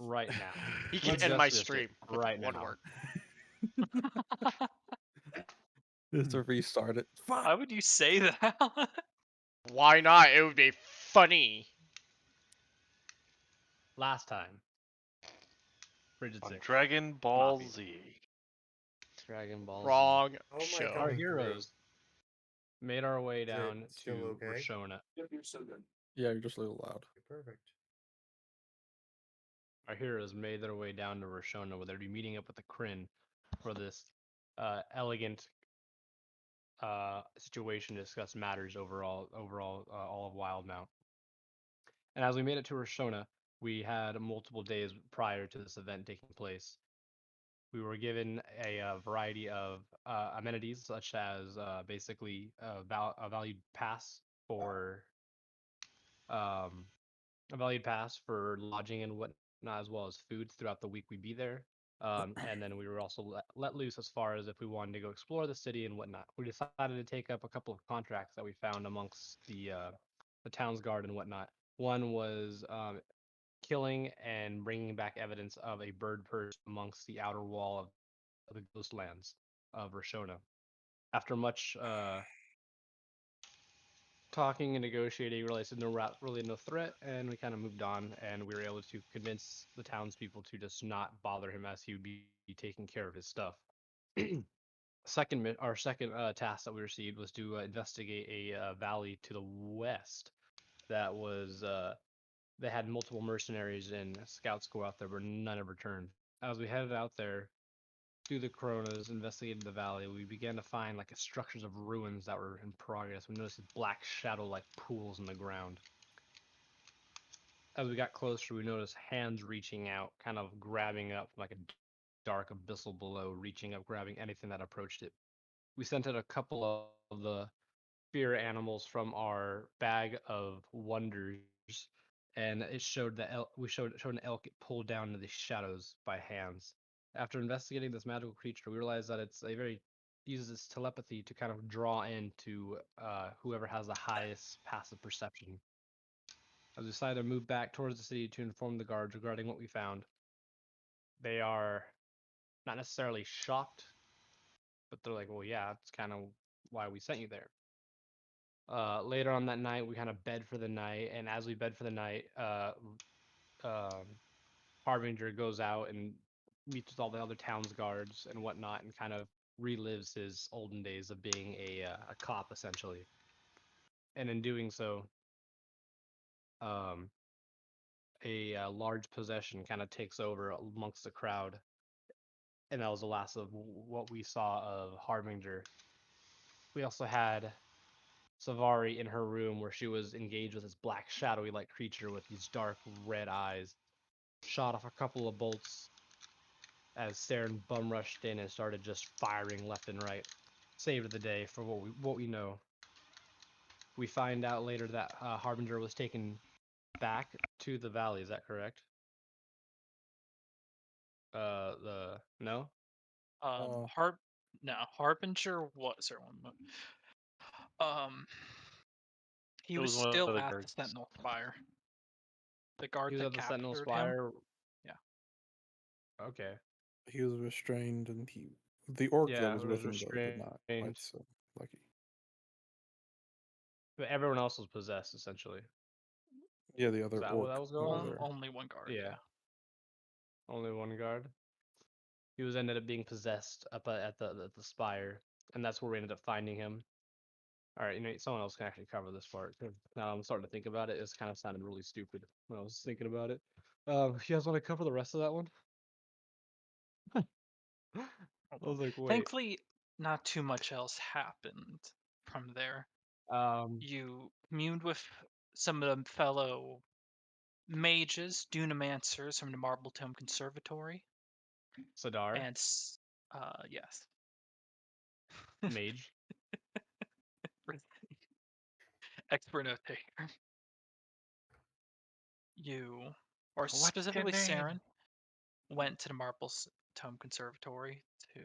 right now. He can Let's end my just stream with right one now. word. Just to restart it. Fuck. Why would you say that? Why not? It would be funny. Last time. Frigid On 6. Dragon Ball Mafia. Z. Dragon Ball Z. Wrong How am I show. Our coming heroes made our way Is it down still to okay? Roshona. Yep, you're so good. Yeah, you're just a little loud. Perfect. Our heroes made their way down to Roshona, where they'd be meeting up with the Kryn for this elegant situation to discuss matters overall all of WildeMount. And as we made it to Roshona, we had multiple days prior to this event taking place. We were given a variety of amenities, such as basically a valued pass for a valued pass for lodging and whatnot, as well as food throughout the week we'd be there. And then we were also let loose as far as if we wanted to go explore the city and whatnot. We decided to take up a couple of contracts that we found amongst the town's guard and whatnot. One was killing and bringing back evidence of a bird perch amongst the outer wall of the Ghostlands of Roshona. After much talking and negotiating, realized really no threat, and we kind of moved on, and we were able to convince the townspeople to just not bother him as he would be taking care of his stuff. Our second task that we received was to investigate a valley to the west that was they had multiple mercenaries and scouts go out there, but none have returned. As we headed out there through the coronas, investigated the valley, we began to find like structures of ruins that were in progress. We noticed black shadow-like pools in the ground. As we got closer, we noticed hands reaching out, kind of grabbing up like a dark abyssal below, reaching up, grabbing anything that approached it. We sent out a couple of the fear animals from our bag of wonders, and it showed that we showed an elk get pulled down into the shadows by hands. After investigating this magical creature, we realized that it's a very uses its telepathy to kind of draw into whoever has the highest passive perception. As we decided to move back towards the city to inform the guards regarding what we found, they are not necessarily shocked, but they're like, "Well, yeah, it's kind of why we sent you there." Later on that night, we kind of bed for the night, and as we bed for the night, Harbinger goes out and meets with all the other town's guards and whatnot, and kind of relives his olden days of being a cop, essentially. And in doing so, a large possession kind of takes over amongst the crowd, and that was the last of what we saw of Harbinger. We also had Savari in her room where she was engaged with this black shadowy like creature with these dark red eyes. Shot off a couple of bolts as Saren bum rushed in and started just firing left and right. Saved the day for what we know. We find out later that Harbinger was taken back to the valley. Is that correct? The no. Oh. Harbinger was there one moment. He It was was one of still the at the guards. Sentinel Spire. The guard He was that at the Sentinel captured him. Spire. Yeah. Okay. He was restrained, and the orc that Yeah, was it with was him though did not quite restrained. so lucky. But everyone else was possessed, essentially. Yeah, the Is other that what orc that was that going was on? there. Only one guard. Yeah. Only one guard. He was ended up being possessed up at the spire, and that's where we ended up finding him. All right, someone else can actually cover this part. 'Cause now I'm starting to think about it. It's kind of sounded really stupid when I was thinking about it. You guys want to cover the rest of that one? I was like, wait. Thankfully, not too much else happened from there. You communed with some of the fellow mages, Dunamancer from the Marble Tome Conservatory, Sadar, and yes, mage. expert note taker. You, or What's specifically your name? Saren, went to the Marble Tome Conservatory to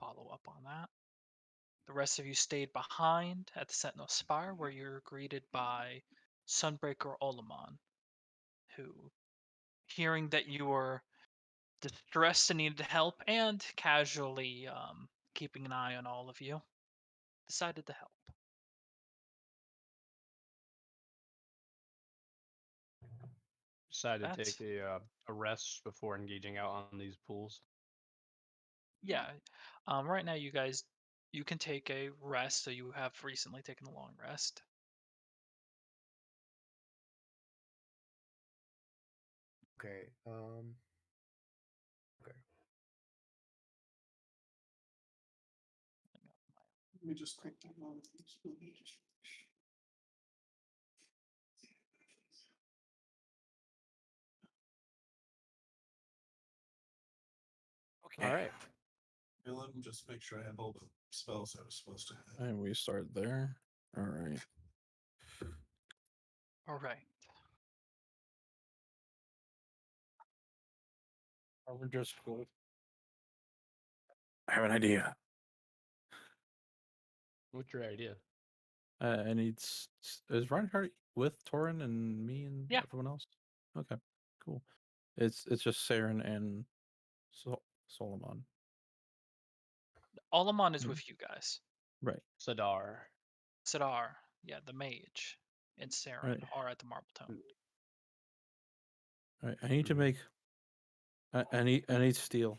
follow up on that. The rest of you stayed behind at the Sentinel Spire, where you're greeted by Sunbreaker Olamon, who hearing that you were distressed and needed help, and casually keeping an eye on all of you, decided to help. Decided to That's take a rest before engaging out on these pools. yeah. Right now, you can take a rest, so you have recently taken a long rest. Okay. Okay. Let me just click on all of these. All right. Let me just make sure I have all the spells I was supposed to have. And we start there. All right. All right. We're just cool. I have an idea. What's your idea? I need. Is Reinhardt with Torin and me and Yeah. everyone else? Okay, cool. It's just Saren and Solomon. Olamon is with you guys. Right. Sadar. Sidar, yeah, the mage, and Saren Right. are at the Marble Tome. Right. I need to make. I need steel,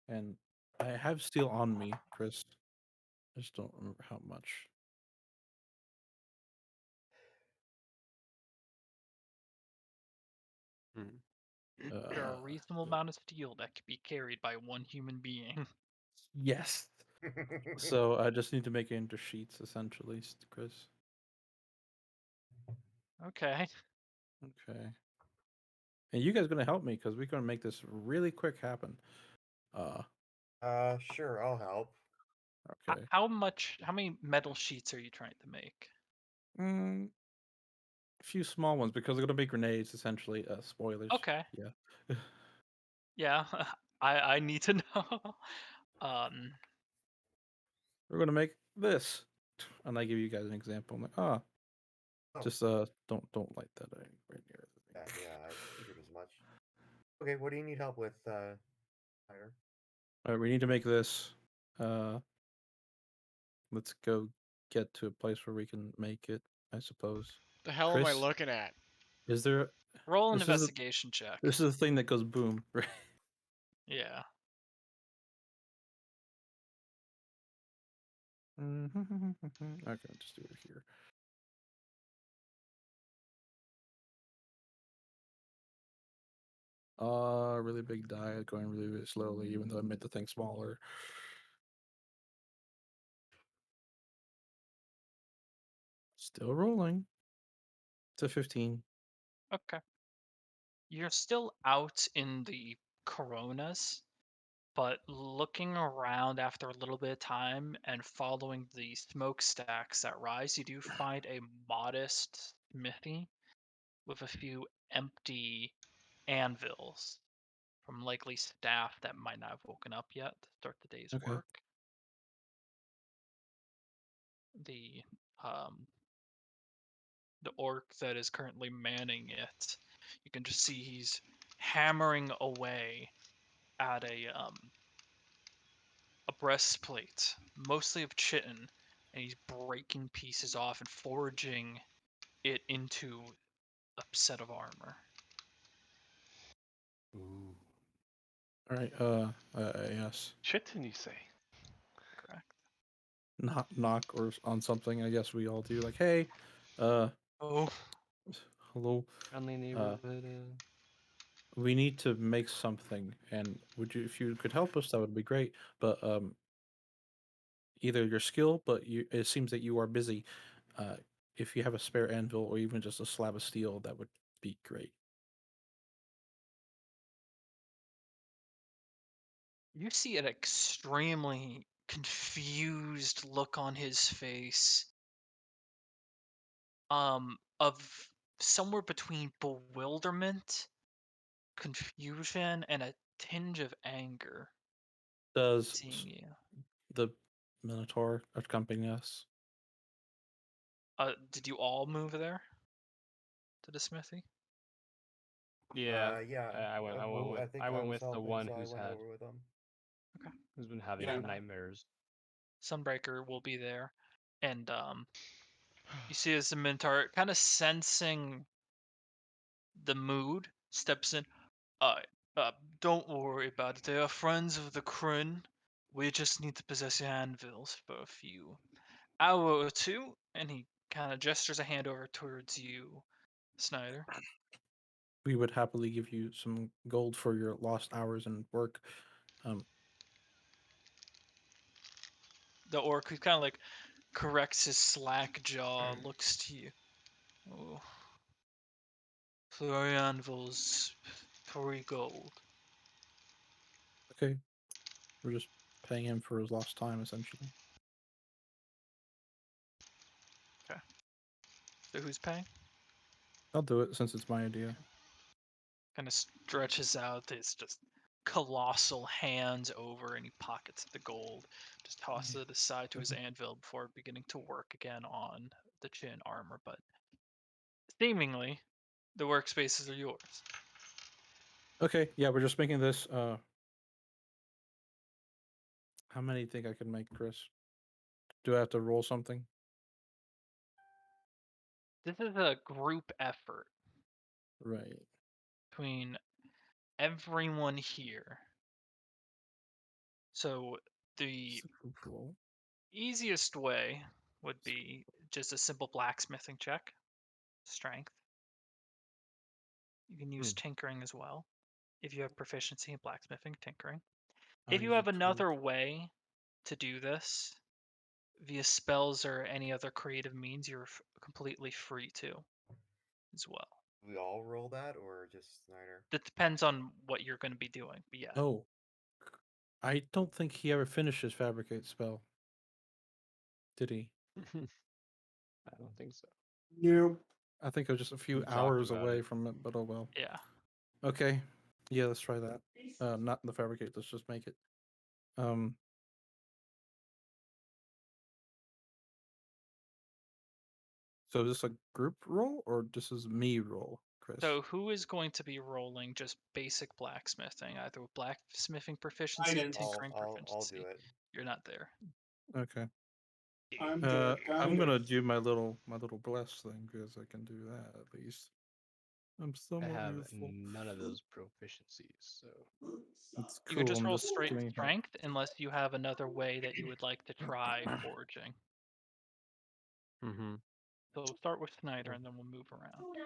and I have steel on me, Chris. I just don't remember how much. There are a reasonable amount of steel that can be carried by one human being. Yes. So I just need to make it into sheets, essentially, Chris. Okay. Okay. And you guys gonna help me because we're gonna make this really quick happen. Sure, I'll help. Okay. How many metal sheets are you trying to make? A few small ones because they're gonna be grenades, essentially. Spoilers. Okay. Yeah. Yeah, I need to know. We're gonna make this, and I give you guys an example. I'm like, Oh. just don't light that right near the thing. Yeah, I figured as much. Okay, what do you need help with, Tyler? All right, we need to make this. Let's go get to a place where we can make it. I suppose. The hell am I Chris, looking at? is there? Roll an This is investigation check. this is the thing that goes boom, right? Yeah. Okay, just do it here. Really big die, going really, really slowly, even though I made the thing smaller. Still rolling. It's a 15. Okay. You're still out in the coronas, but looking around after a little bit of time and following the smokestacks that rise, you do find a modest smithy with a few empty anvils from likely staff that might not have woken up yet to start the day's Okay. work. The um, the orc that is currently manning it, you can just see he's hammering away at a breastplate, mostly of chitin, and he's breaking pieces off and forging it into a set of armor. Ooh. All right. Yes. Chitin, you say? Correct. Knock or on something. I guess we all do. Like, hey, Oh, hello. Friendly Uh, neighborhood. we need to make something, and if you could help us, that would be great. But either your skill, but it seems that you are busy. Uh, if you have a spare anvil or even just a slab of steel, that would be great. you see an extremely confused look on his face. Of somewhere between bewilderment, confusion, and a tinge of anger Does seeing you. the Minotaur accompany us? Did you all move there to the smithy? Yeah, Yeah. I went. I went well, with. I think I I went was with the helping, one so I went over with him. who's been having Yeah. nightmares. Sunbreaker will be there, and you see as the Minotaur kind of sensing the mood steps in. Uh, don't worry about it. They are friends of the Kryn. We just need to possess your anvils for a few hour or two. And he kind of gestures a hand over towards you, Snyder. We would happily give you some gold for your lost hours and work. The orc who kind of like corrects his slack jaw, looks to you. Oh, for your anvils, 3 gold. Okay, we're just paying him for his lost time, essentially. Okay. So who's paying? I'll do it since it's my idea. Kind of stretches out his just colossal hands over and he pockets the gold, just tosses it aside to his anvil before beginning to work again on the chin armor. But seemingly, the workspaces are yours. Okay, yeah, we're just making this. How many do you think I can make, Chris? Do I have to roll something? This is a group effort Right. between everyone here. So the It's a group roll. easiest way would be just a simple blacksmithing check, strength. You can use tinkering as well if you have proficiency in blacksmithing, tinkering. I'll If you use have a tool. another way to do this via spells or any other creative means, you're completely free to as well. We all roll that, or just Snyder? That depends on what you're going to be doing. But yeah, Oh, I don't think he ever finished his fabricate spell. Did he? I don't think so. Nope. I think I was just a few We talked hours about away it. from it, but oh well. yeah. Okay. Yeah, let's try that. Not the fabricate, let's just make it. So is this a group roll or this is me roll, Chris? So who is going to be rolling just basic blacksmithing, either with blacksmithing proficiency, didn't. tinkering I'll proficiency? do it. You're not there. Okay. I'm good. I'm gonna do my little bless thing because I can do that at least. I'm I somewhat have useful. none of those proficiencies, so It's You can cool. just I'm roll just straight doing strength unless you have another way that you would like to try forging. mm-hmm. So we'll start with Snyder and then we'll move around.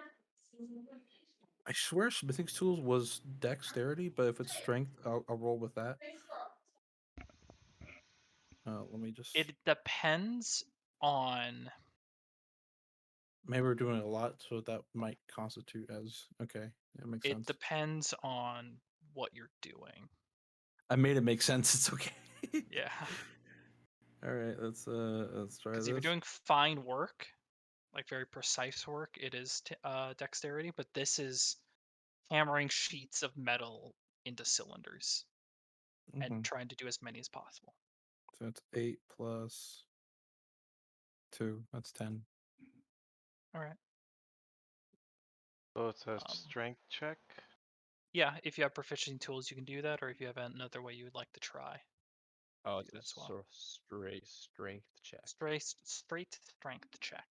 I swear smithing tools was dexterity, but if it's strength, I'll roll with that. Let me just. It depends on Maybe we're doing a lot, so that might constitute as okay. That makes sense. depends on what you're doing. I made it make sense. It's okay. Yeah. All right, let's try Because this. if you're doing fine work, like very precise work, it is dexterity, but this is hammering sheets of metal into cylinders and trying to do as many as possible. So that's 8 plus 2. That's 10. All right. So it's a strength check. Yeah, if you have proficiency tools, you can do that, or if you have another way you would like to try. Oh, do it's that a as well. sort of straight strength check. Straight strength check.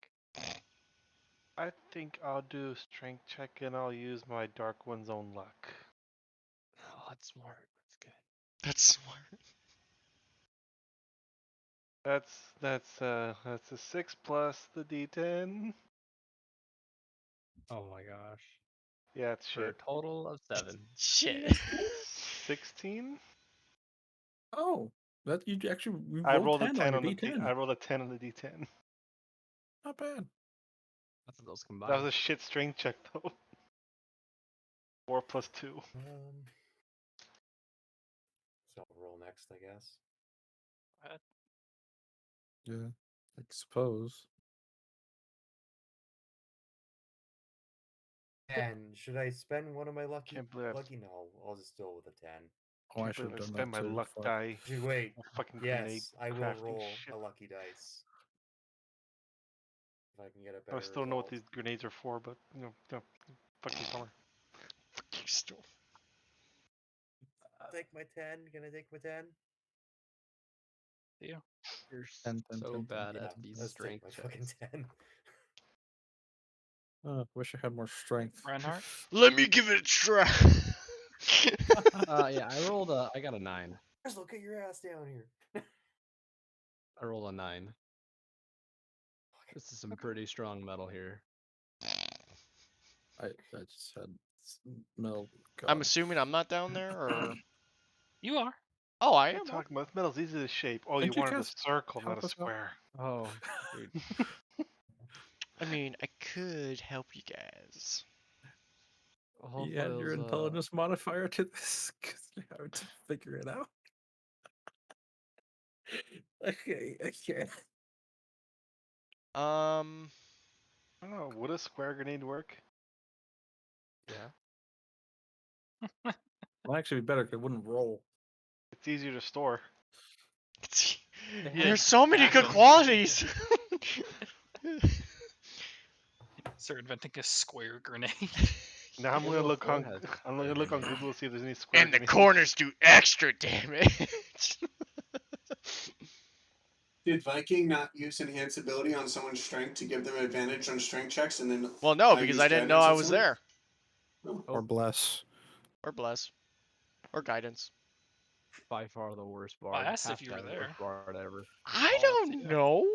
I think I'll do strength check and I'll use my Dark One's own luck. Oh, that's smart. That's good. That's smart. That's a 6 plus the D10. Oh my gosh. Yeah, it's For a shit. total of 7. Shit. 16. Oh, that you actually we I rolled rolled a 10 on 10 your on the D10. I rolled a 10 on the D10. Not bad. That's those That combined. was a shit strength check though. 4 plus 2. So I'll roll next, I guess. Yeah, I suppose. And should I spend one of my lucky? Can't believe No, I'll just go with a 10. Oh, I Can't should believe have I done spent that my too. luck Fuck. die. Dude, wait. On fucking grenade Yes, I will crafting roll shit. a lucky dice. If I can get a I better still don't know what result. these grenades are for, but fucking bummer. store. Take my 10. Can I take my 10? You. You're 10, 10, so 10, 10. bad Yeah, at these let's take strength my fucking checks. 10. Wish I had more strength. Reinhardt? Let me give it a try. Yeah, I got a 9. Crystal, get your ass down here. I rolled a 9. This is some pretty strong metal here. I just had metal. I'm assuming I'm not down there, or You are. oh, I What are you am. talking about? This metal's easy to shape. Oh, Didn't you you wanted a guys circle, help not a us out? square. Oh, dude. I mean, I could help you guys. Hopefully You add your those, intelligence modifier to this because you have to figure it out. Okay. Um, I don't know. Would a square grenade work? yeah. Well, actually, be better because it wouldn't roll. It's easier to store. Yeah, there's so many good exactly. qualities. start inventing a square grenade. Now I'm Maybe gonna the look sword on. has I'm gonna square look on grenades. Google to see if there's any square And the grenades. corners do extra damage. Did Viking not use enhance ability on someone's strength to give them advantage on strength checks, and then Well, no, I because used I didn't know guidance I on was someone? there. Oh. Or bless. Or bless. Or guidance. By far the worst I bard. asked if Half you were the there. worst bard ever. I All up to don't you. know.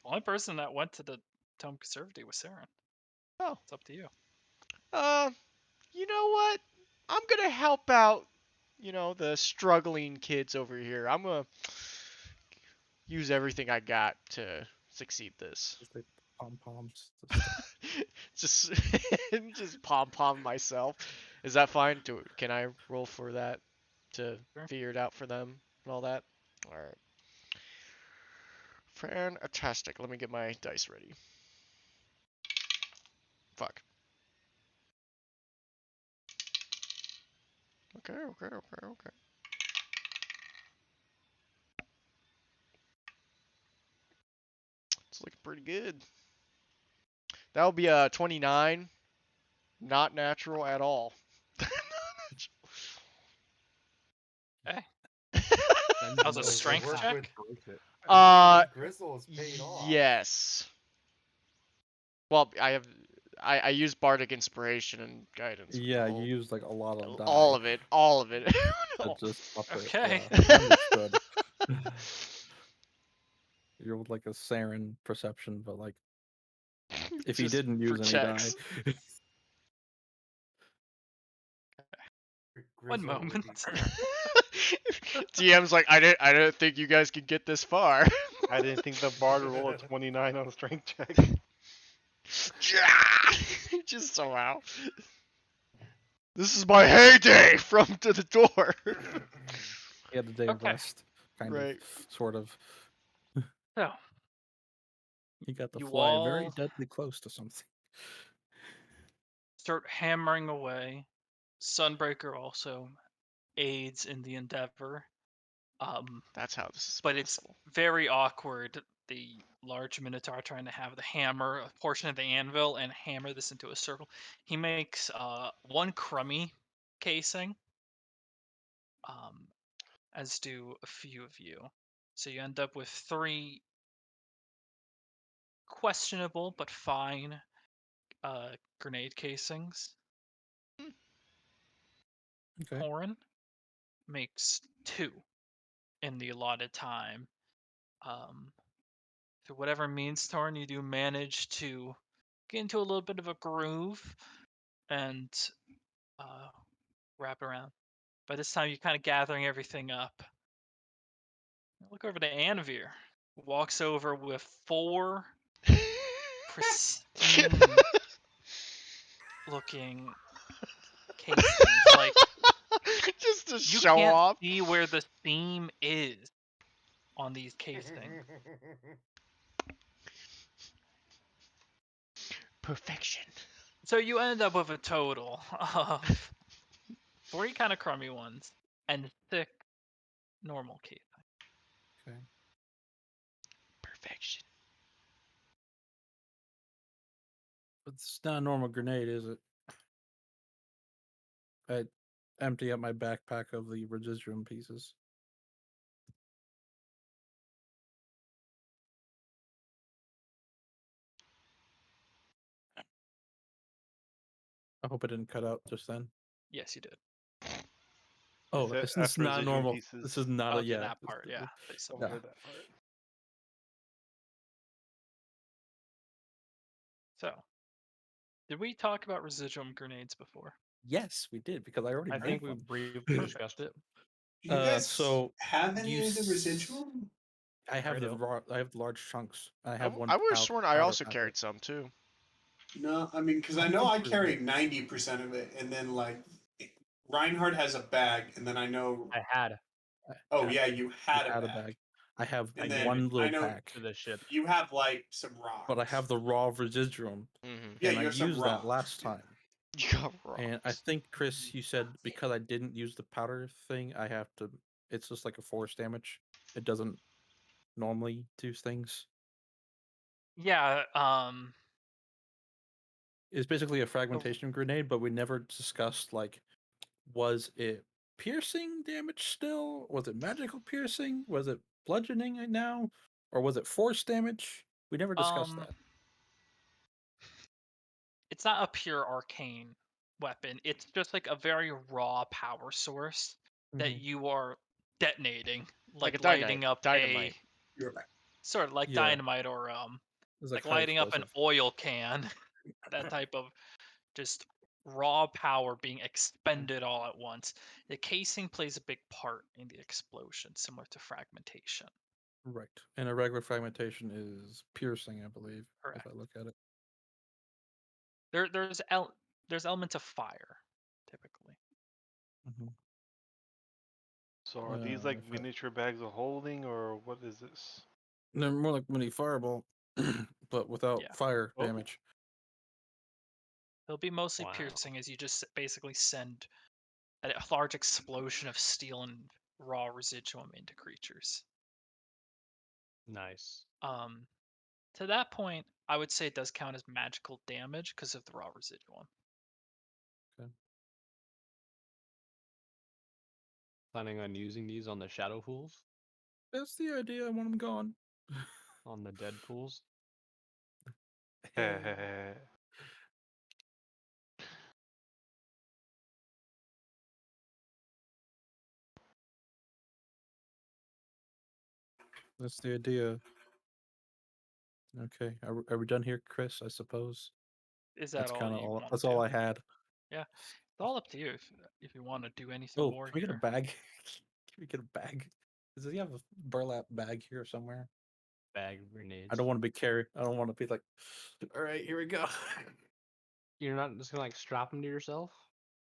The only person that went to the Tome Conservatory was Saren. Oh. It's up to you. You know what? I'm gonna help out, the struggling kids over here. I'm gonna use everything I got to succeed this. Just like pom poms. just just pom myself. Is that fine? Can I roll for that to Sure. figure it out for them and all that? All right. Fantastic. Let me get my dice ready. Fuck. Okay. It's looking pretty good. That would be a 29. Not natural at all. Hey, Then that was a the strength work check? with breaks it. Gristle is paid off. Yes. Well, I use bardic inspiration and guidance. With Yeah, the you whole, used like a lot of die. all of it. To just up it. Okay. Yeah, understood. You're with like a Saren perception, but like if he Just didn't for use any checks. die. One Gristle would be moment. DM's like, I didn't think you guys could get this far. I didn't think the bard would roll a 29 on a strength check. Just somehow. This is my heyday from to the door. He had a day of Okay. rest, kind Right. of, sort of. So, He got to you fly very all deadly close to something. start hammering away. Sunbreaker also aids in the endeavor. That's how this is But it's possible. very awkward. The large minotaur trying to have the hammer, a portion of the anvil, and hammer this into a circle. He makes one crummy casing, as do a few of you. So you end up with 3 questionable but fine grenade casings. Okay. Torin makes 2 in the allotted time. Through whatever means, Torin, you do manage to get into a little bit of a groove and wrap around. By this time, you're kind of gathering everything up. Look over to Anvir. Walks over with 4 pristine looking casings. Like, Just to you show can't off. see where the seam is on these casings. Perfection. So you end up with a total of 3 kind of crummy ones and 6 normal casings. Okay. Perfection. But it's not a normal grenade, is it? I empty out my backpack of the residuum pieces. I hope it didn't cut out just then. Yes, you did. Oh, said this is after not residuum normal. pieces. This is not a Okay, yeah. that part, yeah. There's some- Overheard that part. So, did we talk about residuum grenades before? Yes, we did because I already I made think we one. briefly discussed it. Do you guys so have any you of the s- residuum? I have the Credo. raw. I have the large chunks. I have one. I would have pow- sworn I powder also packet. carried some too. No, I mean, because I I don't know think I we're- carried 90% of it, and then like Reinhardt has a bag, and then I know. I had. Oh yeah, yeah, you you had had a bag. I have And I then gave one it little I know pack, to the ship. you have like some rocks. but I have the raw residuum, Mm-hmm. Yeah, and you I have some used that rocks. last Yeah. time. You got rocks. And I think Chris, you said because I didn't use the powder thing, I have to. It's just like a force damage. It doesn't normally do things. Yeah, It's basically a fragmentation grenade, but we never discussed like, was it piercing damage still? Was it magical piercing? Was it bludgeoning now, or was it force damage? We never discussed that. it's not a pure arcane weapon. It's just like a very raw power source that Mhm. you are detonating, Like like a lighting up dynamite. You're back. sort of like Yeah. dynamite or It's like high lighting up an explosive. oil can. That type of just raw power being expended all at once. The casing plays a big part in the explosion, similar to fragmentation. Right. And a regular fragmentation is piercing, I believe, Correct. if I look at it. There's elements of fire, typically. Mm-hmm. So are these like miniature bags of holding, or what is this? They're more like mini fireball, but without Yeah. fire Oh. damage. They'll be mostly Wow. piercing as you just basically send a large explosion of steel and raw residuum into creatures. Nice. To that point, I would say it does count as magical damage because of the raw residuum. Planning on using these on the shadow pools? That's the idea. I want them gone. On the dead pools? That's the idea. Okay, are we done here, Chris? I suppose Is that that's all kind of you all. want That's to all do? I had. Yeah, it's all up to you if you want to do anything Oh, more can we get a here. bag? Can we get a bag? Does he have a burlap bag here somewhere? Bag of grenades. I don't want to be carried. I don't want to be like, all right, here we go. You're not just gonna like strap them to yourself?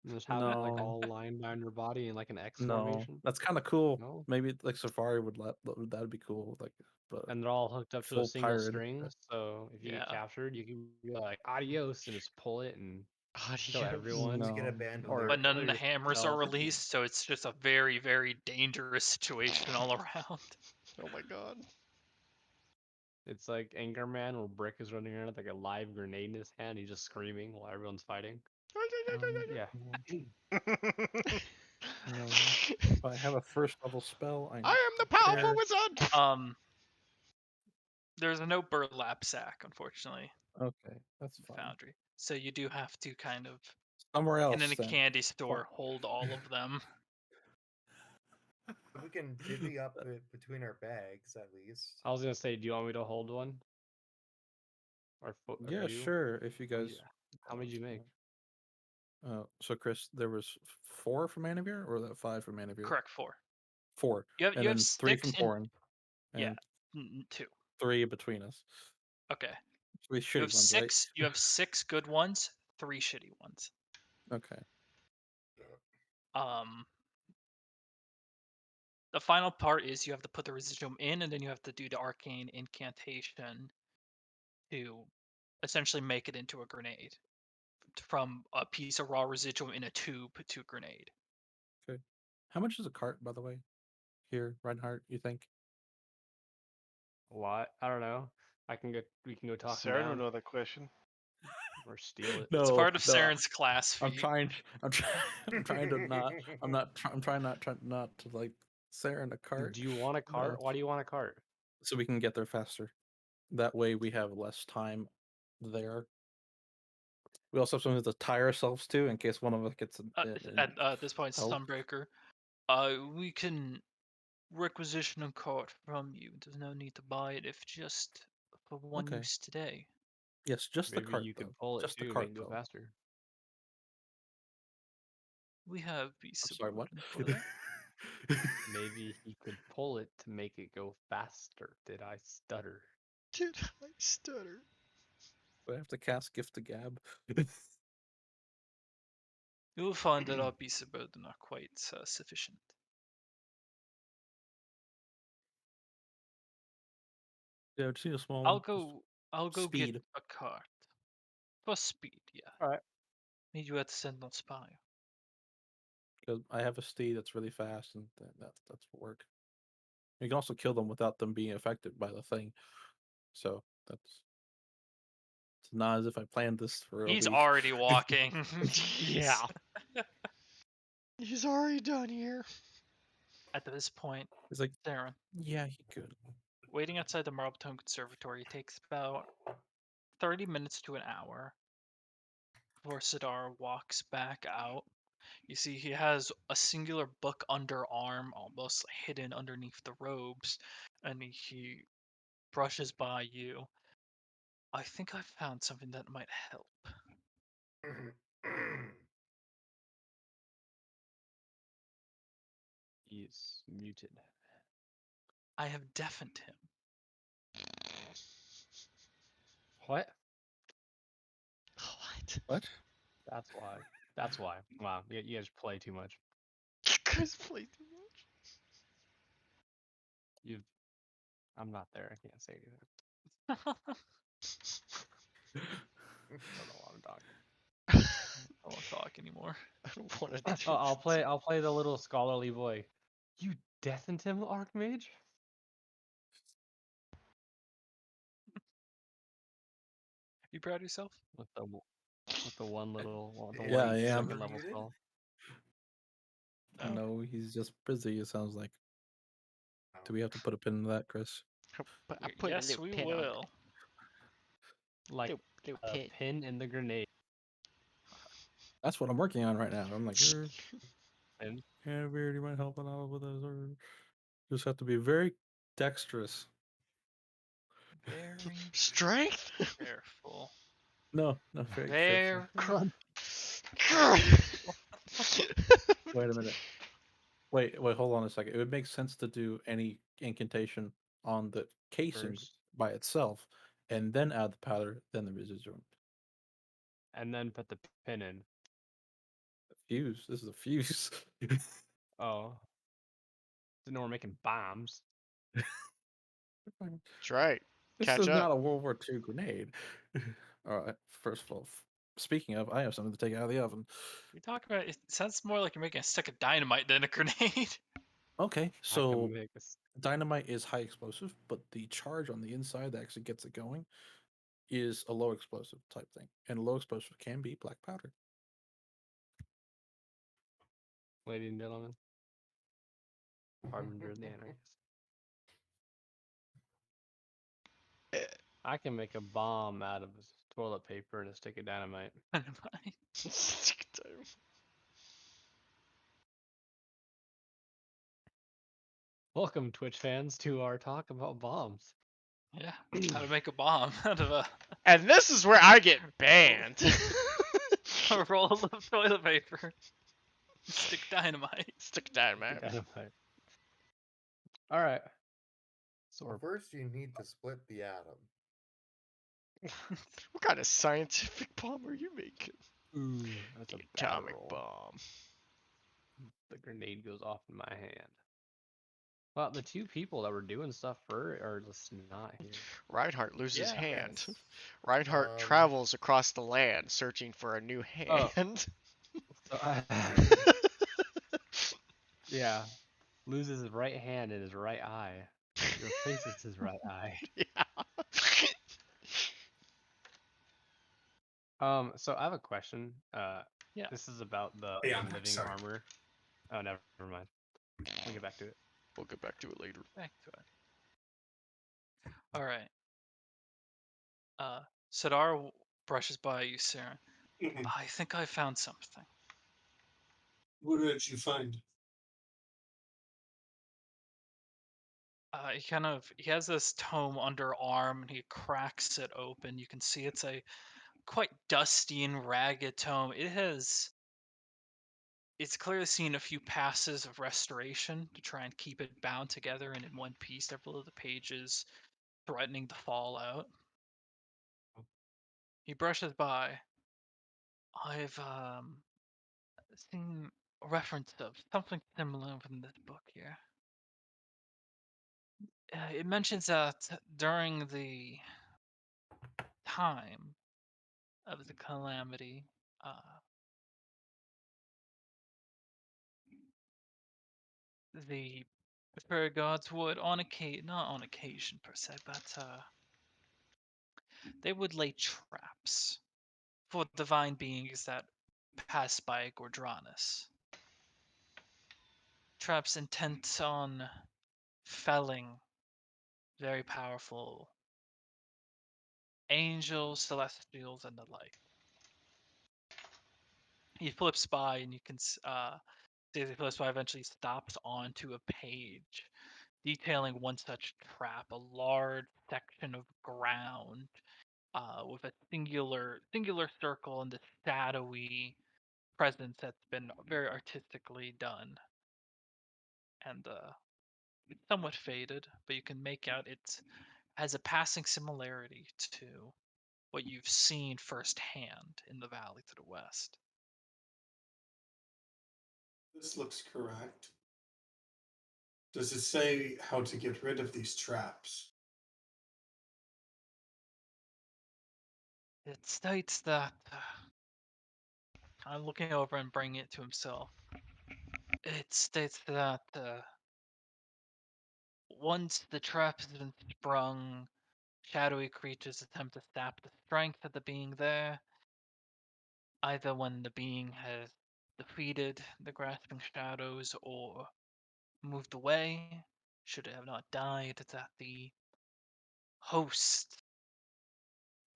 And just have it like No. all lined down your body in like an X No, formation? that's kind of cool. No? Maybe like Safari would let. That'd be cool. Like, but And they're all hooked up to a full single pirate. string, so if you get Yeah. captured, you can be like adios and just pull it and kill Adios. everyone. Just get a No. bandolier. But none of or the hammers are yourself. released, so it's just a very, very dangerous situation all around. Oh my god. It's like Anchorman where Brick is running around with like a live grenade in his hand, he's just screaming while everyone's fighting. Yeah. No. If I have a first level spell, I am the powerful wizard. There's no burlap sack, unfortunately, Okay, that's in fine. Foundry. So you do have to kind of, Somewhere else. in a then. candy store, hold all of them. We can divvy up it between our bags at least. I was gonna say, do you want me to hold one? Or Yeah, you? sure. If you guys. How many did you make? So Chris, there was 4 from Manavir, or that 5 from Manavir? Correct, 4. 4. You have and you then have 3 from 6 in, Corin. yeah, And 2. 3 between us. Okay. 3 You shitty have ones, 6. You have 6 good ones, 3 shitty ones. right? Okay. The final part is you have to put the residuum in, and then you have to do the arcane incantation to essentially make it into a grenade from a piece of raw residuum in a tube to a grenade. Okay. How much is a cart, by the way? Here, Reinhardt, you think? A lot? I don't know. We can go talk Sarah down. don't know that question. or steal it. No, It's part of no, Saren's class I'm feat. trying. I'm trying to not. I'm trying not to like Saren a cart. Do you want a cart? Why do you want a cart? So we can get there faster. That way we have less time there. We also have something to tie ourselves to in case one of us gets At this point, help. Sunbreaker, we can requisition a cart from you. There's no need to buy it if just for one Okay. use today. Yes, just the Maybe cart. you Though. could pull it Just the too, cart make it go though. faster. We have I'm beasts of sorry. What? burden for that. Maybe he could pull it to make it go faster. Did I stutter? Did I stutter? Do I have to cast Gift of Gab? You will find that our beasts of burden are quite sufficient. Yeah, just need a small I'll one. go. I'll go Speed. get a cart for speed. Yeah. All right. Meet you at the Sentinel Spire. Because I have a steed that's really fast, and that's what work. You can also kill them without them being affected by the thing. So it's not as if I planned this for a He's week. already walking. Yeah. Jeez. He's already done here. At this point, It's like, Saren, yeah, he could. waiting outside the Marbletown Conservatory takes about 30 minutes to an hour before Sidar walks back out. You see, he has a singular book underarm, almost hidden underneath the robes, and he brushes by you. I think I found something that might help. He's muted. I have deafened him. What? What? What? That's why. That's why. Wow, you guys play too much. You guys play too much. You've. I'm not there. I can't say anything. I don't know what I'm talking. I won't talk anymore. I don't want to. Oh, I'll play the little scholarly boy. You deafened him, Archmage? You proud of yourself? With the one little Yeah, one I am. second level Muted? spell. I know he's just busy. It sounds like. Do we have to put a pin in that, Chris? I put a Yes, little we pin on it. will. Like Little a pin. pin in the grenade. That's what I'm working on right now. I'm like, And yeah, we already might help out with us. Or just have to be very dexterous. Very Strength. careful. No, not very Very careful. Wait a minute. Wait, hold on a second. It would make sense to do any incantation on the casing First. by itself, and then add the powder, then the residuum. and then put the pin in. Fuse. This is a fuse. Oh. Didn't know we're making bombs. That's right. This Catch is up. not a World War II grenade. All right. First of all, speaking of, I have something to take out of the oven. You talk about it sounds more like you're making a stick of dynamite than a grenade. Okay, I can so make a dynamite is high explosive, but the charge on the inside that actually gets it going is a low explosive type thing, and low explosive can be black powder. ladies and gentlemen. Harbinger of the Anarchist. I can make a bomb out of toilet paper and a stick of dynamite. Welcome, Twitch fans, to our talk about bombs. Yeah, how to make a bomb out of And this is where I get banned. a roll of toilet paper. Stick dynamite. Stick dynamite. Dynamite. All right. So Well, first you need to split the atom. What kind of scientific bomb are you making? ooh, that's The a bad atomic roll. bomb. The grenade goes off in my hand. Well, the two people that were doing stuff are just not here. Reinhardt loses Yeah. hand. Yes. Reinhardt travels across the land searching for a new hand. So yeah, loses his right hand and his right eye. Replaces his right eye. Yeah. So I have a question. Yeah. This is about the Yeah, living sorry. armor. Oh, never mind. We'll get back to it. We'll get back to it later. Back to it. All right. Sadar brushes by you, Sarah. Mhm. I think I found something. What did you find? He has this tome underarm and he cracks it open. You can see it's a quite dusty and ragged tome. It's clearly seen a few passes of restoration to try and keep it bound together and in one piece. Several of the pages threatening to fall out. He brushes by. I've seen a reference of something similar from this book here. It mentions that during the time of the calamity, the fairy gods would, not on occasion per se, but they would lay traps for divine beings that pass by Gordranus. Traps intent on felling very powerful angels, celestials, and the like. He flips by, and you can see as he flips by, eventually stops onto a page detailing one such trap, a large section of ground with a singular circle and the shadowy presence that's been very artistically done, and it's somewhat faded, but you can make out it has a passing similarity to what you've seen firsthand in the valley to the west. This looks correct. Does it say how to get rid of these traps? It states that I'm looking over and bringing it to himself. It states that once the trap has been sprung, shadowy creatures attempt to sap the strength of the being there, either when the being has defeated the grasping shadows or moved away, should it have not died, that the host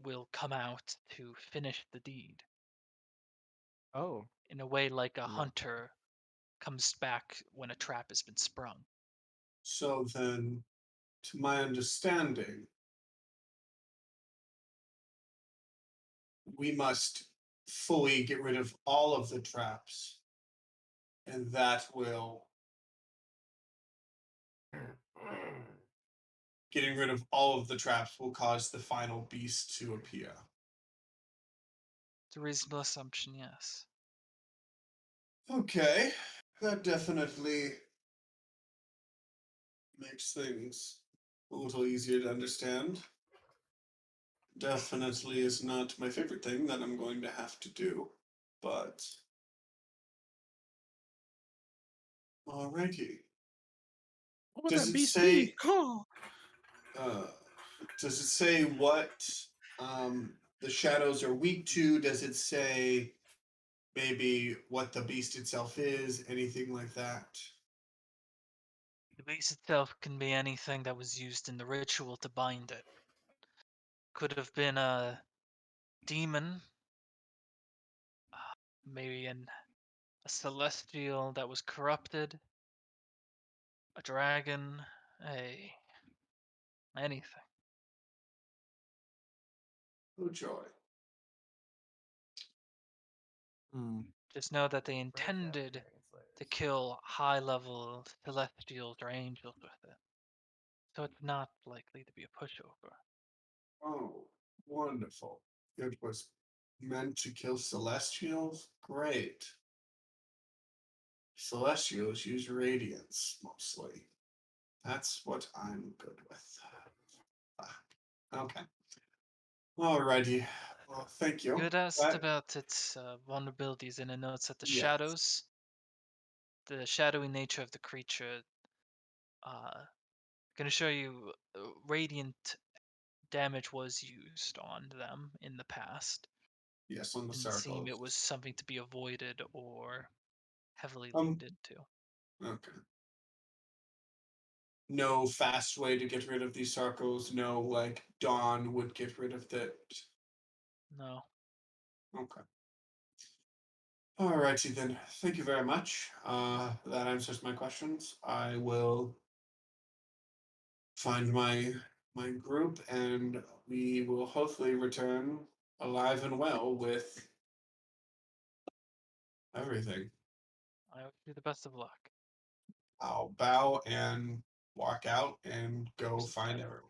will come out to finish the deed. Oh, In a way like a no. hunter comes back when a trap has been sprung. So then, to my understanding, we must fully get rid of all of the traps, and that will getting rid of all of the traps will cause the final beast to appear. It's a reasonable assumption, yes. Okay, that definitely makes things a little easier to understand. Definitely is not my favorite thing that I'm going to have to do, but alrighty. What would Does that it beast say? be? Call. Uh, does it say what the shadows are weak to? Does it say maybe what the beast itself is? Anything like that? The beast itself can be anything that was used in the ritual to bind it. Could have been a demon, maybe a celestial that was corrupted, a dragon, anything. Oh joy. Hmm. Just know that they Break out intended Dragon to Slayers. kill high-level celestials or angels with it. So it's not likely to be a pushover. Oh, wonderful. It was meant to kill celestials? Great. Celestials use radiance mostly. That's what I'm good with. Okay. Alrighty. Well, thank you. You had asked That, about its vulnerabilities, and it notes that yes. the shadowy nature of the creature, going to show you radiant damage was used on them in the past. Yes, on the Didn't seem circles. it was something to be avoided or heavily Um, leaned into. Okay. No fast way to get rid of these circles. No, like Dawn would get rid of that. No. Okay. Alrighty then. Thank you very much. That answers my questions. I will find my group, and we will hopefully return alive and well with everything. I wish you the best of luck. I'll bow and walk out and go Step. find everyone.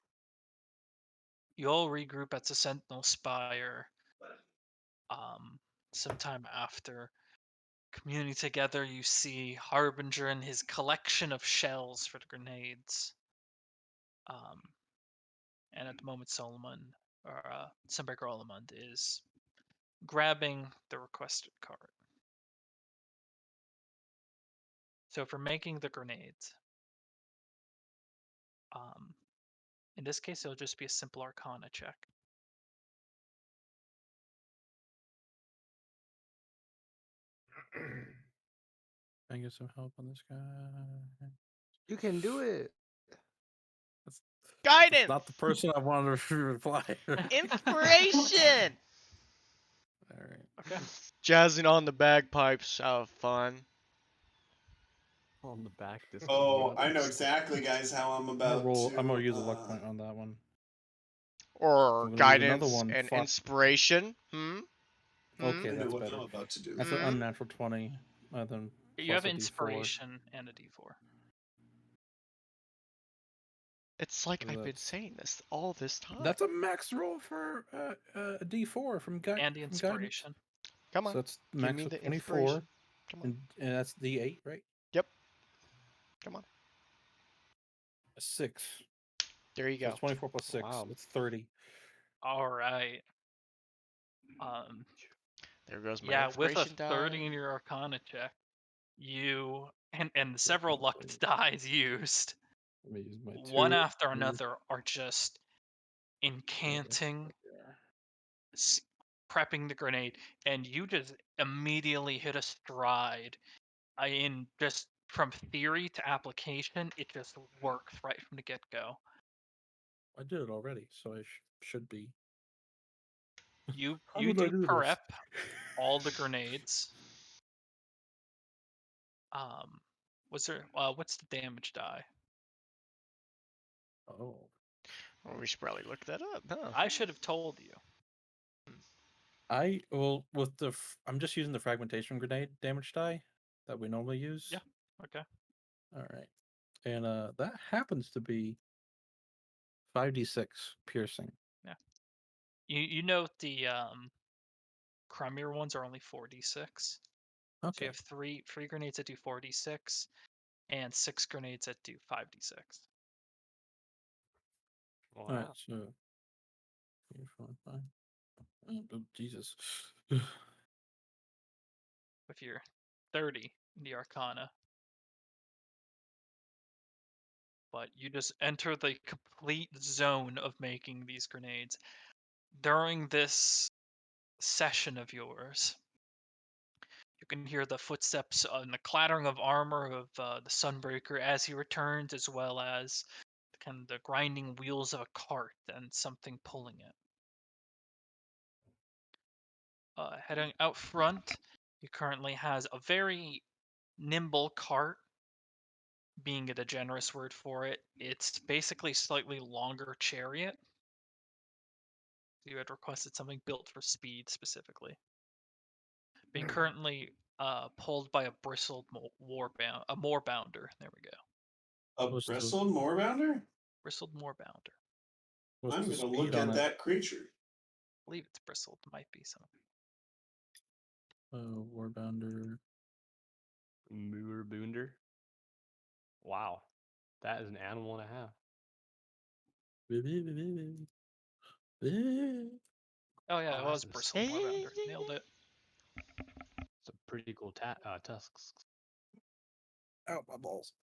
You all regroup at the Sentinel Spire sometime after. Communing together, you see Harbinger and his collection of shells for the grenades. And at the moment, Solomon, or Sunbreaker Olamund, is grabbing the requested card. So for making the grenades, in this case, it'll just be a simple Arcana check. Can I get some help on this guy? You can do it. That's Guidance. not the person I wanted to reply. Inspiration. All right. Okay. Jazzing on the bagpipes out of fun. On the back. Oh, I know exactly, guys, how I'm about to. I'm gonna use a luck point on that one. Or I'm gonna use another guidance one. and inspiration. Okay, I know that's what better. I'm about to do. That's an unnatural 20. Then You have plus a D4. inspiration and a D4. It's like So I've been that's- saying this all this time. That's a max roll for a D4 from guidance. And the inspiration. Come on. So it's Give max me of the 24, inspiration. Come on. and that's D8, right? Yep. Come on. A 6. There you So go. it's 24 plus 6. Wow. It's 30. All right. There goes my Yeah, with a inspiration 30 die. in your Arcana check, you and several luck dice used, Let me use my one 2. after another, are just incanting, prepping the grenade, and you just immediately hit a stride. In just from theory to application, it just works right from the get-go. I did it already, so I should be. You How you did I do do this? prep all the grenades. What's the damage die? Oh. Well, we should probably look that up, huh? I should have told you. With the I'm just using the fragmentation grenade damage die that we normally use. Yeah. Okay. All right. And that happens to be 5d6 piercing. Yeah. You note the Crimea ones are only 4d6. So you Okay. have three grenades that do 4d6 and 6 grenades that do 5d6. Wow. All right. So 3, 4, 5. Oh, Jesus. With your 30 in the Arcana. But you just enter the complete zone of making these grenades. During this session of yours, you can hear the footsteps and the clattering of armor of the Sunbreaker as he returns, as well as kind of the grinding wheels of a cart and something pulling it. Heading out front, he currently has a very nimble cart, being it a generous word for it. It's basically slightly longer chariot. You had requested something built for speed specifically. Being currently pulled by a bristled moorbounder. There we go. A What's the- bristled moorbounder? Bristled moorbounder. What's I'm the going to speed look on at it? that creature. I believe it's bristled. Might be some. Warbounder. Moorbounder. Wow. That is an animal and a half. Oh yeah, it Oh, was that's a bristled moorbounder. Nailed it. It's a pretty cool tusks. Out my balls.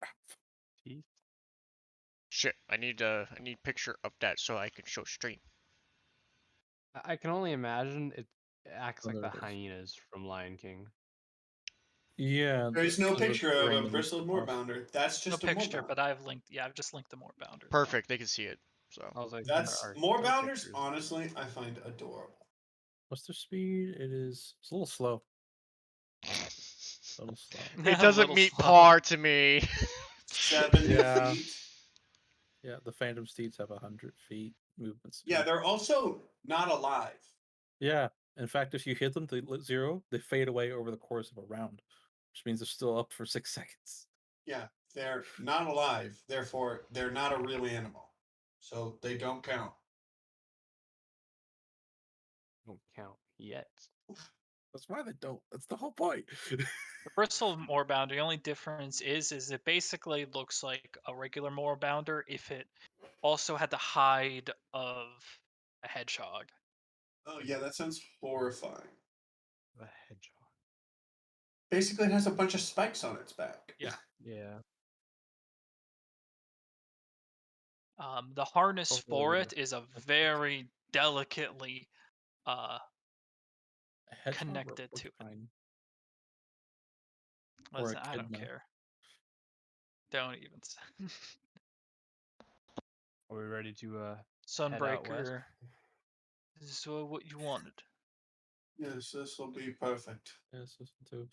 Teeth. Shit, I need picture of that so I can show stream. I can only imagine acts Oh, like there the it is. hyenas from Lion King. Yeah. There's no there's picture of a raining bristled off. moorbounder. That's No just a picture, moorbounder. but I've just linked the moorbounder. Perfect. They can see it. So I was like, That's there are no moorbounders. pictures. Honestly, I find adorable. What's their speed? It's a little slow. A little slow. it doesn't Little meet slow. par to me. 70 Yeah. feet. Yeah, the Phantom Steeds have 100 feet movement speed. Yeah, they're also not alive. Yeah. In fact, if you hit them to 0, they fade away over the course of a round, which means they're still up for 6 seconds. Yeah, they're not alive. Therefore, they're not a real animal. So they don't count. Don't count yet. That's why they don't. That's the whole point. The bristle moorbounder, the only difference is it basically looks like a regular moorbounder if it also had the hide of a hedgehog. Oh yeah, that sounds horrifying. The hedgehog. Basically, it has a bunch of spikes on its back. Yeah. Yeah. The harness Hopefully for we it is a very delicately A hedgehog or a connected to it. porcupine? Or a Listen, I don't echidna. care. Don't even. Are we ready to head out west? Sunbreaker. This is what you wanted. Yes, this will be perfect. Yes, listen to.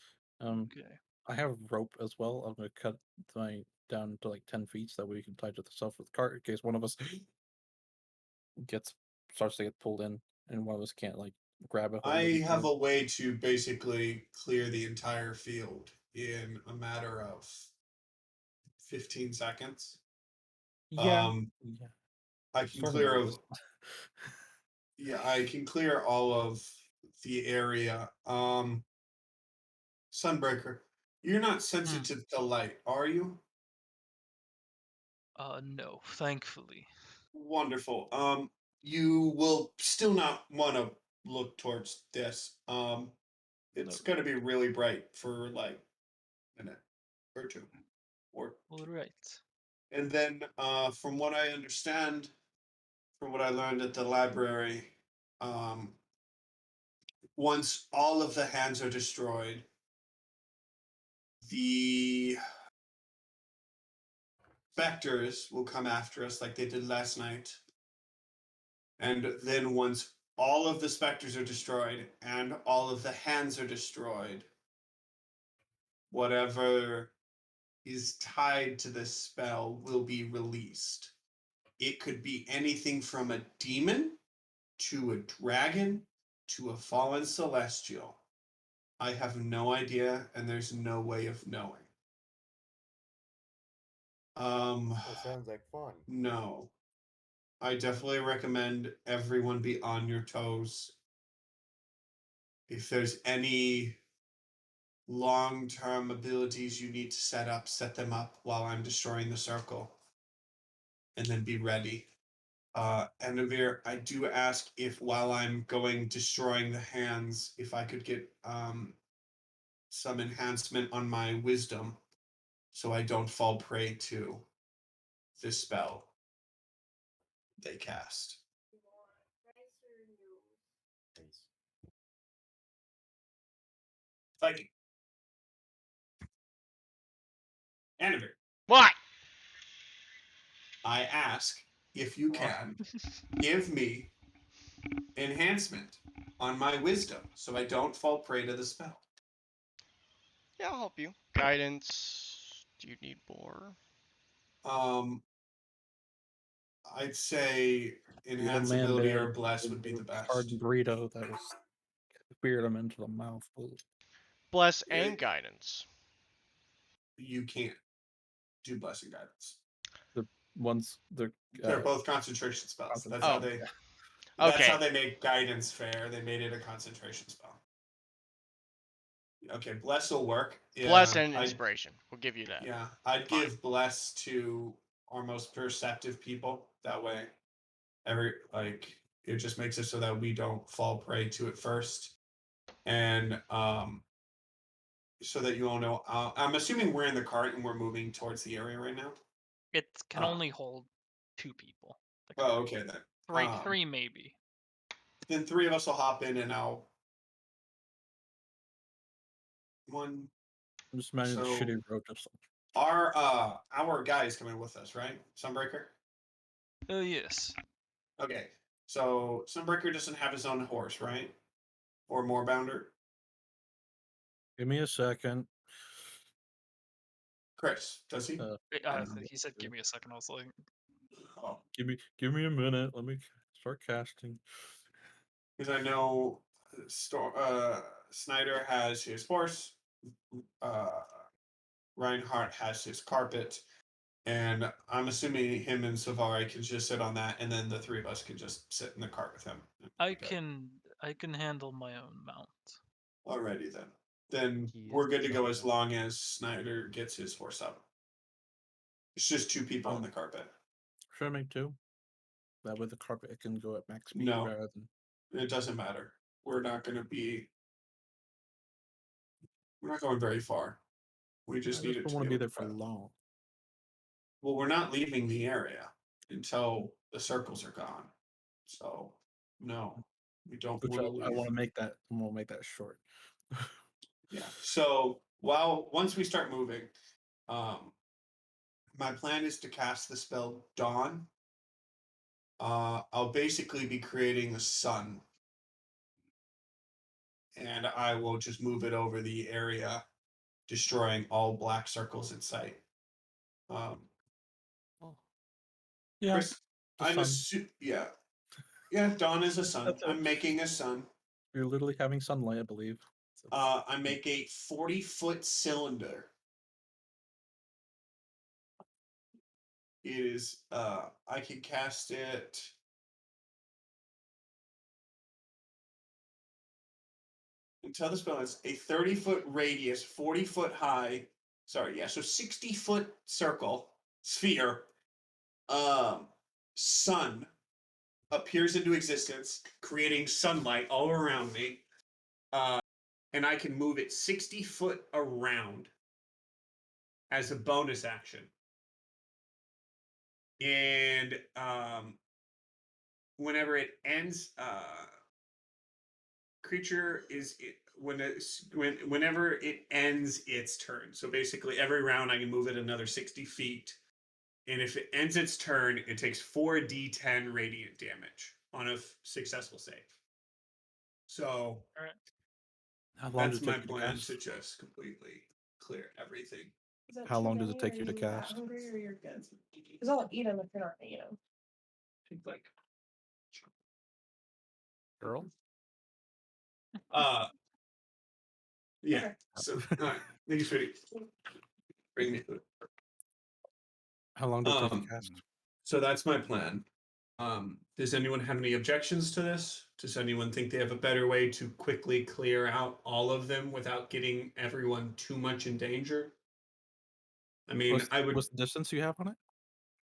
Okay. I have rope as well. I'm gonna cut my down to like 10 feet so that way we can tie to the stuff with the cart in case one of us starts to get pulled in and one of us can't like grab it. I have a way to basically clear the entire field in a matter of 15 seconds. Yeah. I can clear I can clear all of the area. Sunbreaker, you're not sensitive to light, are you? No, thankfully. Wonderful. You will still not want to look towards this. It's No. going to be really bright for like a minute or two. Or All right. and then, from what I understand, from what I learned at the library, once all of the hands are destroyed, the specters will come after us like they did last night. And then once all of the specters are destroyed and all of the hands are destroyed, whatever is tied to this spell will be released. It could be anything from a demon to a dragon to a fallen celestial. I have no idea, and there's no way of knowing. That sounds like fun. No. I definitely recommend everyone be on your toes. If there's any long-term abilities you need to set them up while I'm destroying the circle. And then be ready. Enavir, I do ask if while I'm destroying the hands, if I could get some enhancement on my wisdom so I don't fall prey to this spell they cast. Viking. Enavir, What? I ask if you can give me enhancement on my wisdom so I don't fall prey to the spell. Yeah, I'll help you. Guidance. Do you need more? I'd say enhance man ability bear or bless would be the best. hard burrito that was speared him into the mouth. Bless and guidance. You can't do blessing guidance. They're both concentration spells. That's Oh. how they. Yeah. That's Okay. how they make guidance fair. They made it a concentration spell. Okay, bless will work. Yeah, Bless and inspiration. We'll give you that. Yeah, I'd Fine. give bless to our most perceptive people. That way, it just makes it so that we don't fall prey to it first, and so that you all know. I'm assuming we're in the cart and we're moving towards the area right now. It can only hold 2 people. Oh, okay then. Three maybe. Then 3 of us will hop in, and I'll one. I'm just imagining the So- shitty road just Our guy is coming with us, right? Sunbreaker. Yes. Okay. So Sunbreaker doesn't have his own horse, right? Or Moorbounder. give me a second. Chris, does he? He said, "Give me a second." I was like, Oh, Give me a minute. Let me start casting. because I know Snyder has his horse. Reinhardt has his carpet, and I'm assuming him and Savari can just sit on that, and then the three of us can just sit in the cart with him. I can handle my own mount. Alrighty then. Then He we're is good to go so as long as Snyder gets his horse up. It's just two people on the carpet. Should I make two? That way the carpet can go at max speed No. rather than. It doesn't matter. We're not going to be. We're not going very far. We just I need it don't to want to be be able there for to- long. Well, we're not leaving the area until the circles are gone. So no, we don't. Which wanna I leave. want to make that. I want to make that short. Yeah. So once we start moving, my plan is to cast the spell Dawn. I'll basically be creating a sun, and I will just move it over the area, destroying all black circles in sight. Yeah, Chris, yeah. Yeah, Dawn is a sun. That's it. I'm making a sun. you're literally having sunlight, I believe. So, I make a 40-foot cylinder. It is I can cast it. Until the spell is a 30-foot radius, 40-foot high. Sorry, yeah, so 60-foot circle, sphere. Sun appears into existence, creating sunlight all around me. And I can move it 60 foot around as a bonus action. And whenever it ends, creature is whenever it ends its turn. So basically, every round I can move it another 60 feet, and if it ends its turn, it takes 4d10 radiant damage on a successful save. So how long that's does it my take you to plan cast? to just completely clear everything. How long does it take you to cast? Because I'll eat them if you're not gonna eat them. Like, Girl? yeah. Okay. So, all right. Thank you, sweetie. Bring me food. How long does it take you to cast? So that's my plan. Does anyone have any objections to this? Does anyone think they have a better way to quickly clear out all of them without getting everyone too much in danger? I mean, What's the distance you have on it?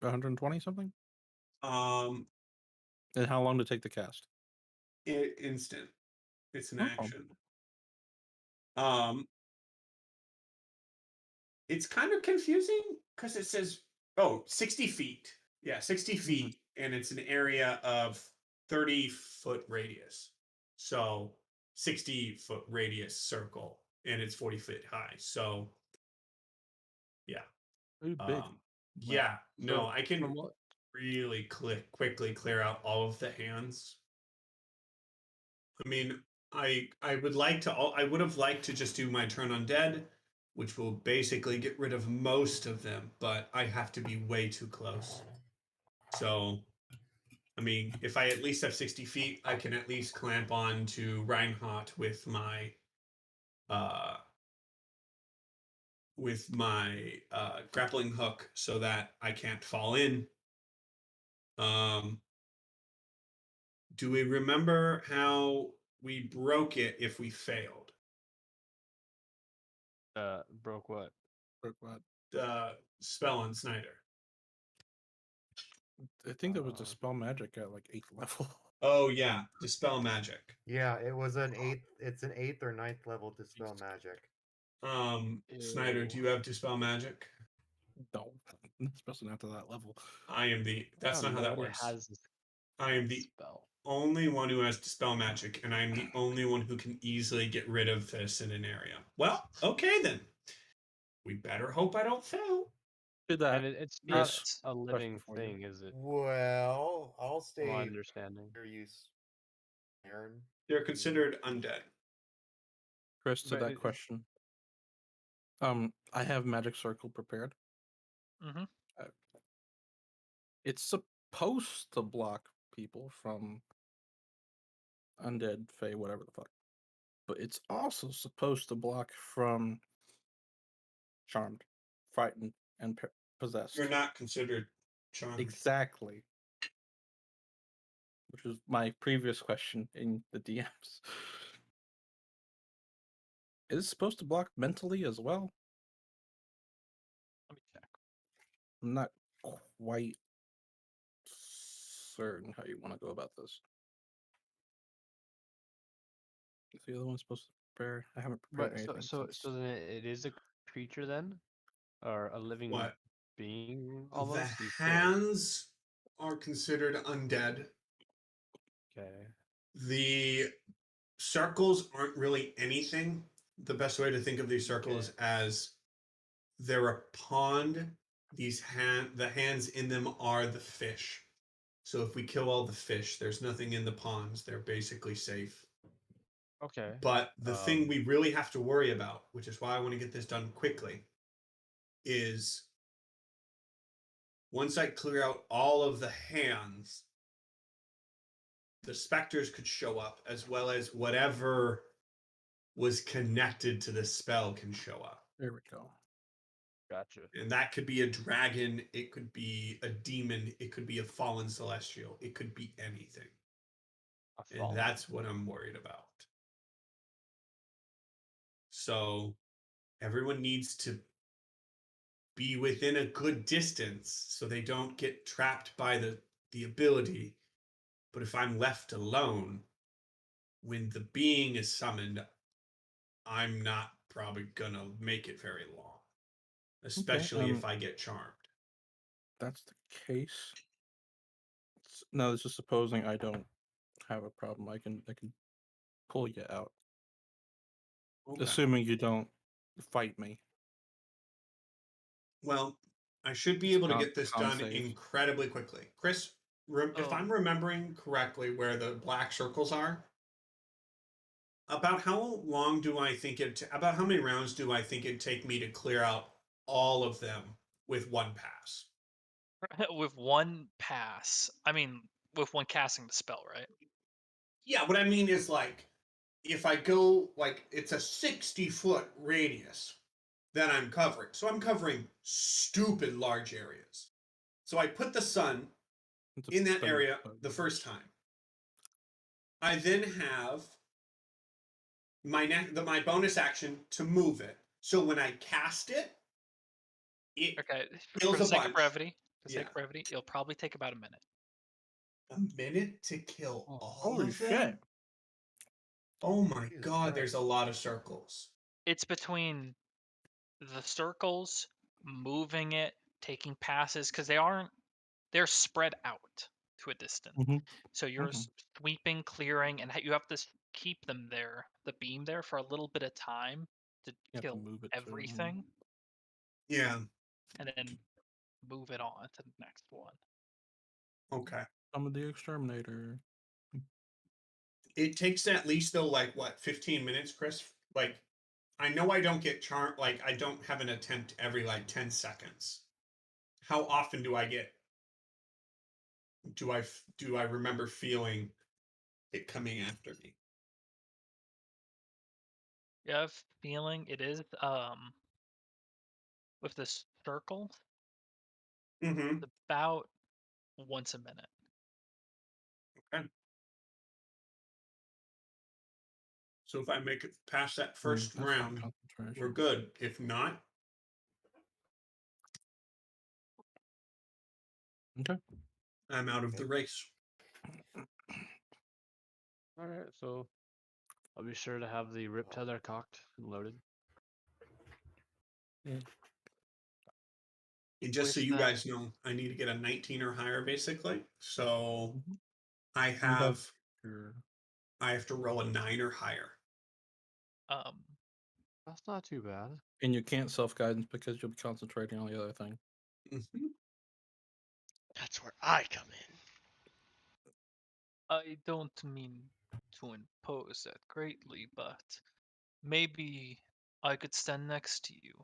120 something? Um, And how long to take the cast? instant. It's an Oh. action. It's kind of confusing because it says 60 feet. Yeah, 60 feet, and it's an area of 30-foot radius. So 60-foot radius circle, and it's 40 feet high. So yeah. Pretty big. Yeah, no, I can from what? really quickly clear out all of the hands. I mean, I would have liked to just do my turn undead, which will basically get rid of most of them, but I have to be way too close. So, I mean, if I at least have 60 feet, I can at least clamp on to Reinhardt with my grappling hook so that I can't fall in. Do we remember how we broke it if we failed? Broke what? The spell on Snyder. I think there was a spell magic at like 8th level. Oh yeah, dispel magic. Yeah, it was an 8th. It's an 8th or 9th level dispel magic. Snyder, do you have dispel magic? No, especially not to that level. That's not how that works. Has I am the spell. only one who has dispel magic, and I'm the only one who can easily get rid of this in an area. Well, okay then. We better hope I don't fail. Do that. It's not Chris, a living for you. thing, is it? Well, I'll From my stay understanding. here, use Aaron. They're considered undead. Chris, to But that question. I have magic circle prepared. Mm-hmm. It's supposed to block people from undead, fey, whatever the fuck. But it's also supposed to block from charmed, frightened, and possessed. You're not considered charmed. Exactly. Which was my previous question in the DMs. Is it supposed to block mentally as well? Let me check. I'm not quite certain how you want to go about this. Is the other one supposed to prepare? I haven't prepared But anything. so then it is a creature then, or a living What? being The almost. You feel hands are considered undead. okay. The circles aren't really anything. The best way to think of these circles as they're a pond. The hands in them are the fish. So if we kill all the fish, there's nothing in the ponds. They're basically safe. Okay. But the thing we really have to worry about, which is why I want to get this done quickly, is once I clear out all of the hands, the specters could show up, as well as whatever was connected to the spell can show up. There we go. Gotcha. And that could be a dragon, it could be a demon, it could be a fallen celestial, it could be anything. And that's what I'm worried about. So everyone needs to be within a good distance so they don't get trapped by the ability. But if I'm left alone, when the being is summoned, I'm not probably gonna make it very long. Especially if I get charmed. That's the case. No, this is supposing I don't have a problem. I can pull you out. Okay. Assuming you don't fight me. Well, I should be able to get this done save. incredibly quickly. Chris, if I'm remembering correctly where the black circles are, about how long do I think about how many rounds do I think it'd take me to clear out all of them with one pass? With one pass. I mean, with one casting the spell, right? Yeah, what I mean is like, if I go, like, it's a 60-foot radius that I'm covering. So I'm covering stupid large areas. So I put the sun in that area the first time. I then have my bonus action to move it. So when I cast it, it Okay, kills for the a sake bunch. of brevity, Yeah. it'll probably take about a minute. A minute to kill all Holy of them? shit. Oh my Jesus god, Christ. there's a lot of circles. It's between the circles, moving it, taking passes, because they're spread out to a distance. So you're sweeping, clearing, and you have to keep them there, the beam there, for a little bit of time to kill move it everything, Yeah. and then move it on to the next one. Okay. I'm the exterminator. It takes at least though, like what, 15 minutes, Chris? Like, I know I don't get charmed. Like, I don't have an attempt every like 10 seconds. How often do I get? Do I remember feeling it coming after me? You have feeling it is with the circle, Mm-hmm. about once a minute. Okay. So if I make it past that first round, we're good. If not, okay, I'm out of the race. All right, so I'll be sure to have the rip tether cocked and loaded. And just so With you that- guys know, I need to get a 19 or higher, basically. So I have Sure. I have to roll a 9 or higher. That's not too bad. And you can't self-guidance because you'll be concentrating on the other thing. Mm-hmm. That's where I come in. I don't mean to impose that greatly, but maybe I could stand next to you.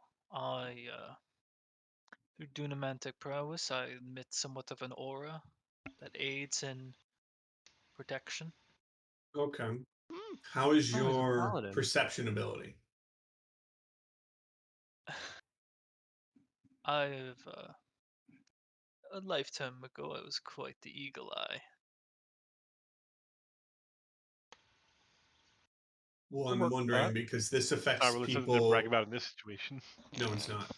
Through Dunamantic prowess, I emit somewhat of an aura that aids in protection. Okay. Hmm. How is Oh, he's a your paladin. perception ability? I've a lifetime ago, I was quite the eagle eye. Well, Can I'm work with wondering that. because this Not affects really something to brag people. about in this situation. No, it's not.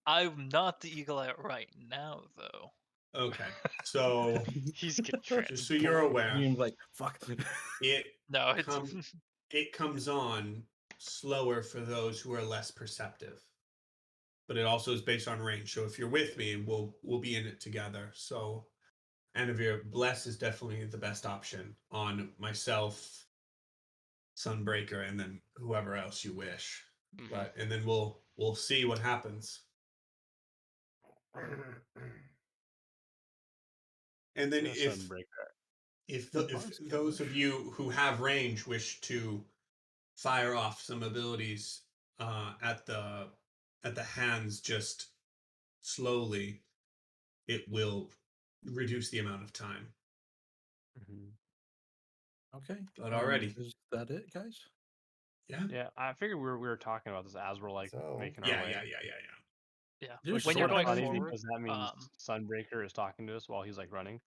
I'm not the eagle eye right now, though. Okay. So He's getting just so you're aware, Being like, fuck. it No, it's it comes on slower for those who are less perceptive. But it also is based on range. So if you're with me, we'll be in it together. So Anavir, Bless is definitely the best option on myself, Sunbreaker, and then whoever else you wish. Mhm. But and then we'll see what happens. And then Yeah, Sunbreaker. if The those of you who have range wish to fire off some abilities at the hands just slowly, it will reduce the amount of time. Okay. But already, Is that it, guys? yeah, Yeah, I figured we were talking about this as we're like So- making our yeah, way. yeah. You're When you're sort of going kind funny of forward, because that means Sunbreaker is talking to us while he's like running.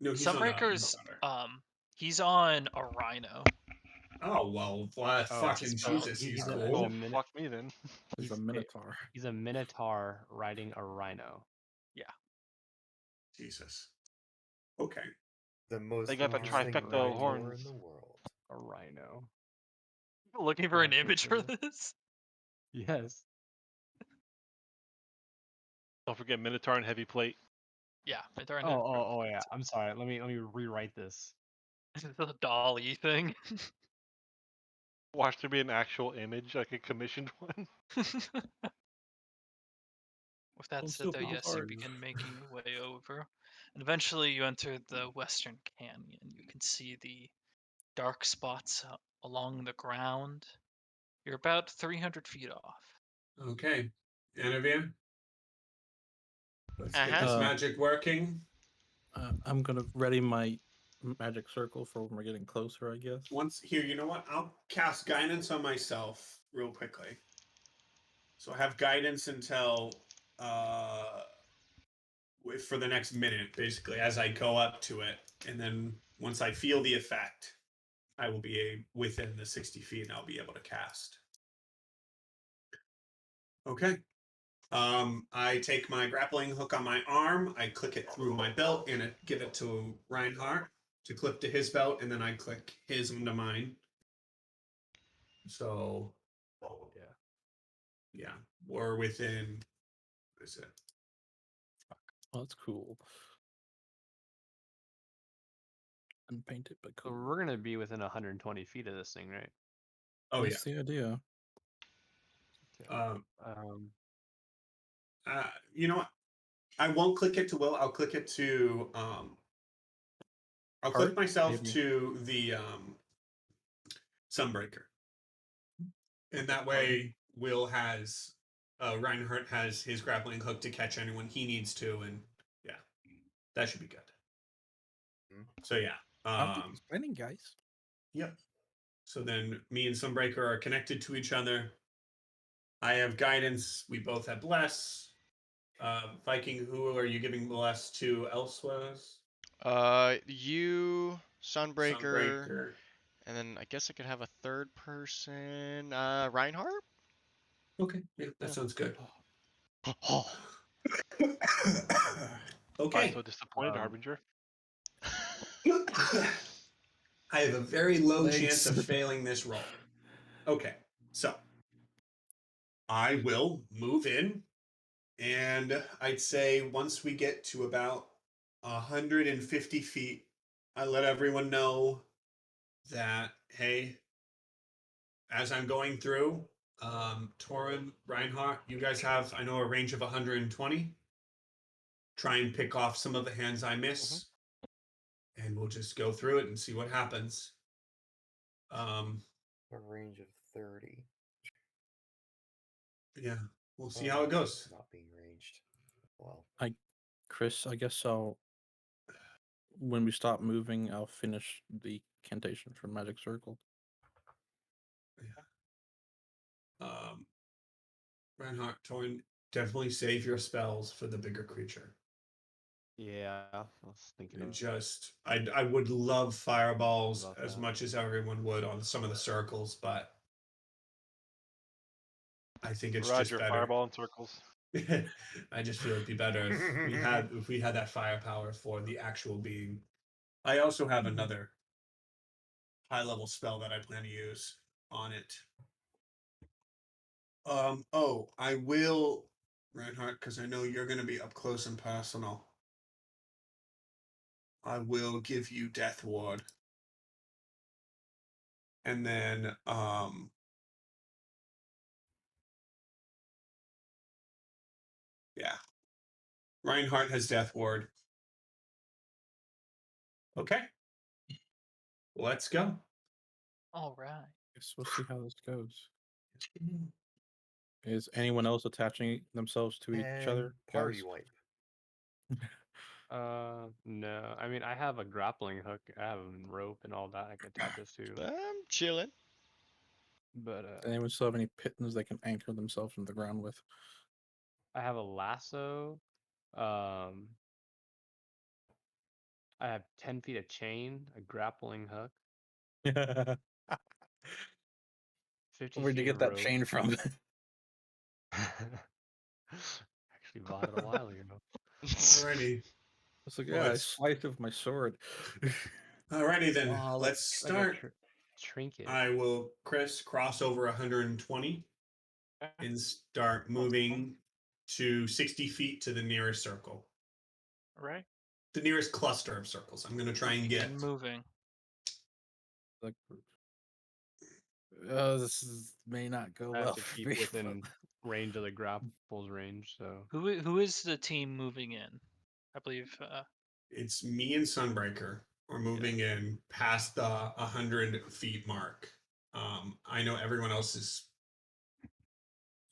No, he's on a Sunbreaker's router. he's on a rhino. Oh well, That's his fucking boat. Jesus, he's He's cool. a Fuck me then. he's a minotaur. He's a minotaur riding a rhino. Yeah. Jesus. Okay. The most They got the interesting trifecta rhino horns. in the world. A rhino. Looking for an Yeah, image for okay. this? Yes. Don't forget Minotaur and Heavy Plate. Yeah, they're Oh yeah. I'm sorry. Let me rewrite this. the dolly thing. Watch there be an actual image, like a commissioned one. With that I'm said, still though, pretty yes, you hard. begin making your way over. And eventually you enter the Western Canyon. You can see the dark spots along the ground. You're about 300 feet off. Okay. Anavir, let's get Uh-huh. this magic working. I'm gonna ready my magic circle for when we're getting closer, I guess. Once here, you know what? I'll cast guidance on myself real quickly. So I have guidance until for the next minute, basically, as I go up to it, and then once I feel the effect, I will be within the 60 feet, and I'll be able to cast. Okay. I take my grappling hook on my arm, I click it through my belt, and give it to Reinhardt to clip to his belt, and then I click his into mine. So, yeah, we're within. What is it? Oh, that's cool. Unpainted, but So cool. we're gonna be within 120 feet of this thing, right? Oh That's the idea. yeah. Um, You know what? I won't click it to Will. I'll click it to. I'll click Art, myself maybe. to the Sunbreaker, and that way Will has Reinhardt has his grappling hook to catch anyone he needs to, and yeah, that should be good. So yeah, I'm explaining, guys. yep. So then me and Sunbreaker are connected to each other. I have guidance. We both have bless. Viking, who are you giving bless to elsewhere? You, Sunbreaker, Sunbreaker. and then I guess I could have a third person, Reinhardt? Okay, yeah, that sounds good. Oh. Okay. I'm so disappointed, Harbinger. I have a very low Thanks. chance of failing this roll. Okay, so I will move in, and I'd say once we get to about 150 feet, I let everyone know that, hey, as I'm going through, Torin, Reinhardt, you guys have, I know, a range of 120. Try and pick off some of the hands I miss, and we'll just go through it and see what happens. A range of 30. Yeah, we'll see how it goes. Not being ranged. Well, Chris, I guess when we stop moving, I'll finish the cantation for Magic Circle. Reinhardt, Torin, definitely save your spells for the bigger creature. Yeah, I was thinking And of just, I would love fireballs About as that. much as everyone would on some of the circles, but I think it's just Roger, better. fireball in circles. I just feel it'd be better if we had that firepower for the actual being. I also have another high level spell that I plan to use on it. Oh, I will, Reinhardt, because I know you're going to be up close and personal. I will give you Death Ward. And then yeah. Reinhardt has Death Ward. Okay. Let's go. All right. Guess we'll see how this goes. Is anyone else attaching themselves to each other? Party guys? wipe. No. I mean, I have a grappling hook. I have a rope and all that I can attach us to. I'm chilling. But Does anyone still have any pittons they can anchor themselves in the ground with? I have a lasso. I have 10 feet of chain, a grappling hook, 50 Where'd you feet get of that rope. chain from? Actually bought it a while ago. Alrighty. It's like, Well, yeah, I it's- sliced it with my sword. Alrighty then. Oh, Let's like a start. trinket. I will, Chris, cross over 120 and start moving to 60 feet to the nearest circle. All right. The nearest cluster of circles. I'm going to try and get. Begin moving. Like, may not go I well have to for keep me. within range of the grapple's range, so. Who is the team moving in? I believe. It's me and Sunbreaker. We're moving in past the 100 feet mark. I know everyone else is.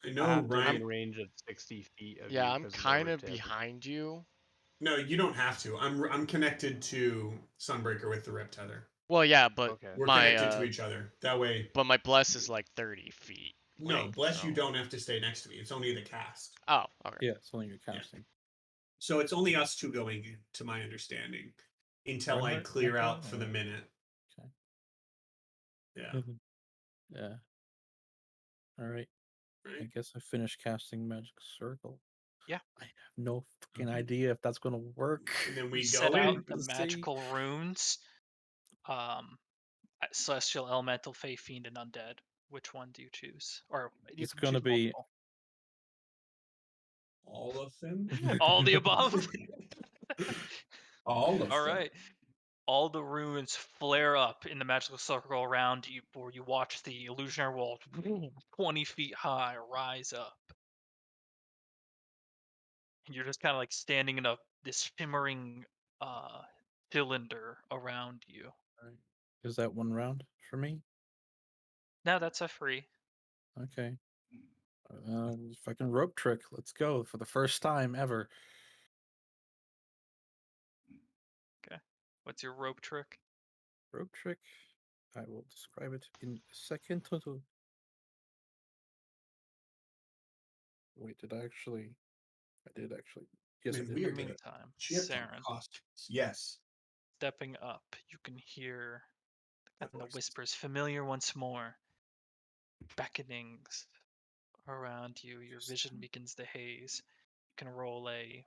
I I know have to be Ryan. in range of 60 feet of Yeah, you I'm because of the kind of rip tip. behind you. No, you don't have to. I'm connected to Sunbreaker with the rip tether. Well, yeah, but Okay. We're my connected to each other. That way. but my bless is like 30 feet. No, length, bless you so- don't have to stay next to me. It's only the cast. Oh, okay. Yeah, it's only your casting. So it's only us two going in, to my understanding, until I Reinhardt, clear Echo, out for the or- minute. Okay. Yeah. Yeah. All right. I Right. guess I finished casting Magic Circle. Yeah. I have no fucking Okay. idea if that's gonna work. And then we Set go out in. the Let's see. magical runes. Celestial, Elemental, Fey, Fiend, and Undead. Which one do you choose? Or you It's can gonna choose be multiple. All of them. All the above. All of All them. right. All the runes flare up in the magical circle around you, where you watch the illusionary wall 20 feet high rise up. And you're just kind of like standing in this shimmering cylinder around you. Alright. Is that one round for me? Now that's a free. Okay. Fucking rope trick. Let's go for the first time ever. Okay. What's your rope trick? Rope trick. I will describe it in a second. Wait, did I actually? I did actually. Yes, I Man, did. we In are the getting meantime, chipped on Saren, costumes. Yes. stepping up, you can hear Of and the course. whispers familiar once more. Beckonings around you. Your vision begins to haze. You can roll a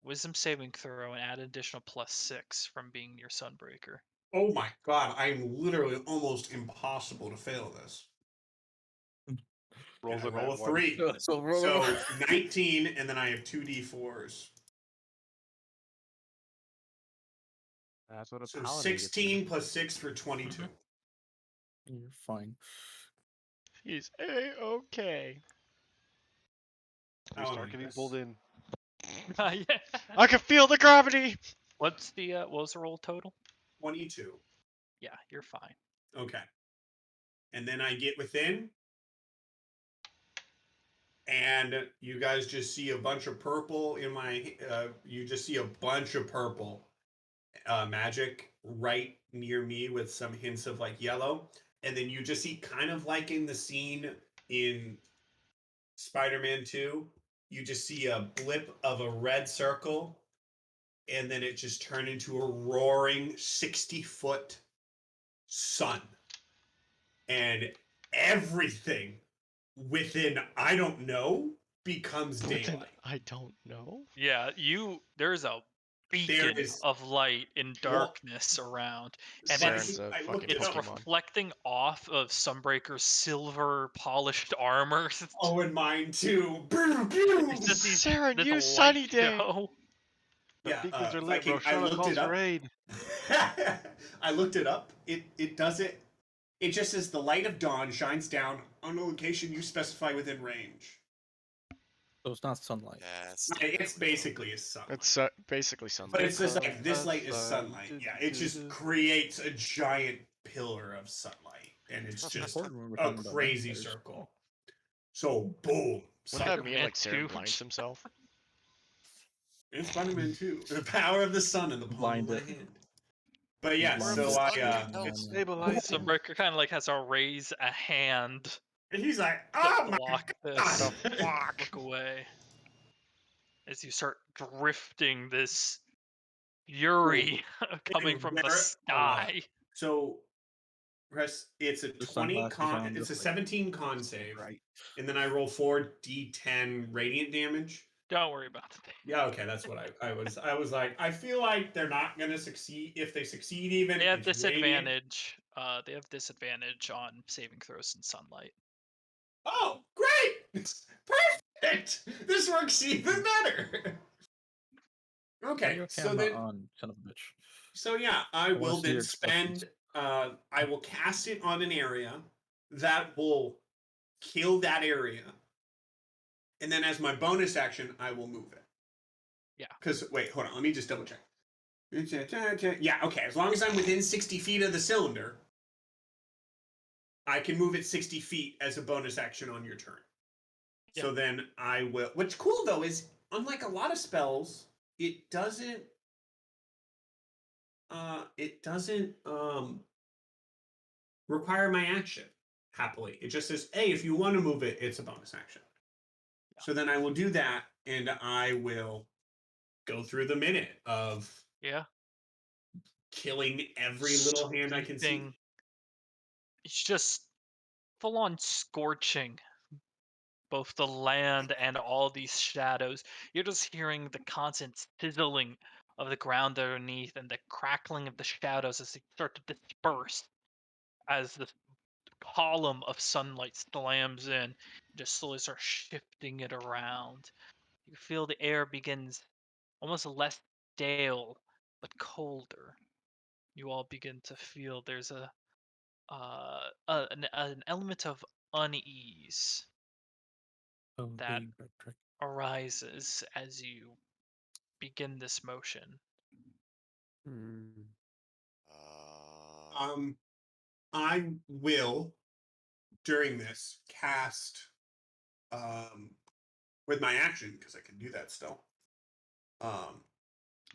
wisdom saving throw and add an additional +6 from being near Sunbreaker. Oh my god, I'm literally almost impossible to fail this. Rolls And I a roll a nat one. 3. So, So 19, and then I have 2d4s. That's what a So paladin gets. 16 plus 6 for 22. You're fine. He's A-okay. We Oh, start my getting goodness. pulled in. Yeah. I can feel the gravity! What was the roll total? 22. Yeah, you're fine. Okay. And then I get within, and you guys just see a bunch of purple in my. You just see a bunch of purple magic right near me with some hints of like yellow, and then you just see kind of like in the scene in Spider-Man 2, you just see a blip of a red circle, and then it just turned into a roaring 60-foot sun. And everything within, I don't know, becomes daylight. I don't know. Yeah, there's a beacon is- of light in Well, darkness around, and Saren's a I fucking looked it it's up. Pokemon. reflecting off of Sunbreaker's silver polished armor. Oh, and mine too. It's just Saren, this use light Sunny Day! show. The Yeah, beacons are lit, Viking, bro. I Sherlock looked Holmes it up. raid. I looked it up. It does it. It just says the light of dawn shines down on a location you specify within range. So it's not sunlight. Yeah, It's basically a sunlight. It's basically sunlight. But it's just like this light is sunlight. Yeah, it just creates a giant pillar of sunlight, and it's just important when we're a talking about crazy vampires. circle. So boom, Wouldn't that mean Spider-Man like Saren 2. blinds himself? it's Spider-Man 2. The power of the sun in the palm Blind of it. my hand. But yeah, Blind so it. I It's stabilized. Sunbreaker kind of like has to raise a hand and he's like, to oh my block this. god, Look away as you start drifting this fury coming from the sky. So press. It's a The 20 sunglasses con. on, It's a just like 17 con save, right. and then I roll 4d10 radiant damage. Don't worry about it. Yeah, okay, that's what I was. I was like, I feel like they're not gonna succeed. If they succeed, even They have it's radiant. disadvantage. They have disadvantage on saving throws in sunlight. Oh, great! Perfect. This works even better. Okay, so I'm then, not on, son of a bitch. so yeah, I wanna will see then your expressions. spend. I will cast it on an area that will kill that area, and then as my bonus action, I will move it. Yeah. Because wait, hold on, let me just double check. Yeah, okay. As long as I'm within 60 feet of the cylinder, I can move it 60 feet as a bonus action on your turn. Yeah. So then I will. What's cool though is, unlike a lot of spells, it doesn't. Require my action. Happily, it just says, "Hey, if you want to move it, it's a bonus action." Yeah. So then I will do that, and I will go through the minute of killing every little hand I can see. Sweeping. It's just full on scorching both the land and all these shadows. You're just hearing the constant sizzling of the ground underneath and the crackling of the shadows as they start to disperse as the column of sunlight slams in, just slowly start shifting it around. You feel the air begins almost less stale but colder. You all begin to feel there's an element of unease Oh, that the red trick. arises as you begin this motion. I will, during this, cast with my action, because I can do that still.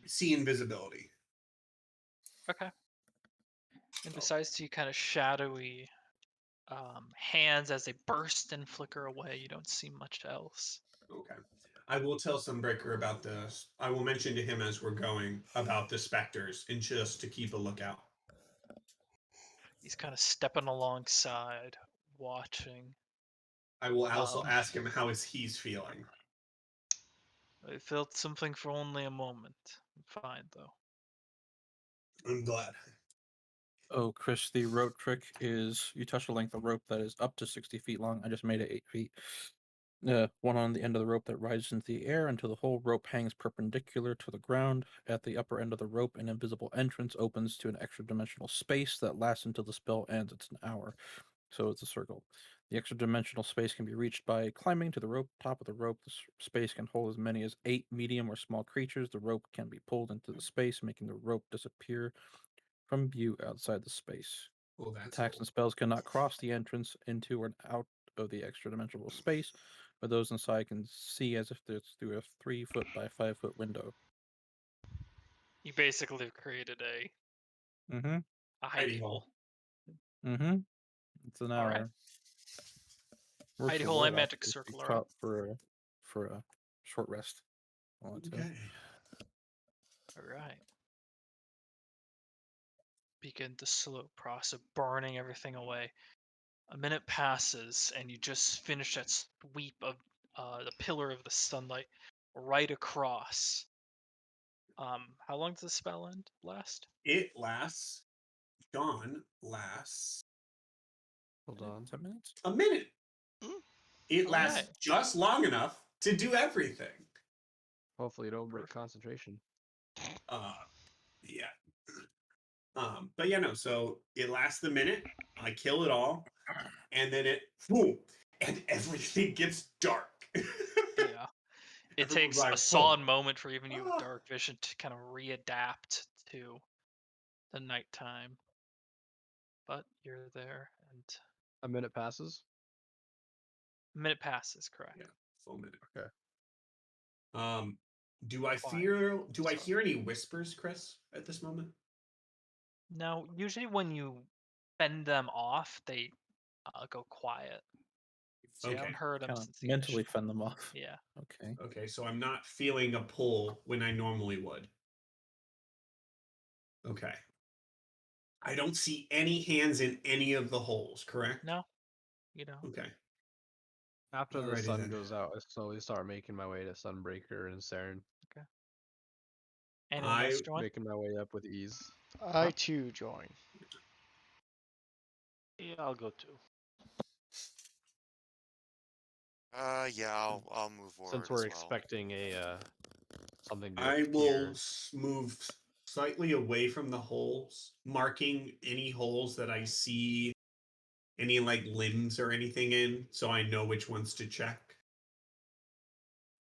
See invisibility. Okay. And besides the kind of shadowy hands as they burst and flicker away, you don't see much else. Okay. I will tell Sunbreaker about this. I will mention to him as we're going about the specters, and just to keep a lookout. He's kind of stepping alongside, watching. I will also ask him how he's feeling. I felt something for only a moment. I'm fine though. I'm glad. Oh, Chris, the rope trick is you touch a length of rope that is up to 60 feet long. I just made it 8 feet. one on the end of the rope that rises into the air until the whole rope hangs perpendicular to the ground. At the upper end of the rope, an invisible entrance opens to an extra dimensional space that lasts until the spell ends. It's an hour, so it's a circle. The extra dimensional space can be reached by climbing to the top of the rope. The space can hold as many as 8 medium or small creatures. The rope can be pulled into the space, making the rope disappear from view outside the space. Oh, that's Attacks cool. and spells cannot cross the entrance into or out of the extra dimensional space, but those inside can see as if it's through a 3-foot by 5-foot window. You basically have created Mm-hmm. a hidey hole. Mm-hmm. It's an All right. hour. Worth Hidey the hole and roll, magic actually, if circle. you All right. caught for a short rest. Okay. All right. Begin the slow process of burning everything away. A minute passes, and you just finish that sweep of the pillar of the sunlight right across. How long does the spell last? It lasts. Dawn lasts Hold on. 10 minutes? a minute. Mm. It Okay. lasts just long enough to do everything. Hopefully, you don't break concentration. Yeah. But yeah, no. So it lasts the minute. I kill it all, and then boom, and everything gets dark. Yeah. It Everyone's takes like, a "Whoa." solid moment for even you with Ah. dark vision to kind of readapt to the nighttime. But you're there, and A minute passes. a minute passes, correct? Yeah, full minute. Okay. Do I Quiet. Do I hear any whispers, Chris, at this moment? No, usually when you fend them off, they go quiet. So you Okay. haven't heard them Kind of since the mentally initial. fend them off. Yeah. Okay. Okay, so I'm not feeling a pull when I normally would. Okay. I don't see any hands in any of the holes, correct? No, you don't. Okay. After the Alrighty sun then. goes out, I slowly start making my way to Sunbreaker and Saren. Anyone else I join? Making my way up with ease. I too join. Yeah, I'll go too. Yeah, I'll move forward Since we're as well. expecting a something to I appear. will move slightly away from the holes, marking any holes that I see any like limbs or anything in, so I know which ones to check.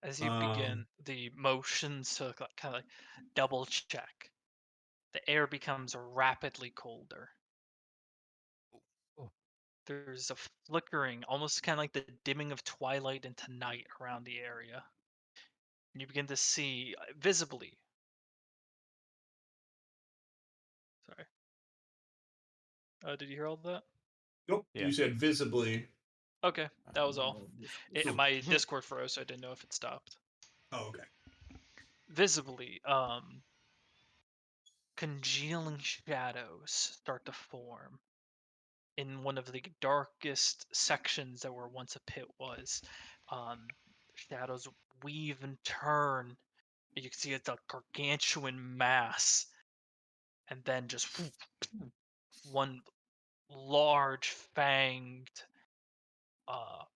As you begin the motions to kind of like double check, the air becomes rapidly colder. Oh. There's a flickering, almost kind of like the dimming of twilight into night around the area. And you begin to see visibly. Sorry. Did you hear all that? Nope. Yeah. You said visibly. Okay, that was all. My Discord froze, so I didn't know if it stopped. Oh, okay. Visibly, congealing shadows start to form in one of the darkest sections that were once a pit was. Shadows weave and turn. You can see it's a gargantuan mass, and then just one large fanged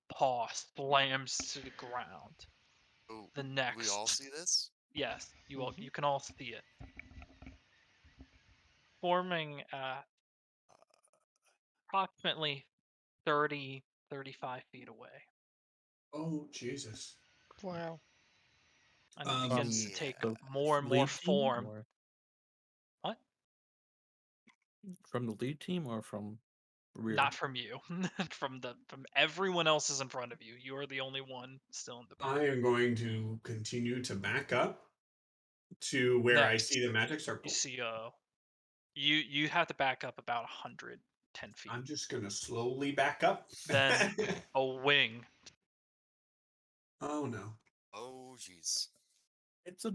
paw slams to the ground. Oh, The do next, we all see this? yes, you can all see it, forming approximately 30, 35 feet away. Oh, Jesus. Wow. And it begins to take the more and more lead team, form. or What? from the lead team or from rear? Not from you. from everyone else is in front of you. You are the only one still in the pit. I am going to continue to back up to where I see the magic circle. You see you have to back up about 110 feet. I'm just gonna slowly back up. Then a wing. Oh no. Oh, jeez. It's a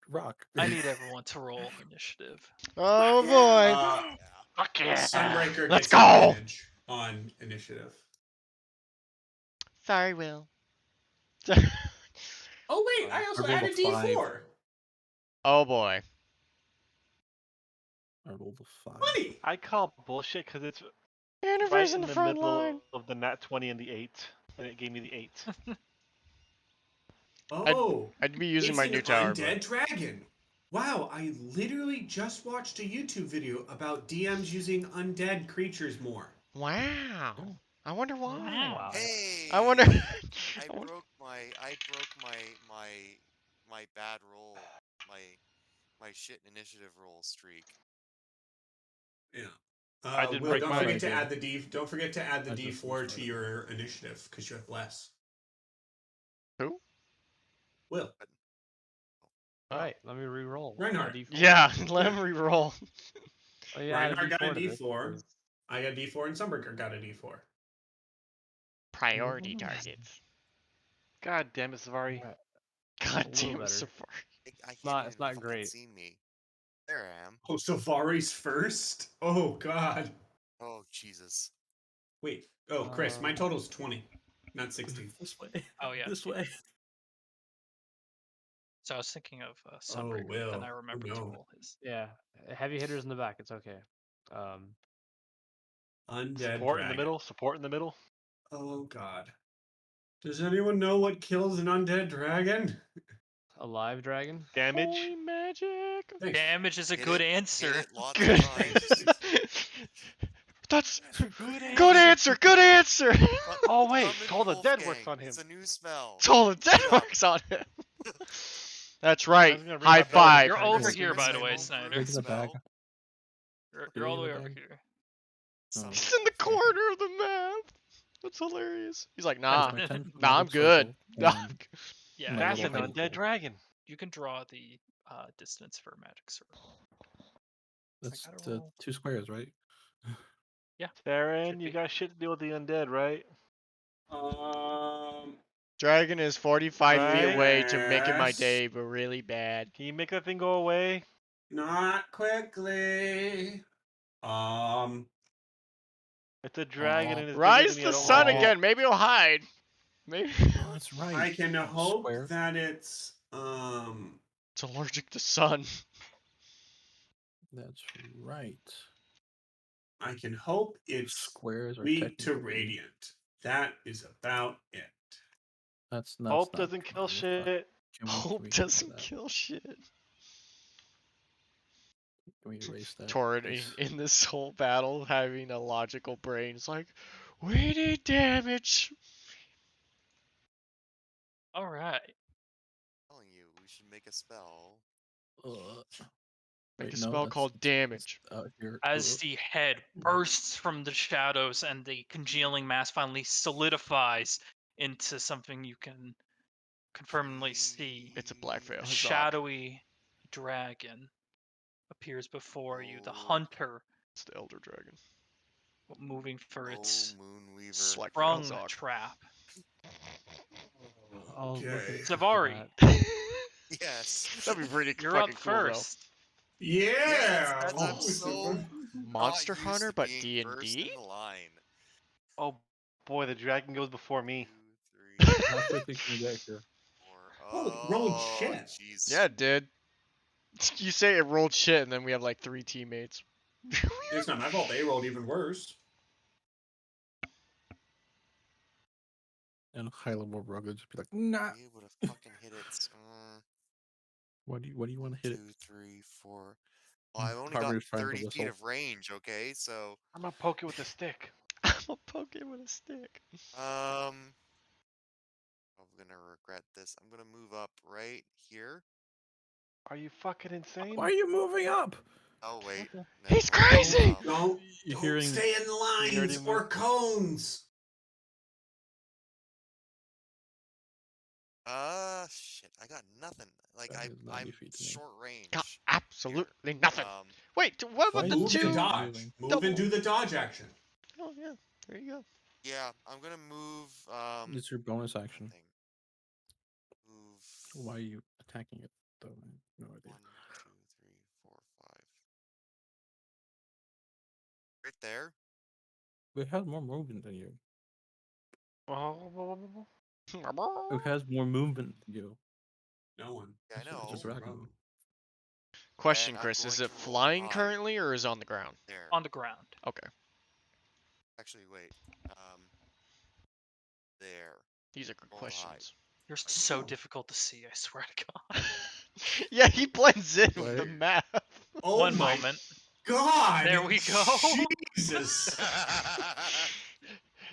rock. I need everyone to roll initiative. Oh boy. Fuck yeah. Sunbreaker Let's gets go. advantage on initiative. Sorry, Will. Oh wait, I also I rolled added a 5. D4. Oh boy. I rolled a 5. Funny. I call bullshit because it's Universe right in in the the front middle line. of the nat 20 and the 8, and it gave me the 8. Oh, I'd be using it's my an new tower. undead dragon. Wow, I literally just watched a YouTube video about DMs using undead creatures more. Wow. I wonder why. Wow. Hey! I wonder. I broke my bad roll, my shit initiative roll streak. Yeah. I didn't Will, break don't mine. forget to add the D. Don't forget to add the I just D4 to restarted. your initiative because you have less. Who? Will. Right, let me re-roll. Reinhardt. Yeah, let Yeah. him re-roll. Oh, yeah, I had Reinhardt got a D4 to this D4. because- I got a D4 and Sunbreaker got a D4. Priority Mm. targets. God damn it, Savari. Alright, God little damn it, better. Safari. I not- can't it's even not fucking great. see me. There I am. Oh, Safari's first? Oh, God. Oh Jesus. Wait. Oh, Chris, my total's 20, not 16. This way. Oh yeah. This way. So I was thinking of Oh, Sunbreaker, Will. then I remembered to no. roll his. Yeah, heavy hitters in the back. It's okay. Undead Support dragon. in the middle. Support in the middle. Oh, God. Does anyone know what kills an undead dragon? A live dragon. Damage. Holy magic. Thanks. Damage is a Hit good it, answer. Hit it lots Good. of times. That's Good good answer. Good answer. Oh wait, Summon Call the Dead Wolfgang. works on him. It's a new spell. It's all the dead Get up. works on him. That's I right. was gonna ring High my bell to five. You're try and over do here, it. by the I way, won't Snyder. break Where's the bag? spell. You're all the way Bag? over here. Summon He's in the Wolfgang. corner of the map. That's hilarious. He's like, That's nah, my 10 foot nah, I'm magic good. circle, Nah, and I'm good. Yeah, my That's little an hiding undead hole. dragon. you can draw the distance for magic circle. That's gotta the roll. 2 squares, right? Yeah. Taryn, Should you be. got shit to deal with the undead, right? Dragon is 45 feet Right? away to making my Yes. day, but really bad. Can you make that thing go away? Not quickly. It's a dragon Aw. and it's bigger Rise than you. the I don't sun like it. again. Maybe he'll hide. Maybe Oh, that's right. I can hope Square. that it's it's allergic to sun. That's right. I can hope it's Squares are weak to technically. radiant. That is about it. That's not. Hope doesn't kill Can shit. Hope doesn't kill shit. Can we erase that? Torrid please? in this whole battle having a logical brain. It's like, we need damage. All right. Telling you, we should make a spell. Make Wait, a no, spell that's- called damage. Here. As the head bursts from the shadows and the congealing mass finally solidifies into something you can confirmedly see, It's a black veil. a Huzzah. shadowy dragon appears before you. The hunter, It's the Elder Dragon. moving for Oh, its Moonweaver. Black sprung Veil. trap. Oh, look Okay. at Zavari, that. Yes. That'd be pretty you're up fucking cool, though. first. Yeah. That's Oh, I'm so Monster not used Hunter, to but being first D&D? in the line. Oh boy, the dragon goes before me. 2, 3, How quickly can we get here? 4. Holy rolled Oh, shit. jeez. Yeah, it did. You say it rolled shit, and then we have like 3 teammates. It's not my fault. They rolled even worse. And Hyla more rugged, just be like, nah. Be able to fucking hit it. What do you want to hit 2, it? 3, 4. Well, I've only Carver's got trying to 30 feet whistle. of range, okay? So, I'm gonna poke it with a stick. I'm a poke it with a stick. I'm gonna regret this. I'm gonna move up right here. Are you fucking insane? Why are you moving up? Oh, wait. No, He's crazy! Don't You're hearing. stay in the already lines or moved. cones. Shit. I got nothing. Like, That is 90 I'm feet to me. short range. Got absolutely nothing. Um, Wait, what Why about is the it Move to two? dodge. moving? Move double- and do the dodge action. Oh, yeah. There you go. yeah, I'm gonna move, It's your bonus action. thing. Move. Why are you attacking it? Though I have no idea. 1, 2, 3, 4, 5. Right there. It has more movement than you. Oh, Who has more movement than you? No one. Yeah, I It's know. a dragon. Question, And I'm Chris. Is going it to roll flying high. currently, or is it on the ground? There. On the ground. Okay. Actually, wait. There. These are good Roll high. questions. You're so difficult to see, I swear to God. Yeah, he blends in with the Wait. map. Oh One my moment. God! There we go. Jesus.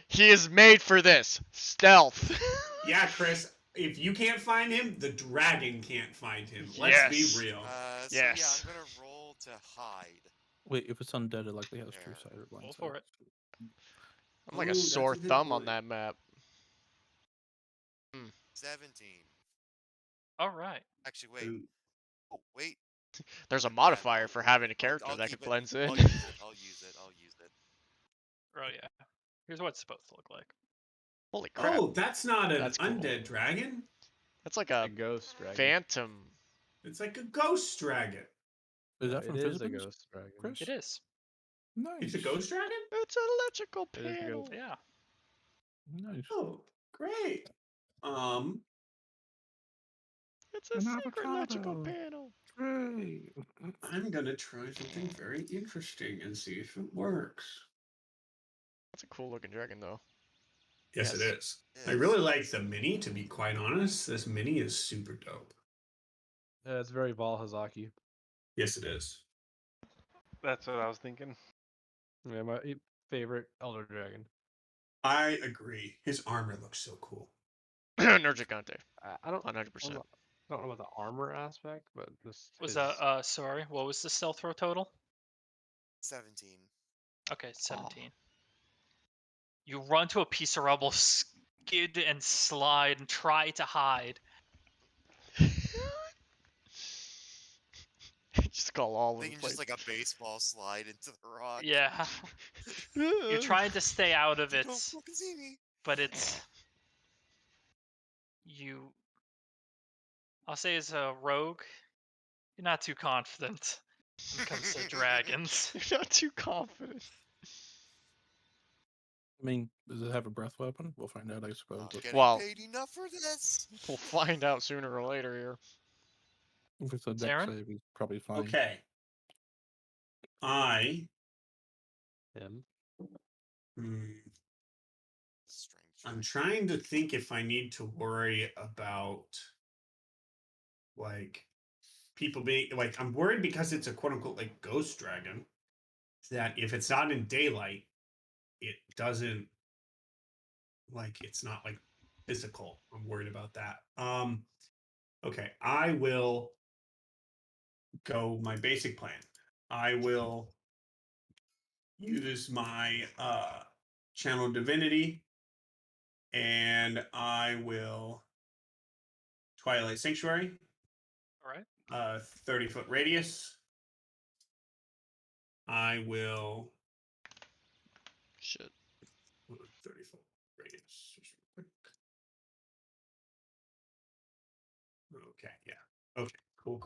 He is made for this. Stealth. Yeah, Chris. If you can't find him, the dragon can't find him. Let's be Yes. real. So yeah, Yes. I'm gonna roll to hide. Wait, if it's undead, it likely has There. true sight or blind Go sight. for it. I'm like Ooh, a that's sore good thumb on point. that map. 17. All right. Actually, wait. Ooh. Oh, wait. There's a Yeah, modifier for having a I'll character that keep can it. blends in. I'll use it. I'll use it. I'll use it. Oh yeah. Here's what it's supposed to look like. Holy crap. Oh, that's not an That's cool. undead dragon. That's like A a ghost dragon. phantom. It's like a ghost dragon. Is that from It is a Fizzbins, ghost dragon. Chris? It is. Nice. It's a ghost dragon? It's an electrical It is a panel. ghost. Yeah. Nice. Oh, great. It's a An secret electrical avocado. panel. Great. I'm gonna try something very interesting and see if it works. That's a cool looking dragon though. Yes, it is. I Yes. really like the mini, to be quite honest. This mini is super dope. It's very Valhazaki. Yes, it is. That's what I was thinking. Yeah, my favorite Elder Dragon. I agree. His armor looks so cool. Nergigante. I don't 100%. I don't know about the armor aspect, but this Was his- that sorry, what was the stealth row total? 17. Okay, 17. You run to a piece of rubble, skid and slide and try to hide. Just call all of They the can place. just like a baseball slide into the rock. Yeah. You're trying to stay out of They it, don't fucking see me. but it's you. I'll say as a rogue, you're not too confident when it comes to dragons. You're not too confident. I mean, does it have a breath weapon? We'll find out, I suppose. I'm But getting Well- paid enough for this. We'll find out sooner or later here. if it's a deck Taryn? save, he's probably fine. Okay. him. Strange. I'm trying to think if I need to worry about like people being like, I'm worried because it's a quote unquote like ghost dragon, that if it's not in daylight, it doesn't like it's not like physical. I'm worried about that. Okay, I will go my basic plan. I will use my channel divinity, and I will Twilight Sanctuary. All right. 30-foot radius. I will Shit. 30-foot radius. Just real quick. Okay, yeah. Okay, cool.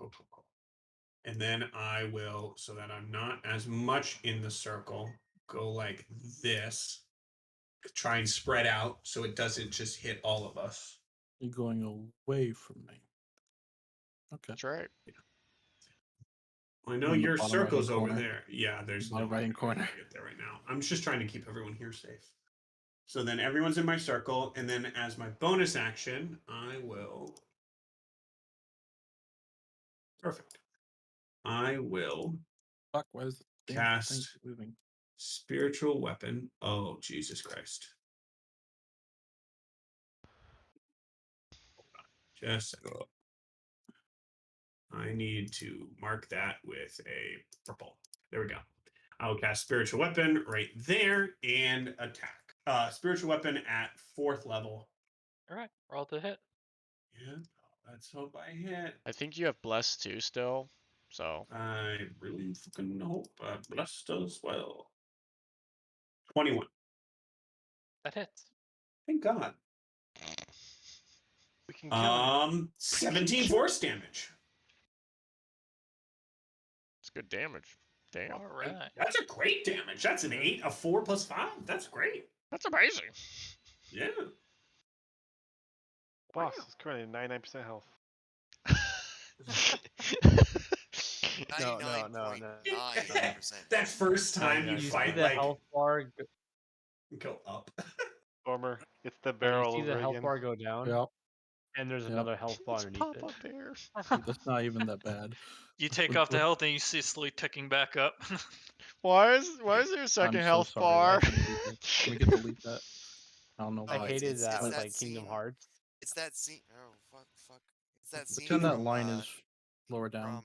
And then I will, so that I'm not as much in the circle, go like this. Try and spread out so it doesn't just hit all of us. You're going away from me. Okay. That's right. I know In the your bottom right-hand circle's over corner. there. Yeah, there's no Bottom way right-hand I'm gonna corner. get there right now. I'm just trying to keep everyone here safe. So then everyone's in my circle, and then as my bonus action, I will. Perfect. I will Fuck, why is the damn thing cast moving? spiritual weapon. Oh, Jesus Christ. Hold on. Just a second. I need to mark that with a purple. There we go. I'll cast spiritual weapon right there and attack. Spiritual weapon at 4th level. All right. Roll to hit. Yeah, let's hope I hit. I think you have blessed too still. So I really fucking hope I blessed as well. 21. That hits. Thank God. We can kill him. 17 force damage. it's good damage. Damn. All right. That's a great damage. That's an 8, a 4 plus 5. That's great. That's amazing. Yeah. Boss is currently at 99% health. No. 99.99%. That first time You you see fight the like health bar. go up. Bummer. It's the You barrel see the over health again. bar go down. Yep. And there's Yep. another health bar It's underneath it. Papa Bear. That's not even that bad. You take off the health and you see it slowly ticking back up. Why is there a second I'm health so sorry. bar? I can delete that. We can delete that. I don't know I why. hated that with that like Kingdom scene- Hearts. It's that scene. Oh fuck! It's that scene Pretend that from, line is lower down. from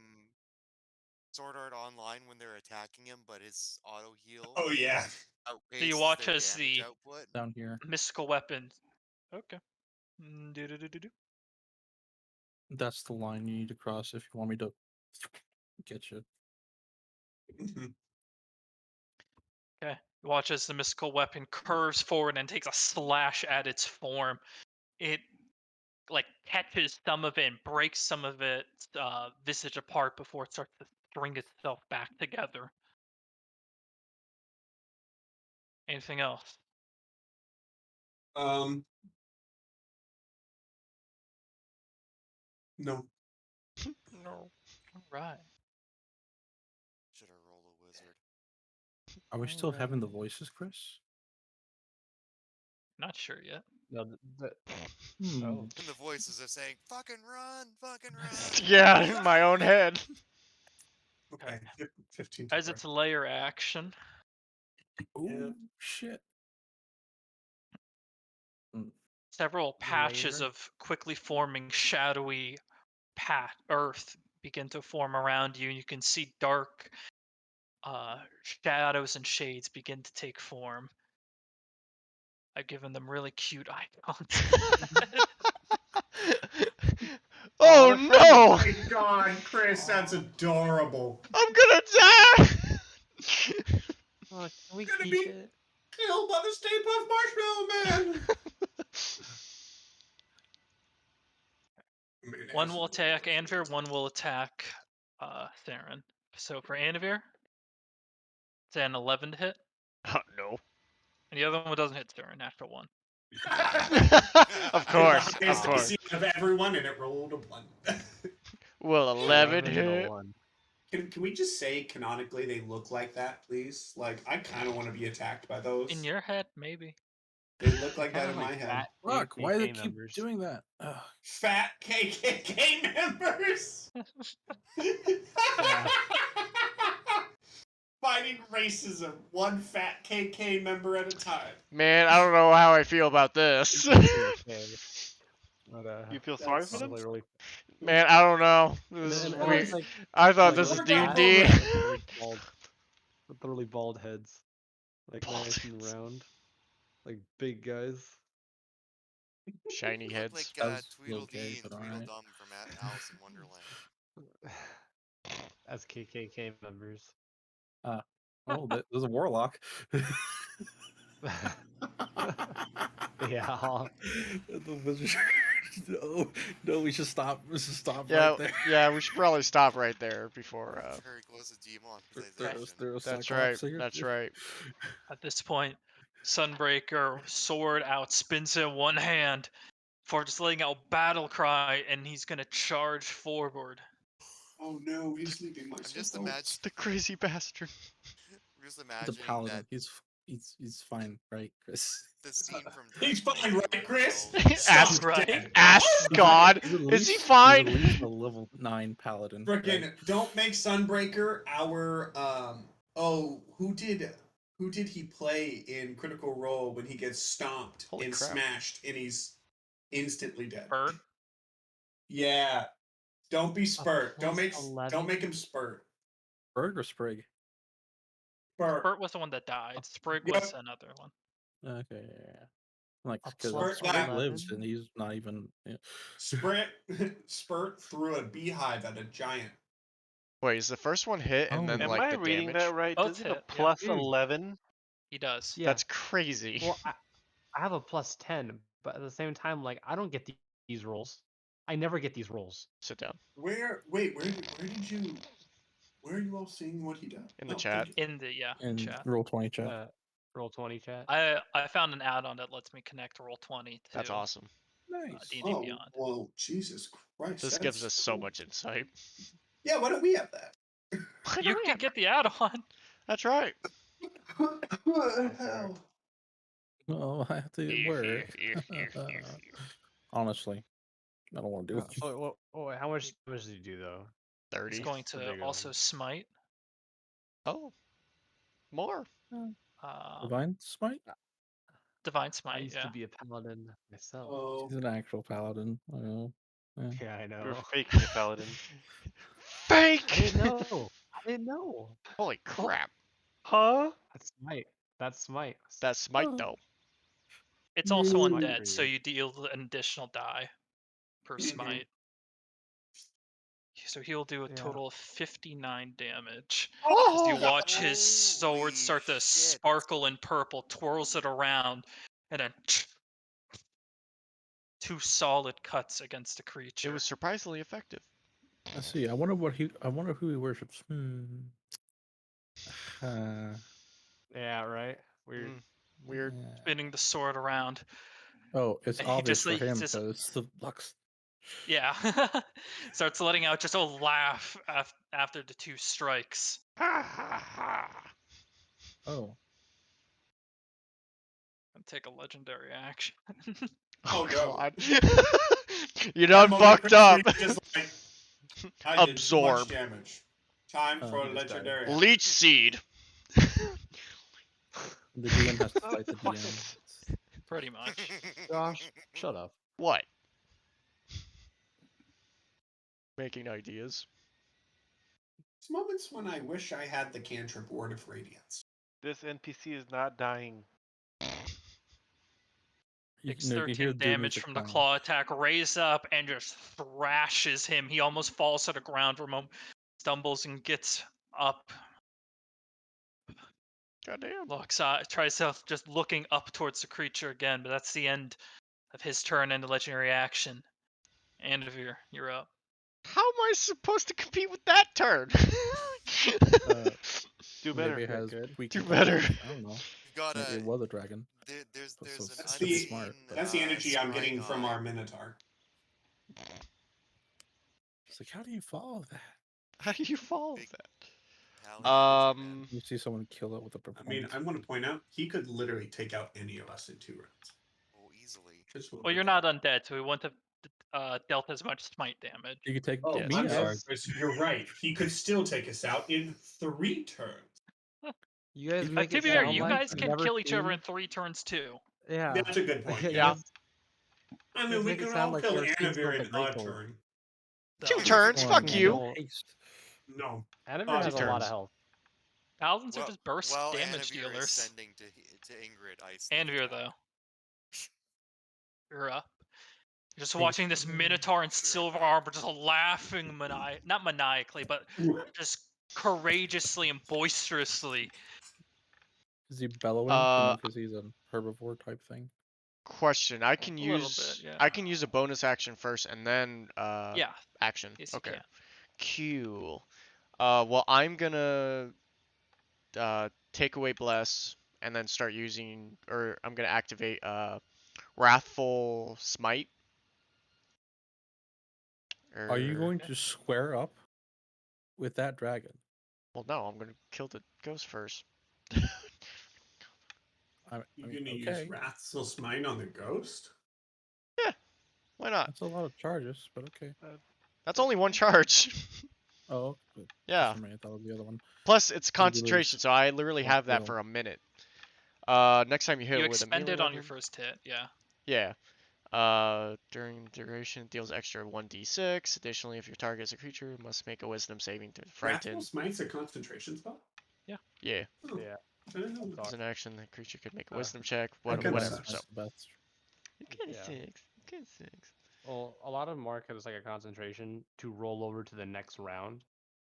Sword Art Online when they're attacking him, but his auto heal Oh yeah. outpaces So you watch their as damage the output. Down here. mystical weapon. Okay. Do-do-do-do-do. That's the line you need to cross if you want me to get you. Okay. You watch as the mystical weapon curves forward and takes a slash at its form. It like catches some of it and breaks some of its visage apart before it starts to string itself back together. Anything else? No. No. All right. Should have rolled a wizard. Are we still having the Alright. voices, Chris? Not sure yet. No, Hmm. And the voices are saying, "Fucking run, fucking run." Yeah, in my own head. Okay. 15. As its layer action, Oh shit. several patches Layer? of quickly forming shadowy earth begin to form around you, and you can see dark shadows and shades begin to take form. I've given them really cute icons. Oh Oh no! my god, Chris, that's adorable. I'm gonna die! Oh, can we Gonna keep be it? killed by the Stay Puft Marshmallow Man. One will attack Anvir, one will attack Theron. So for Anvir, it's an 11 to hit, No. and the other one doesn't hit Theron, natural 1. Of course, The highest of course. AC of everyone, and it rolled a 1. Will 11 and a hit? 1. Can we just say canonically they look like that, please? Like, I kind of want to be attacked by those. In your head, maybe. They look like Kind that of in like my head. fat Fuck, why do they KKK keep members. doing that? Ugh. Fat KKK members. Yeah. Fighting racism, one fat KK member at a time. Man, I don't know how I feel about this. Okay. But, You feel sorry for them? honestly, really. Man, I don't know. This is And weird. it's like, I thought like, this like was fat D&D. with literally bald heads, like Bald nice and heads. round, like big guys. Shiny You look heads. like That was a little Tweedledee gay, and but alright. Tweedledum from Alice in Wonderland. As KKK members. Oh, there's a warlock. Yeah. The wizard. No, we should stop. We should stop Yeah, right there. yeah, we should probably stop right there before. Very close to There's demonetization. a That's right. Cyclops here. That's right. At this point, Sunbreaker, sword out, spins in one hand for just letting out battle cry, and he's gonna charge forward. Oh no, he's leaving my I'm just soul. imagining. The crazy bastard. I'm just The imagining paladin. that He's fine, right, Chris? the scene from. He's Dragon fine, Ball right, Chris? Z. Ask, Right? ask God. He's at Is he least- fine? He's at least a level 9 paladin. Frickin' right? don't make Sunbreaker our who did he play in Critical Role when he gets stomped Holy and crap. smashed and he's instantly dead? Bert? Yeah. Don't be Spurt. Don't plus make 11? him Spurt. Berg or Sprig? Spurt. Bert was the one that died. Sprig Yep. was another one. Okay, yeah. Like, A because plus Sprig 11? lives and he's not even. Yeah. Spurt threw a beehive at a giant. Wait, is the first one hit and then Am like I the reading damage? that right? Both Does it have a hit, yeah. plus 11? He does. Yeah. That's crazy. Well, I have a plus 10, but at the same time, like, I don't get these rolls. I never get these rolls. Sit down. Where are you all seeing what he does? In the Oh, chat. thank you. In the In chat. Roll20 chat. Roll20 chat. I found an add-on that lets me connect Roll20 to That's awesome. Nice. D&D Oh, Beyond. well, Jesus Christ. This gives that's us so cool. much insight. Yeah, why don't we have that? You can get the add-on. That's right. What the hell? Oh, I have to work. Honestly. I don't want to do it. How much damage did he do though? 30. He's going It's a to big also one. smite. Oh, more. Divine Smite? Divine I smite. used Yeah. to be a paladin myself. Oh, He's an actual paladin. I know. Yeah. Yeah, I You're know. faking a paladin. Fake! I didn't know. I didn't know. Holy crap. Huh? That's smite. That's smite. That's smite Oh. though. It's also Smite undead, for so you. you deal an additional die per Mhm. smite. So he'll do a Yeah. total of 59 damage. Oh! You watch his sword Holy start to shit. sparkle in purple, twirls it around, and then 2 solid cuts against the creature. It was surprisingly effective. Let's see. I wonder who he worships. Yeah, right. Weird. Weird. Yeah. Spinning the sword around. Oh, it's And he obvious just, for like, him just- because the Lux. Yeah. Starts letting out just a laugh after the 2 strikes. Ha ha ha. Oh, And take a legendary action. Oh, no. God. You That done moment fucked up. where you're just like, I did too Absorb. much damage. Time for he just died. legendary. Leech seed. the DM has to fight the DM. Pretty much. Josh, shut up. What? Making ideas. It's moments when I wish I had the cantrip Word of Radiance. This NPC is not dying. Takes You can hear 13 Doom damage music from the playing. claw attack, raise up and just thrashes him. He almost falls to the ground for a moment, stumbles and gets up. Goddamn. Looks tries to just looking up towards the creature again, but that's the end of his turn and the legendary action. Andavir, you're up. How am I supposed to compete with that turn? Do better. Maybe it has good. weak Do intelligence, better. I don't know. You gotta. Maybe it was a dragon. There's But an so That's should be the smart, but- That's the energy I'm getting scrying from eye. our Minotaur. It's like, how do you follow that? How do you follow Big that? paladin. You see someone kill it with a I performance. mean, I want to point out he could literally take out any of us in 2 rounds. Oh, easily. Just Well, you're not undead, so we wouldn't have dealt as much smite damage. You could take Oh, Yes. me I'm out. sorry. You're right. He could still take us out in 3 turns. You guys To make To it be fair, sound you like guys you've can never kill each other seen- in 3 turns too. Yeah. That's a good point. You Yeah. guys- I you mean, guys we make it could sound all like kill you've seen Anavir some of in the great odd gold. turn. 2 So, turns, Or fuck man, you. no haste. No. Anavir has a lot turns. of health. Paladins are just burst Well, damage Anavir dealers. is sending to Ingrid ice. sneak Andavir, attack. though. You're up. You're just Hey, watching this Minotaur in Sure. silver armor just laughing not maniacally, but just courageously and boisterously. Is he bellowing? Because he's a herbivore type thing. Question. I can A little use bit, yeah. I can use a bonus action first and then Yeah, action. yes, you Okay. can. Cool. Well, I'm gonna take away bless and then start using, or I'm gonna activate wrathful smite. Are you going Okay. to square up with that dragon? Well, no, I'm gonna kill the ghost first. You're gonna use Wrathful Smite on the ghost? Why not? That's a lot of charges, but okay. That's only 1 charge. Oh, good. Yeah. For me, I thought it was the other one. Plus, it's You concentration, lose so I literally one have that skill. for a minute. Next time you hit You with a expend melee it on your weapon- first hit, yeah. Yeah. During duration, it deals extra 1d6. Additionally, if your target is a creature, it must make a wisdom saving to Wrathful frighten. Smite's a concentration spell? Yeah. Yeah. I didn't know that. As an action, the creature could make a Uh, wisdom check, that kinda whatever. sucks. So, That's it kind of Yeah. sucks. It kind of sucks. Well, a lot of them mark it as like a concentration to roll over to the next round,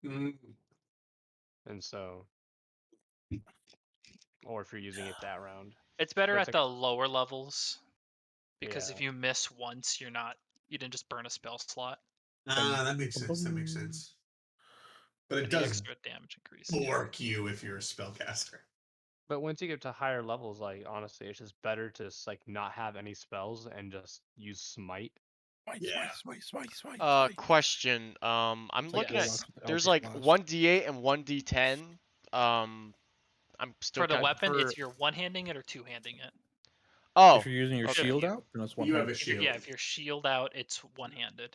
Mm, and so, or if you're using it that round. It's better But at it's the lower levels because if Yeah. you miss once, you didn't just burn a spell slot. that makes sense. That makes sense. But it The does extra damage increase. bork you if you're a spellcaster. But once you get to higher levels, like honestly, it's just better to like not have any spells and just use smite. Yeah. Smite. Question. I'm It's like looking at. Warlocks with the There's Eldritch like Blast. 1d8 and 1d10. I'm still For the kinda- weapon, it's you're one-handing it or two-handing it. Oh, If you're using your okay. shield out, then it's one. You have a If you're, shield. yeah, if you're shield out, it's one-handed.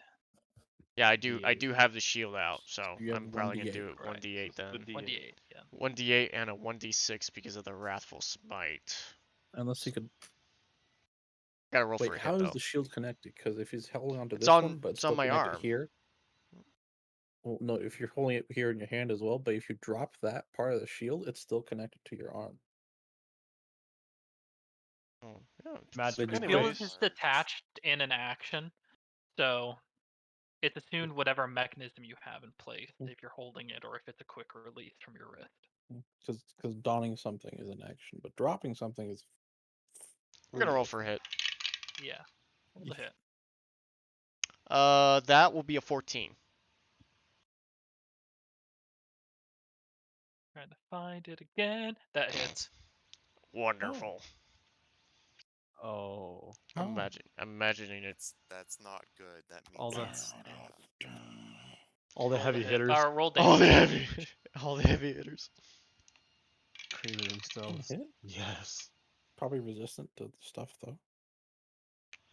Yeah, I do. I Yeah. do have the shield out, so You have I'm probably gonna 1d8. do it Right. 1d8 then. 1d8, yeah. 1d8 and a 1d6 because of the wrathful smite. Unless he could. Gotta roll Wait, for a hit how is though. the shield connected? Because if he's holding onto It's this on- one, but it's still on my connected arm. here. Well, no, if you're holding it here in your hand as well, but if you drop that part of the shield, it's still connected to your arm. Oh, yeah, Magic Then The you shield put- is just attached in an action, so it's assumed whatever mechanism you have in place, if you're holding it or if it's a quick release from your wrist. Because donning something is an action, but dropping something is. I'm gonna free, roll I for a think. hit. Yeah, roll the hit. That will be a 14. Trying to find it again. That hits. Wonderful. Oh. I'm imagining it's. That's not good. That means All the- it's, All the Roll heavy hit. hitters Roll All the damage. heavy, all the heavy hitters. creaming themselves. Hit? Yes. Probably resistant to the stuff though.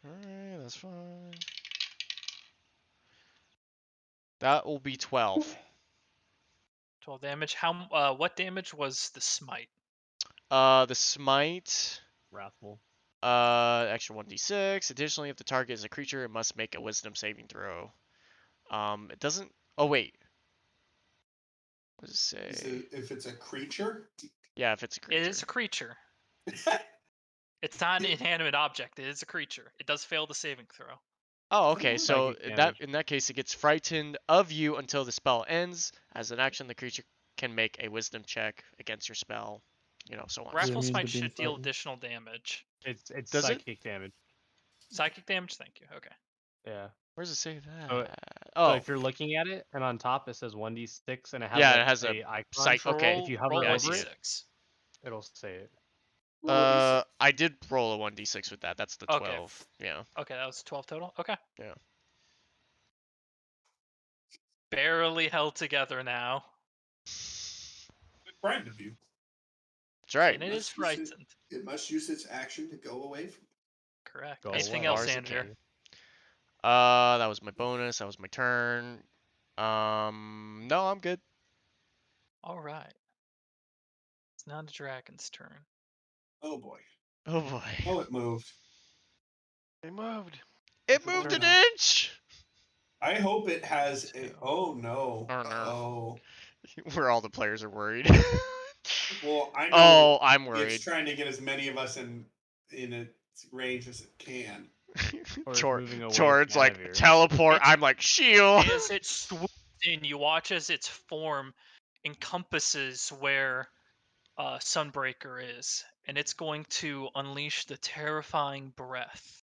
Alright, that's fine. That will be 12. 12 damage. What damage was the smite? The smite. Wrathful. Extra 1d6. Additionally, if the target is a creature, it must make a wisdom saving throw. It doesn't. Oh, wait. What does it say? If it's a creature? Yeah, if it's a creature. It is a creature. It's not an inanimate object. It is a creature. It does fail the saving throw. Oh, okay. So Psychic damage. in that case, it gets frightened of you until the spell ends. As an action, the creature can make a wisdom check against your spell. You know, so on. Does it Wrathful mean Smite to being should deal frightened? additional damage. It's Does it? psychic damage. Psychic damage? Thank you. Okay. Yeah. Where does it say that? So Oh, if you're looking at it, and on top it says 1d6, and it has yeah, like it has a icon. psych. So Okay. roll, If you hover roll Yeah, I over see it, it. 1d6. it'll say it. I did roll a 1d6 with that. That's the 12. Okay. Yeah. Okay, that was 12 total. Okay. Yeah. Barely held together now. Good friend of you. That's right. And it is Must use it. frightened. It must use its action to go away from Correct. Go Anything away. else, Far as it Andrew? can. That was my bonus. That was my turn. No, I'm good. All right. It's now the dragon's turn. Oh boy. Oh boy. Oh, it moved. They moved. It It's a moved an turn. inch. I hope it has a. Two. Oh no. Oh, no. Oh. Where all the players are worried. Well, I know. Oh, I'm It's worried. trying to get as many of us in its range as it can. Or it's moving away Towards from like heavier. teleport. I'm like shield. As it swoops in, you watch as its form encompasses where Sunbreaker is, and it's going to unleash the terrifying breath.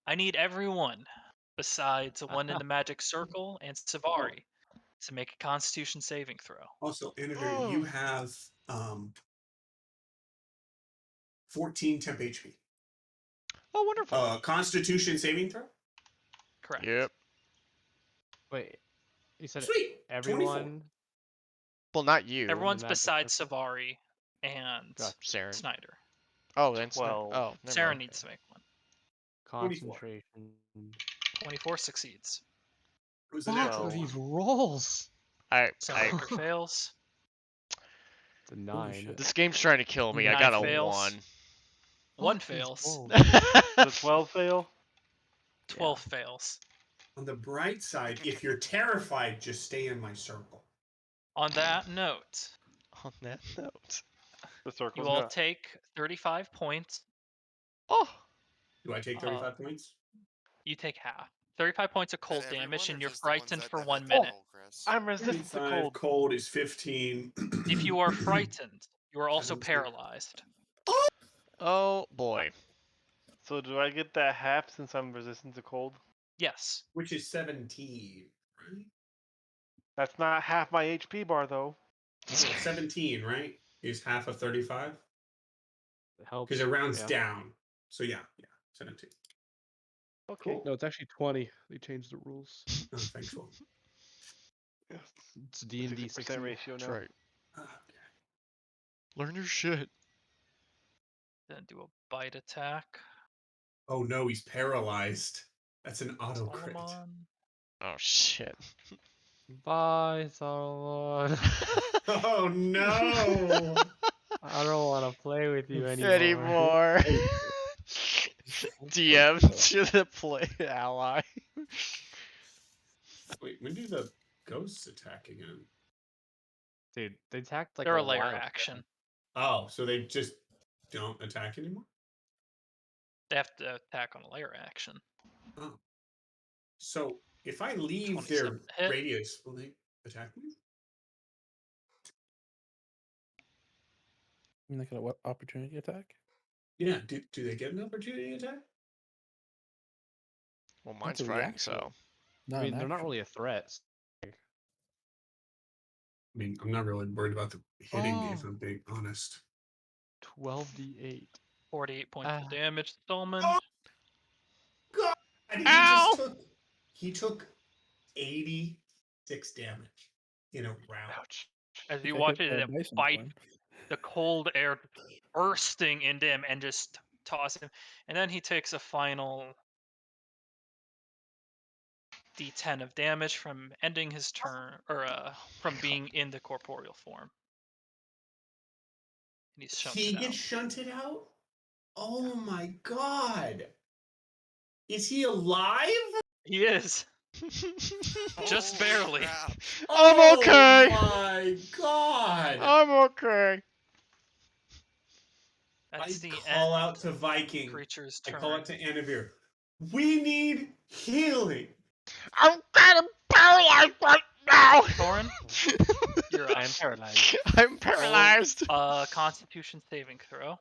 I need everyone, besides the one in the magic circle and Savari, to make a Constitution saving throw. Also, Inhibitor, you have 14 temp HP. Oh, wonderful. Constitution saving throw. Correct. Yep. Wait, you said Sweet. 24. everyone? Well, not you. Everyone's magic besides circle? Savari and Gotcha. Saren. Snyder. Oh, then 12. Oh, never Sarah mind. needs to make one. 24. Concentration. 24 succeeds. It was a Fuck natural these one. rolls. Sunbreaker fails. It's a 9. shit. This game's trying to kill me. I 9 got a fails. 1. One Fuck these fails. rolls. Does 12 fail? 12 fails. On the bright side, if you're terrified, just stay in my circle. On that note, On that note. The circle's you all gone. take 35 points. Oh. Do I take 35 points? You take half. 35 points of cold everyone damage, or and you're just the ones frightened that for have 1 that minute. roll, Chris? I'm resistant to 35 cold. cold is 15. If you are frightened, you are also 17. paralyzed. Oh boy. So do I get that half since I'm resistant to cold? Yes. Which is 17, right? That's not half my HP bar though. No, 17, right? Is half of 35? It helps. Because it rounds yeah. down. So yeah, 17. Okay. Cool. No, it's actually 20. They changed the rules. Oh, thanks, Will. It's D&D 50% 16. ratio That's now. right. Okay. Learn your shit. Then do a bite attack. Oh no, he's paralyzed. That's an auto crit. Solomon. Oh shit. Bye, Solomon. Oh no! I don't want to play with you anymore. DM to the play ally. Wait, when do the ghosts attack again? Dude, they attacked like They're a a layer while ago. action. Oh, so they just don't attack anymore? They have to attack on a layer action. Oh. So if I leave 27 their hit. radius, will they attack me? You like an opportunity attack? Yeah, do they get an opportunity attack? Well, That's mine's a fighting, reaction. so. I mean, they're not really a threat. I mean, I'm not really worried about them hitting me if I'm being honest. 12d8. 48 points of damage, Solomon. Oh, God! Ow! He took 86 damage in a round. Ouch. As you watch it bite the cold air bursting into him and just toss him. And then he takes a final d10 of damage from ending his turn, or from being in the corporeal form. And he's shunted He out. gets shunted out? Oh my God! Is he alive? He is. Just barely. Crap. I'm okay. Oh my God! I'm okay. That's I the call end out to Viking. creature's I turn. call out to Anavir. We need healing. I'm getting paralyzed right now. Thorin, you're up. I am paralyzed. I'm paralyzed. Constitution saving throw.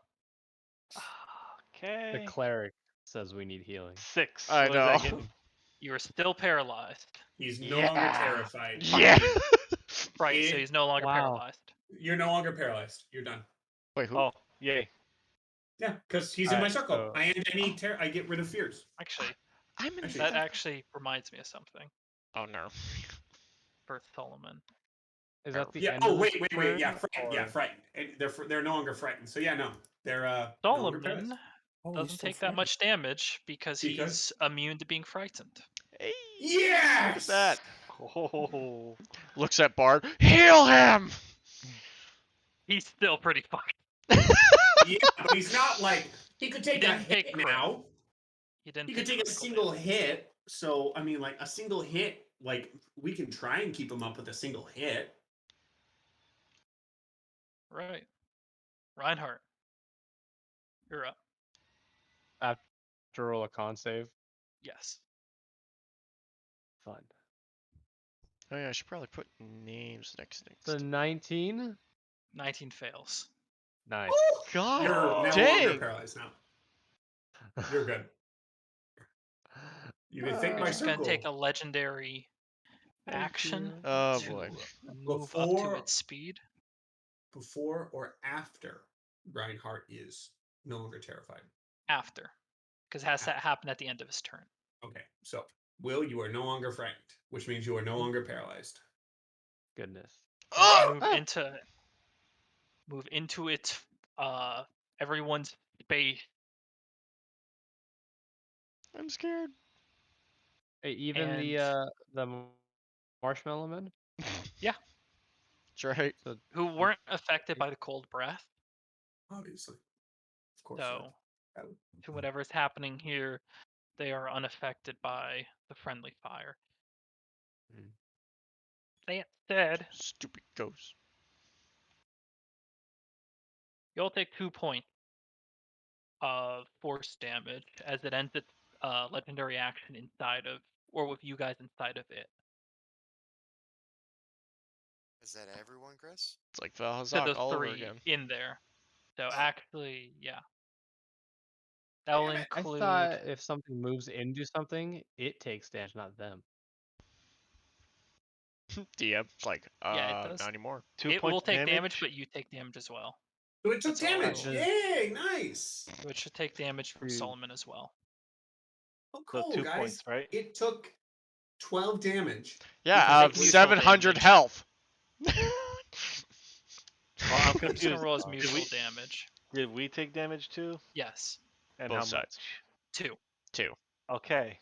Okay. The cleric says we need healing. 6. I What does that know. get me? You are still paralyzed. He's no longer Yeah. terrified. Yeah. Right, so he's no longer Wow. paralyzed. You're no longer paralyzed. You're done. Wait, who? Oh, yay. Yeah, because he's in my Alright, circle. so- I end any I get rid of fears. Actually, I'm in. Actually, that actually reminds me of something Oh no. for Solomon. Is that the Yeah. end Oh of wait. his Yeah, turn, frightened. Yeah, or- frightened. And they're no longer frightened. So yeah, no, they're no longer paralyzed. Solomon Oh, he's doesn't still take that frightened. much damage because Because? he's immune to being frightened. Hey, Yes. look at that. Oh. Looks at Bard. Heal him. He's still pretty fucked. Yeah, but he's not like he could take a didn't take hit crit. now. He didn't. He could take a critical single damage. hit. So I mean, like a single hit. Like we can try and keep him up with a single hit. Right. Reinhardt, you're up. to roll a con save? Yes. Fun. Oh yeah, I should probably put names next to The 19? 19 fails. Nice. God You're no longer dang. paralyzed now. You're good. You can think You're my just gonna circle. take a legendary Thank action you. Oh to boy. move up Before- to its speed. Before or after Reinhardt is no longer terrified. After, because it has to happen at the end of his turn. Okay, so Will, you are no longer frightened, which means you are no longer paralyzed. Goodness. Oh! Move into its everyone's space. I'm scared. Hey, even the marshmallow men? That's right. So Who weren't affected by the cold breath. Obviously, of course. So, that would- to whatever's happening here, they are unaffected by the friendly fire. Hmm. That said, Stupid ghost. you'll take 2 points of force damage as it ends its legendary action inside of, or with you guys inside of it. Is that everyone, Chris? It's like So Valhazak those all over 3 again. in there. So actually, yeah. That will Damn it. I include. thought if something moves into something, it takes damage, not them. DM. It's like, Yeah, it does. not anymore. 2 It points will of take damage. damage, but you take damage as well. So it took That's all. damage. Oh. Yay, nice. So it should take damage from Dude. Solomon as well. Oh, So cool, 2 guys. points, right? It took 12 damage. Yeah, Because it's 700 damage. health. Well, I'm I'm just confused. gonna roll as Did mutual we- damage. Did we take damage too? Yes. And Both how sides. much? 2. Okay.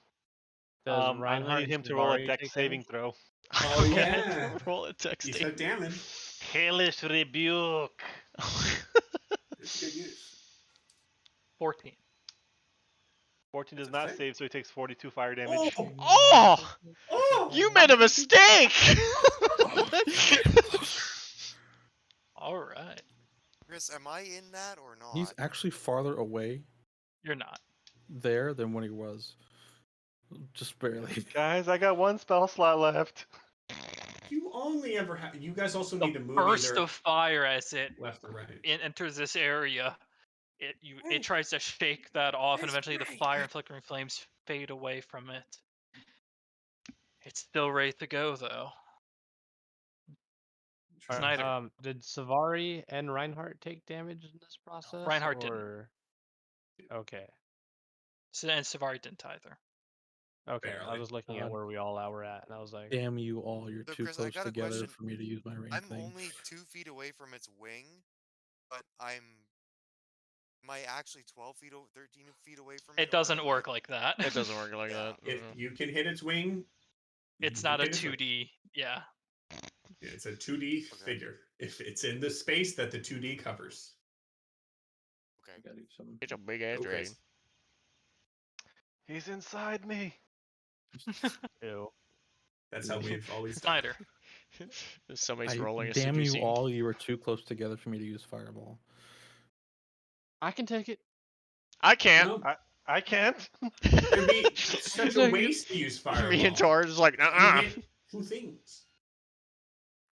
Does I'm gonna Reinhardt need him and to roll a Savari dex take saving damage? throw. Oh, Okay, yeah. roll a text. You took damage. Hellish rebuke. It's a good use. 14. 14 does That's a not save. save, so he takes 42 fire damage. Oh! Oh! Oh! You made a mistake! All right. Chris, am I in that or not? He's actually farther away You're not. there than when he was. Just barely. Guys, I got 1 spell slot left. You only ever have. You guys also The need to move burst either of fire as it left or right. enters this area, Right. it tries to shake that off, and That's eventually the right. fire and flickering flames fade away from it. It's still ready to go, though. Snyder. Did Savari and Reinhardt take damage in this process? Reinhardt didn't. or... Okay. And Savari didn't either. Okay. I Barely. was looking at where we all were at, and I was like, Damn you all, you're So, too Chris, I close got a together question. for me to use my range I'm thing. only 2 feet away from its wing, but am I actually 12 feet, 13 feet away from it? It doesn't work like that. It doesn't work like Yeah. that. If you can hit its wing, It's you can not a hit its wing. 2D. Yeah. It's a 2D figure. If it's in the space that the 2D covers. Okay. Gotta do some- It's a big ass Okay. dragon. He's inside me. ew. That's how we've always done. Snyder. Somebody's I- rolling a damn super you scene. all, you were too close together for me to use fireball. I can take it. I can't. No, I can't. it'd be such a waste to use fireball. Me and Tor is like, You uh-uh. hit 2 things.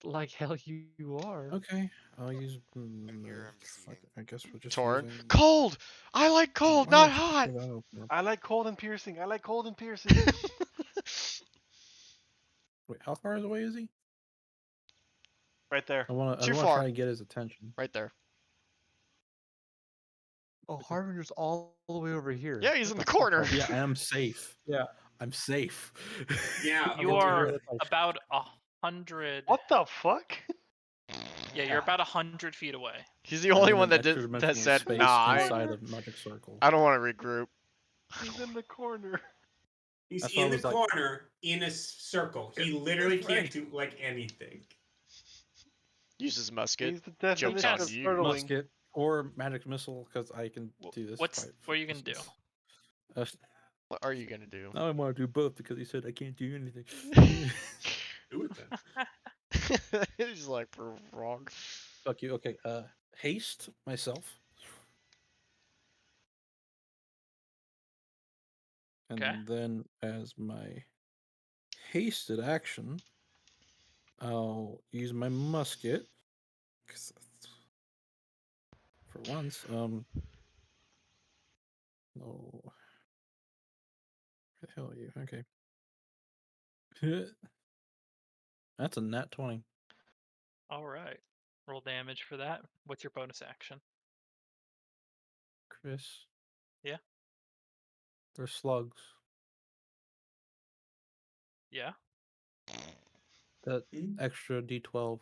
Like hell you are. Okay, I'll use. here, I'm just fuck eating. it, I guess we're just Torn. using. Cold! I like cold, Why not did I hot! leave that open? I like cold and piercing. I like cold and piercing. Wait, how far away is he? Right there. I want to. Too I want to far. try and get his attention. Right there. Oh, Harbinger's all the way over here. Yeah, he's What in the fuck corner. are you- Yeah, I am safe. Yeah. I'm safe. Yeah. You okay. are about 100. What the fuck? Yeah, you're about 100 feet away. He's the only And one then that extra did that dimensional said, space nah, inside of magic circle. I don't want to regroup. He's in the corner. He's That's why I in the was like- corner in a circle. He literally can't do like anything. Uses musket. He's the definition on of you. turtling. Musket or magic missile, because I can do this. What are you gonna do? What are you gonna do? Now I want to do both because he said I can't do anything. Do it then. He's like, wrong. Fuck you. Okay. Haste myself. And Okay. then as my hasted action, I'll use my musket. 'Cause for once, no. Where the hell are you? Okay. That's a nat 20. All right. Roll damage for that. What's your bonus action? Chris. Yeah? They're slugs. Yeah. That extra D12.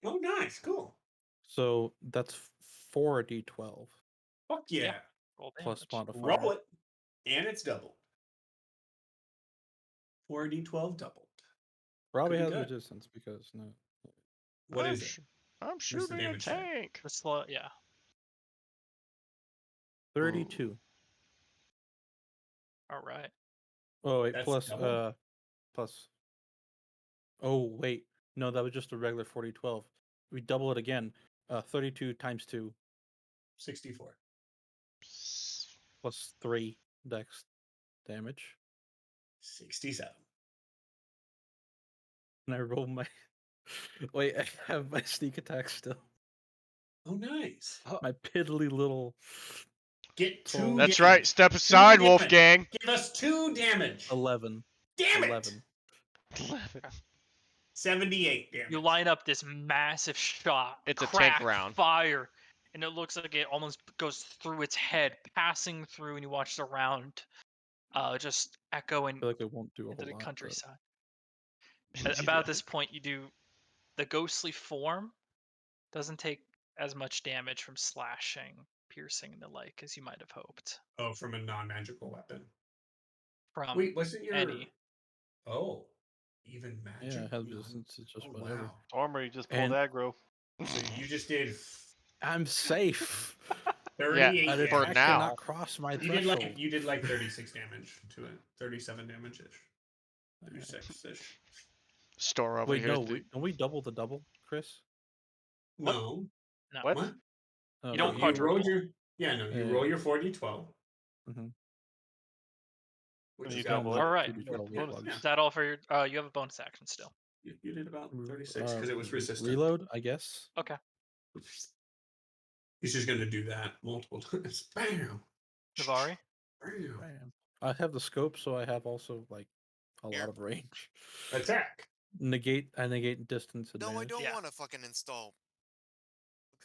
Oh, nice. Cool. So that's 4 D12 Fuck yeah. Yeah. Roll damage. plus modifier. Roll it. And it's doubled. 4d12 doubled. Probably Could has be good. resistance because no. What I'm is it? sh- I'm the shooting a damage check? tank. The slow, yeah. 32. All right. Oh wait, That's plus double? plus. Oh wait, no, that was just a regular 40-12. We double it again. 32 times 2 64. plus 3 dex damage. 67. And I roll my. Wait, I have my sneak attack still. Oh, nice. My piddly little. Get 2 Oh. That's damage. right. Step aside, damage. Wolfgang. Give us 2 damage. 11. Damn it. 11. 78 damage. You line up this massive shot. It's a crack, tank round. Fire, and it looks like it almost goes through its head, passing through, and you watch the round, just echo I feel like it won't do a into whole the lot. countryside. At about this point, you do the ghostly form Doesn't take as much damage from slashing, piercing, and the like as you might have hoped. Oh, from a non-magical weapon. From Wait, wasn't your any. Oh, even magic? Yeah, it has it's just whatever. Wow. Stormer, you just pulled And- aggro. So you just did I'm safe. 38 An for attack damage. now. cannot cross my You threshold. did like 36 damage to it. 37 damage ish. 36 ish. Store over Wait, here. no, don't we double the double, Chris? What? No. No. What? What? Oh, You No, don't you quadruple. rolled your you Yeah. roll your 4d12. Mhm. Which You is double got it. All right. with 2d12 bonus. plugs. Yeah. Is that all for your? You have a bonus action still. You did about 36 because it was resistant. Reload, I guess. Okay. He's just gonna do that multiple times. Bam. Navari. Bam. Bam. I have the scope, so I have also like a lot of range. Attack. I negate distance No, I advantage. don't Yeah. want to fucking install.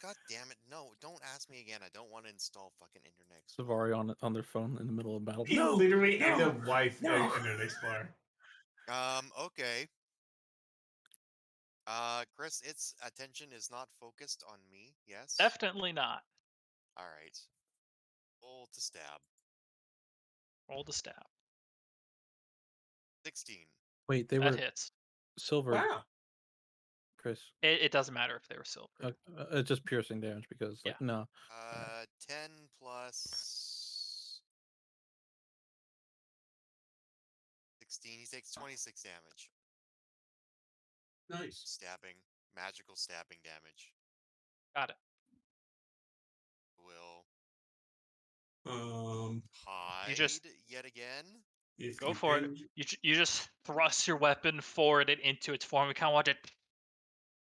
God damn it! No, don't ask me again. I don't want to install fucking Internet Explorer. Savari on their phone in the middle of battle. You No, literally no, end up wife no. Internet Explorer. Okay. Chris, its attention is not focused on me. Yes. Definitely not. All right. Roll to stab. Roll the stab. 16. Wait, they That were hits. silver, Wow. Chris. It doesn't matter if they were silver. It's just piercing damage because like no. 10 plus 16. He takes 26 damage. Nice. Stabbing. Magical stabbing damage. Got it. Will Hide. You just yet again. If go you for it. end- You just thrust your weapon forward and into its form. You kind of watch it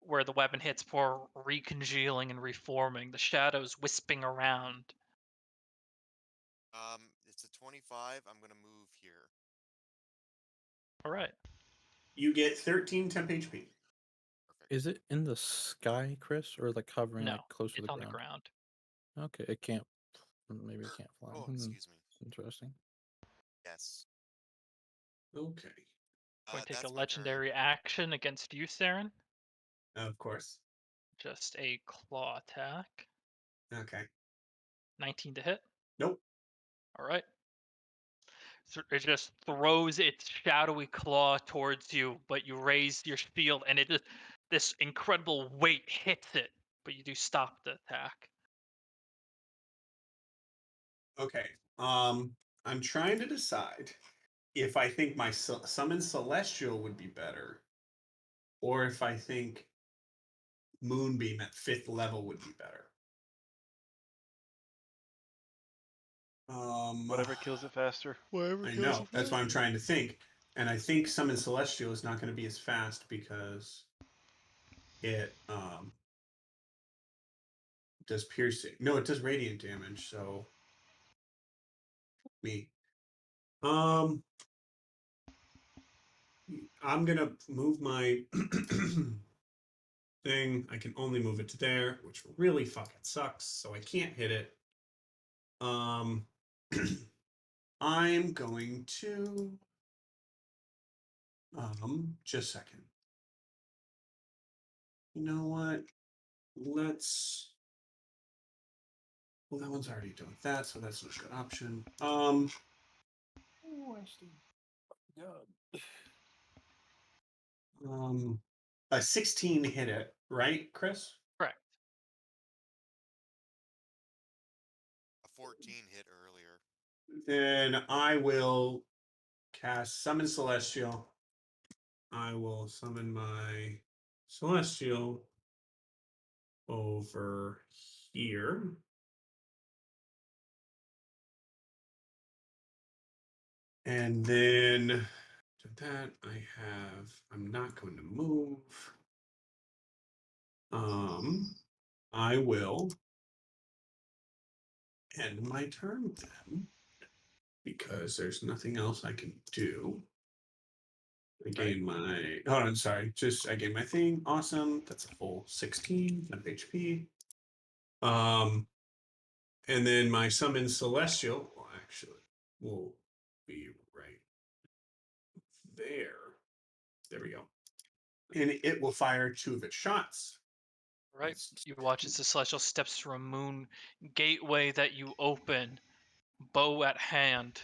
where the weapon hits before recongealing and reforming. The shadows wisping around. It's a 25. I'm gonna move here. All right. You get 13 temp HP. Perfect. Is it in the sky, Chris, or like hovering No, like close to it's the on ground? the ground. Okay, it can't. Maybe it can't fly. Oh, excuse me. Interesting. Yes. Okay. Going to take a That's my turn. legendary action against you, Saren. Of course. Just a claw attack. Okay. 19 to hit. Nope. All right. So it just throws its shadowy claw towards you, but you raise your shield, and it just this incredible weight hits it, but you do stop the attack. Okay. I'm trying to decide if I think my summon celestial would be better, or if I think moonbeam at 5th level would be better. Whatever kills it faster. Whatever I kills know. it That's faster. why I'm trying to think. And I think Summon Celestial is not going to be as fast because it does piercing. No, it does radiant damage, so me. I'm gonna move my thing. I can only move it to there, which really fucking sucks, so I can't hit it. I'm going to just a second. You know what? Let's well, that one's already doing that, so that's a good option. Oh, Westy. God. A 16 hit it, right, Chris? Correct. A 14 hit earlier. Then I will cast Summon Celestial. I will summon my Celestial over here. And then to that I'm not going to move. I will end my turn then because there's nothing else I can do. I gain my I'm sorry, I gain my thing. Awesome. That's a full 16 of HP. And then my summon celestial will be right there. There we go. And it will fire 2 of its shots. right. It's You watch as the celestial steps through a moon gateway that you open, bow at hand.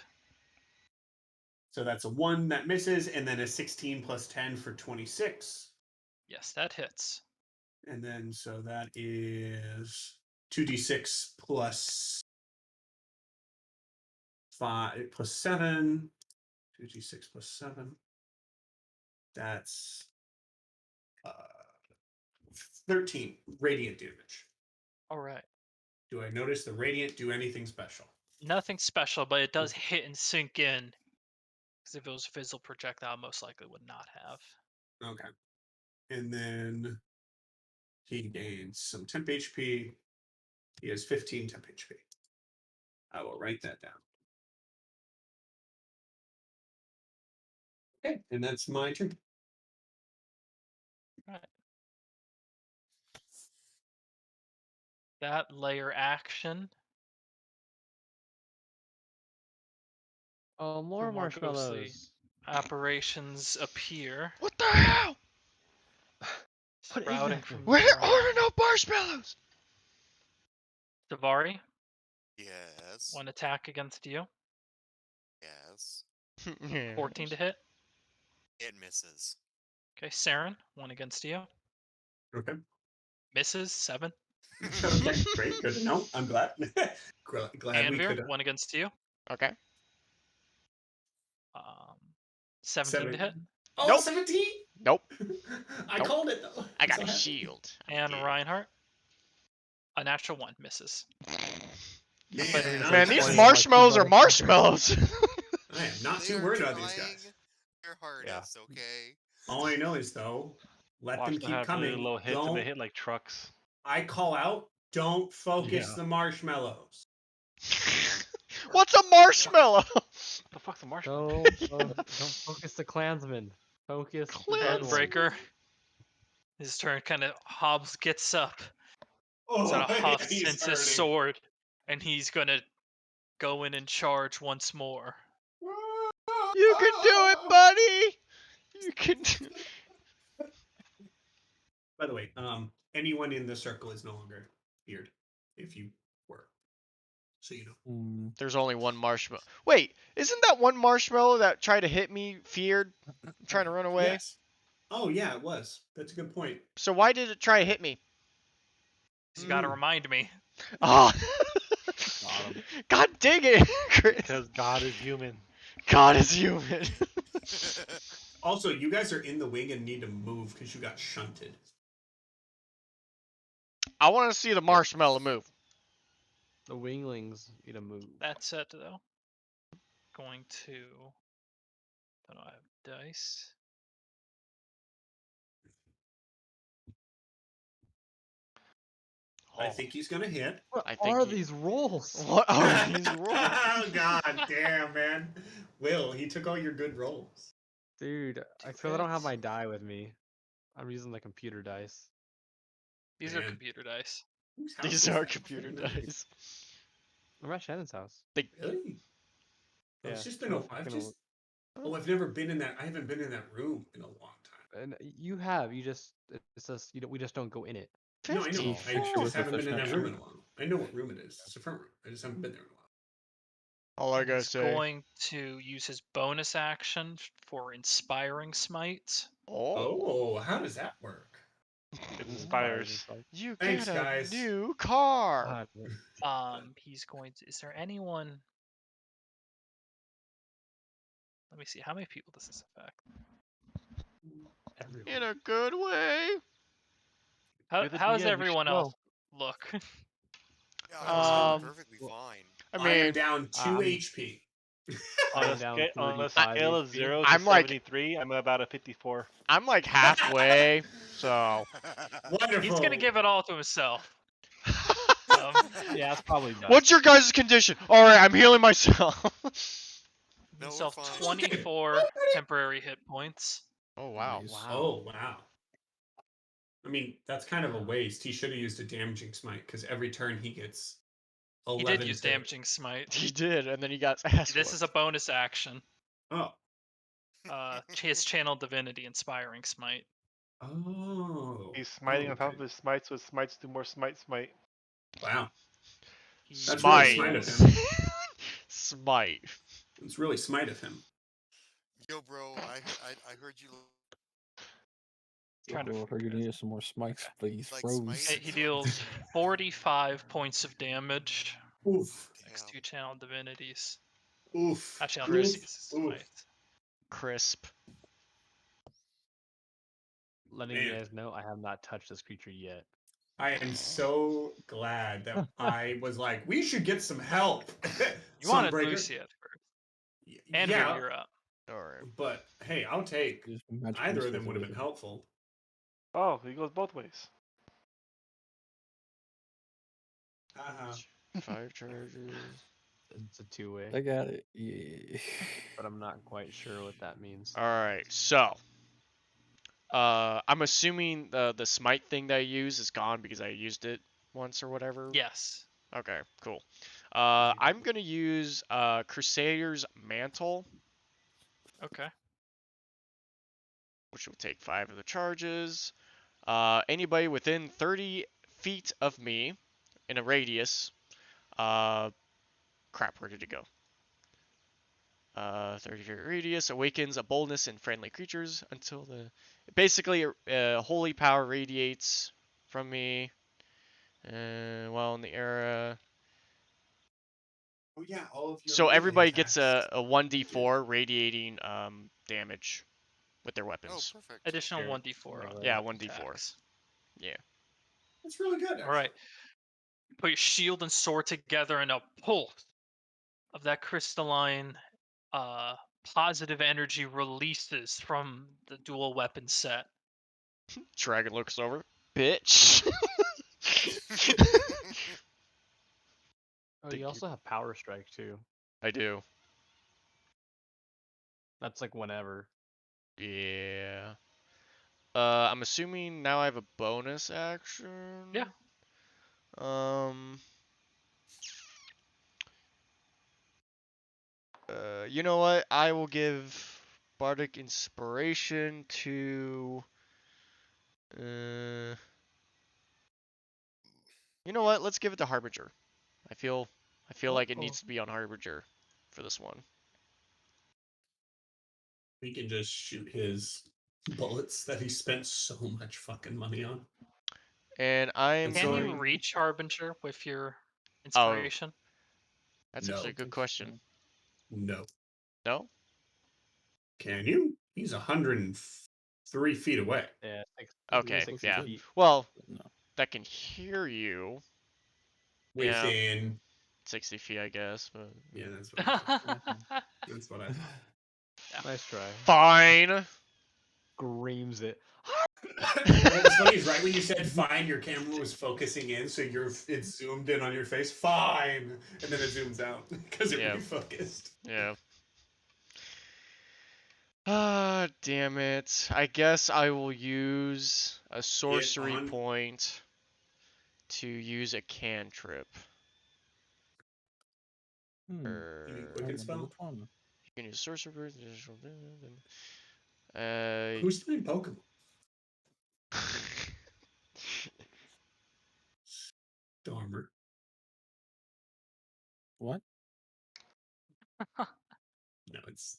So that's a 1 that misses, and then a 16 plus 10 for 26. Yes, that hits. And then so that is 2d6 plus 5 plus 7. 2d6 plus 7. That's 13 radiant damage. All right. Do I notice the radiant do anything special? Nothing special, but it does hit and sink in. Because if it was a fizzle projectile, most likely would not have. Okay. And then he gains some temp HP. He has 15 temp HP. I will write that down. Okay, and that's my turn. Right. That layer action. Oh, more more ghostly marshmallows. apparitions appear, What the hell? What is sprouting that from thing? the Where ground. are no marshmallows? Davari, Yes. one attack against you. Yes. 14 to hit. It misses. Okay, Saren, one against you. Okay. Misses, 7. Okay, great. Good to know. I'm glad. Glad we Anvir, could. 1 against you. Okay. 17 to hit. Oh, Nope. 17? Nope. I Nope. called it though. I I'm got so a happy. shield. And Reinhardt, a natural 1 misses. Man, Man, I'm these trying- marshmallows are marshmallows. I am not They too are worried about these trying guys. their hardest, okay? All I know is though, let Watch them them keep have coming. really low hits and Don't. they hit like trucks. I call out. Don't focus Yeah. the marshmallows. What's a marshmallow? What the fuck's a marshmallow? Don't focus the clansman. Focus the dead one. Endbreaker. His turn, kind of Hobbs gets up, Oh, sort of huffs he's into his hurting. sword, and he's gonna go in and charge once more. You can do it, buddy. You can do it. By the way, anyone in the circle is no longer feared. If you were, so you know. There's only one marshmallow. Wait, isn't that one marshmallow that tried to hit me feared? Trying to run away? Yes. Oh yeah, it was. That's a good point. So why did it try to hit me? You gotta remind me. Oh. Got him. God dang it, Chris. Because God is human. God is human. Also, you guys are in the wing and need to move because you got shunted. I want to see the marshmallow move. The winglings need to move. That's it, though. Going to. Don't know, I have dice. I think he's gonna hit. What I think are he- these rolls? What are these rolls? Oh god damn, man. Will, he took all your good rolls. Dude, I Two feel I don't have hits. my die with me. I'm using the computer dice. These are Man. computer dice. Whose house These is are that? computer Really? dice. I'm at Shannon's house. Really? Yeah, It's just so been a. if I I've can just. Oh, I've never been in that. I haven't been in that room in a long time. And you have. You just. It's just. We just don't go in it. No, I know. I 54. just haven't been in that Fishnet room in a while. I know what room it is. It's a front room. I just haven't been there in a while. All I gotta He's say. going to use his bonus action for Inspiring Smite. Oh. Oh, how does that work? It inspires. You Thanks, get a guys. new car. He's going to. Is there anyone? Let me see. How many people does this affect? In a good way. You're the How does DM, you should everyone know. else look? Yeah, I was Um, perfectly fine. I I am mean, down 2 HP. I'm On a, down on a 35 scale of HP. 0 to I'm like- 73, I'm about a 54. I'm like halfway, so. Wonderful. He's gonna give it all to himself. Yeah, that's probably best. What's your guys' condition? All right, I'm healing myself. No, we're Himself fine. 24 temporary hit points. Oh wow. Nice. Oh wow. I mean, that's kind of a waste. He should have used a damaging smite because every turn he gets 11. He did use damaging smite. He did, and then he got ass. This is a bonus action. Oh, His channel divinity, Inspiring Smite. Oh. He's smiting on top okay. of his smites with smites do more smite. Wow. He That's really Smite. smite of is- him. Smite. It's really smite of him. Yo, bro, I heard you Trying to Oh, I heard you needed some more smites, but he's like froze. smite. He deals 45 points of damage. Oof. Next Damn. two channel divinities. Oof. Actually, I'll Chris- just use Oof. smite. Crisp. Letting you Man. guys know, I have not touched this creature yet. I am so glad that I was like, we should get some help. You wanted Sunbreaker. Lucy at first. Andrew, Yeah, you're up. Alright. but hey, I'll take Use magic either of missile them to would have hit been him. helpful. Oh, he goes both ways. Uh-huh. 5 charges. It's a two-way, I got it. Yeah. but I'm not quite sure what that means. Alright, so. I'm assuming the smite thing that I use is gone because I used it once or whatever. Yes. Okay, cool. I'm gonna use Crusader's Mantle, Okay. which will take 5 of the charges. Anybody within 30 feet of me in a radius. Crap, where did it go? 30 feet radius awakens a boldness in friendly creatures until the basically holy power radiates from me while in the area. Oh yeah, all of your So melee everybody gets attacks. a 1d4 radiating damage with their Oh, weapons. perfect. Additional Your 1d4 on melee Yeah, weapon 1d4. attacks. Yeah. That's really good. Actually. All right. Put your shield and sword together in a pulse of that crystalline positive energy releases from the dual weapon set. Dragon looks over. Bitch. Oh, Thank you you. also have Power Strike too. I do. That's like whenever. Yeah. I'm assuming now I have a bonus action. Yeah. You know what? I will give Bardic Inspiration to. You know what? Let's give it to Harbinger. I feel like it needs to be on Harbinger for this one. He can just shoot his bullets that he spent so much fucking money on. And I'm Can going. you reach Harbinger with your Oh, inspiration? that's No. actually a good question. No. No? Can you? He's 103 feet away. Yeah. Okay, 60 yeah. feet. Well, No. that can hear you. Yeah. Within. 60 feet, I guess. But Yeah, that's what I thought. That's what I thought. Nice try. fine. Screams it. What was funny is right when you said fine, your camera was focusing in, so it zoomed in on your face. Fine, and then it zooms out because it Yeah. refocused. Yeah. Ah, damn it. I guess I will use a sorcery on. point to use a cantrip. You mean I Quicken wonder Spell? which one. You can use sorcery. Who's playing Pokemon? Dormer. What? No, it's.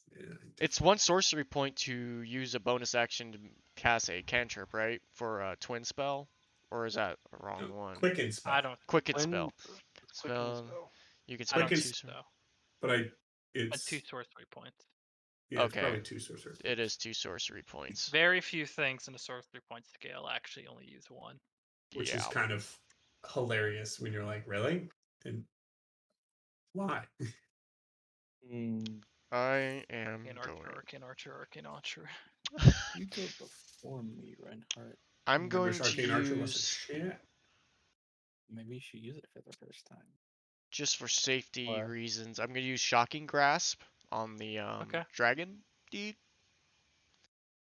It's one sorcery point to use a bonus action to cast a cantrip, right? For a twin spell? Or is that a wrong No, one? Quicken Spell. I don't. Quicken Twin- spell. Quicken Spell. spell. You can I spend don't Quicken two. think so. But And it's. 2 sorcery points. Yeah, it's Okay. probably 2 sorcery. It is 2 sorcery points. Very few things in the sorcery point scale actually only use 1. Which Yeah. is kind of hilarious when you're like, really? And why? I am Arcane going. Arcane Archer. You go before me, Reinhardt. I'm Remember, going to Arcane Archer wasn't use, shit. Maybe you should use it for the first time. just for safety Why? reasons, I'm going to use Shocking Grasp on the Okay. dragon dude.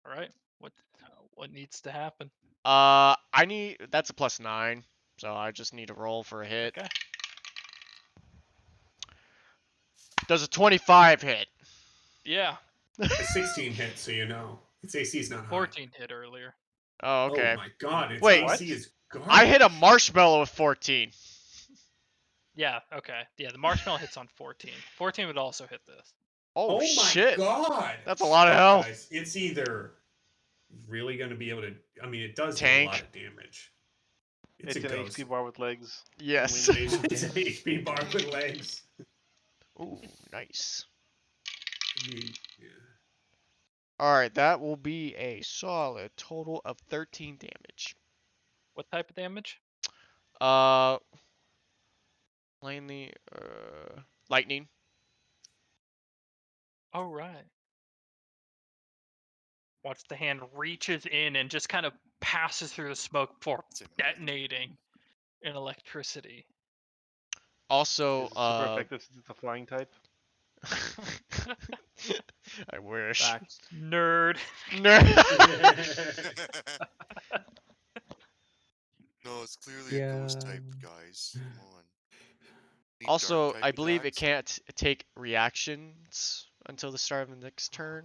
All right. What needs to happen? That's a +9, so I just need to roll for a hit. Okay. Does a 25 hit? Yeah. A 16 hit, so you know. Its AC's not high. 14 hit earlier. Oh, okay. Oh my god, its Wait, AC is garbage. I hit a marshmallow with 14. Yeah, okay. Yeah, the marshmallow hits on 14. 14 would also hit this. Oh, Oh my shit. god! That's a lot of Fuck, health. guys. It's either really going to be able to. I mean, it does do a Tank. lot of damage. It's a an ghost. HP bar with legs. Yes. It's an HP bar with legs. Ooh, nice. I mean, yeah. Alright, that will be a solid total of 13 damage. What type of damage? Mainly, lightning. Oh, right. Watch the hand reaches in and just kind of passes through the smoke before It's immediate. detonating in electricity. Also, Is it super effective since it's a flying type? I wish. Facts. Nerd. No, it's clearly a ghost type, guys. Come on. Need Also, dark I type believe it attacks? can't take reactions until the start of the next turn.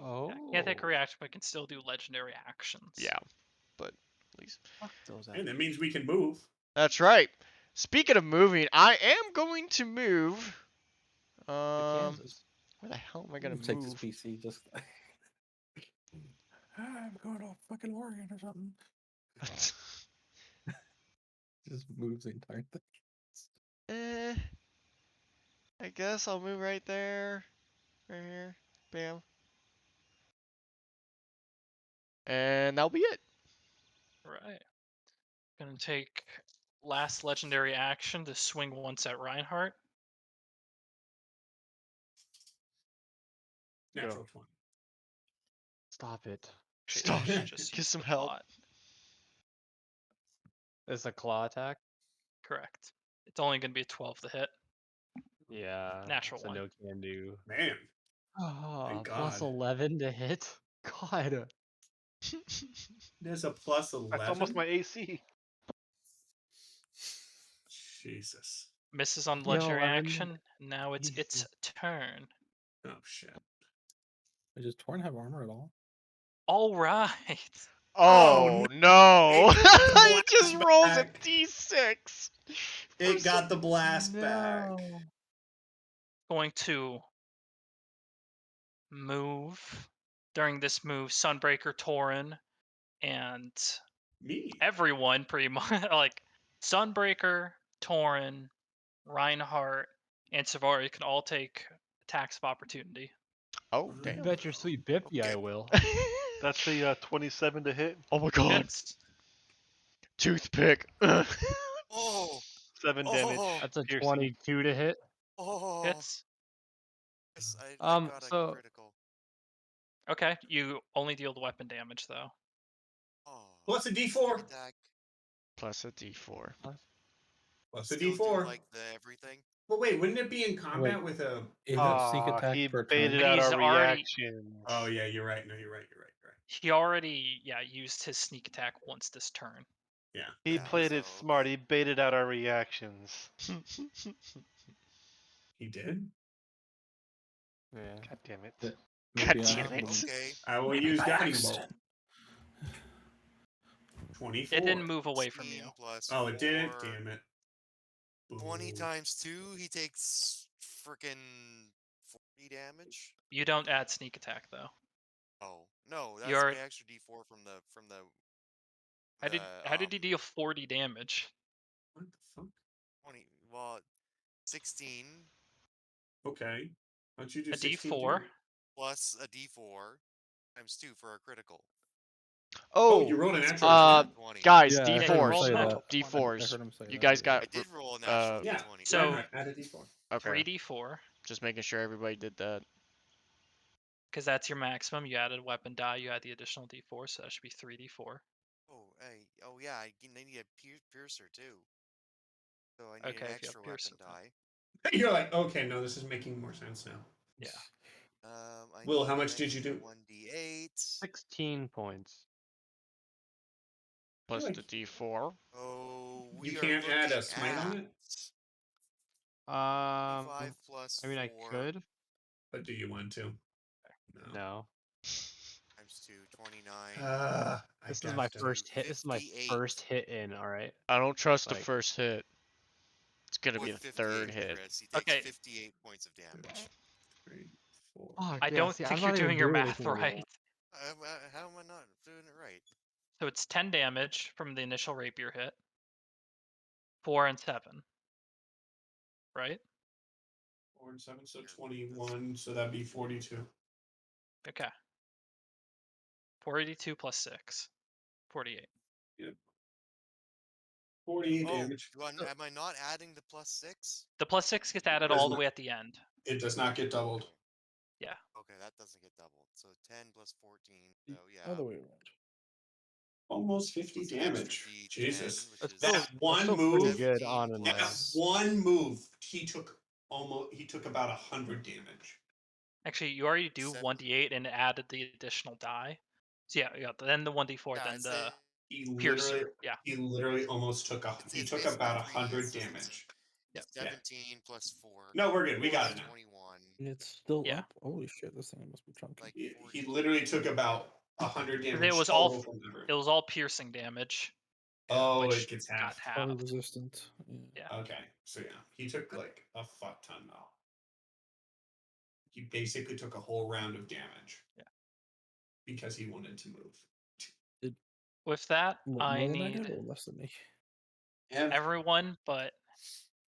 Oh. Can't take a reaction, but can still do legendary actions. Yeah, but at least. Fuck those And that means we can move. That's right. Speaking of moving, I am going to move. Kansas. Where the hell am I gonna Take this move? PC. Just. I'm going to fucking Oregon or something. Just moves the entire thing. I guess I'll move right there. Right here. Bam. And that'll be it. Right. Gonna take last legendary action to swing once at Reinhardt. Natural 20. Stop it. Stop. Should just Get use some the help. plot. It's a claw attack. Correct. It's only gonna be a 12 to hit. Yeah. Natural it's a one. no can do. Man. Oh, Thank plus God. 11 to hit. God. There's a plus That's almost 11. my AC. Jesus. Misses on Yo, legendary I'm in- action. Now it's its turn. Oh, shit. Does Torn have armor at all? All right. Oh, Oh, no! It He just blast rolls a back. d6. It got the blast back. No. Going to move. During this move, Sunbreaker, Torin, and Me. everyone pretty much like Sunbreaker, Torin, Reinhardt, and Savari can all take attacks of opportunity. Oh, You damn. bet your sweet Bippy I Okay. will. That's a 27 to hit. Oh my god. Hits. Toothpick. Oh! 7 damage. Oh! That's a piercing. 22 to hit. Oh! Hits. Yes, I got a So critical. Okay, you only deal the weapon damage though. Oh. Plus a sneak D4. attack. Plus a d4. Plus a Still do D4. like the everything. But wait, wouldn't it be in combat with a... Is it sneak Ah, attack he per baited turn? out He's our already- reactions. Oh, yeah, you're right. No, you're right. He already used his sneak attack once this turn. Yeah. He Yeah, played it so, smart. okay. He baited out our reactions. He did? yeah. God damn it. Th- God maybe damn I- it. Okay. I will Maybe use by Guiding accident. Bolt. 24. It didn't move away from 16 you. plus Oh, it did? 4, Damn it. 20 Boo. times 2, he takes frickin' 40 damage. You don't add sneak attack though. Oh no, that's You're- my extra D4 from the How did he deal 40 damage? What the fuck? 20? Well, 16 Okay. Why don't you do A 16 D4. too? plus a D4 times 2 for a critical. Oh, Oh, you rolled a natural uh, 20. guys, Yeah, I heard him D4s. say roll that. D4s. I heard him say You that, guys yeah. got I did roll a natural Yeah. D20. So- Reinhardt, add a D4. okay. 3d4, Just making sure everybody did that. because that's your maximum. You added weapon die, you add the additional d4, so that should be 3d4. Oh, hey, oh yeah, I need a piercer too. So I need Okay, an if you have extra piercer weapon then. die. You're like, okay, no, this is making more sense now. Yeah. I Will, need how an much did you extra do? 1d8. 16 points. Plus like- the d4. Oh, we You are can't add a looking smite on it? at 5 plus I mean, 4 I could. But do you want to? No. times 2, 29. I This is have my to first hit. This is my 58 first hit in. All right. I don't trust the Like- first hit. It's gonna be with the third 58, hit. Chris. He takes Okay. 58 points of damage. 3, 4. Fuck, I yeah, don't see, think I'm you're not even doing your doing math anything right. anymore. How am I not doing it right? So it's 10 damage from the initial rapier hit. 4 and 7. Right? 4 and 7, so 21. So that'd be 42. Okay. 42 plus 6. 48. 48 Oh, damage. am I not adding the +6? The plus 6 gets added Does all the not- way at the end. It does not get doubled. Yeah. Okay, that doesn't get doubled. So 10 plus 14. So yeah. Other way around. Almost 50 Plus an extra damage. D10, Jesus. which That's is still- That one still move. pretty good 17 on an That plus- one move, he took about 100 damage. Actually, you already do Seven. 1d8 and added the additional die. So yeah, then the 1d4, Yeah, then it's the He piercer. literally, Yeah. he literally almost took It's took basically about 3 100 hits, isn't it? damage. Yep. 17 plus 4. No, we're good. We 4 got is it now. 21. It's still Yeah. up. Holy shit, this thing must be chunky. Like He 40. literally took about 100 'Cause damage. it was total all from everyone. it was all piercing damage. Oh, which it gets got half. Probably halved. resistant. Yeah. Yeah. Okay, so yeah, he took like a fuck ton though. He basically took a whole round of damage. Yeah. Because he wanted to move. With that, What, I more than I need did or less than me? And everyone but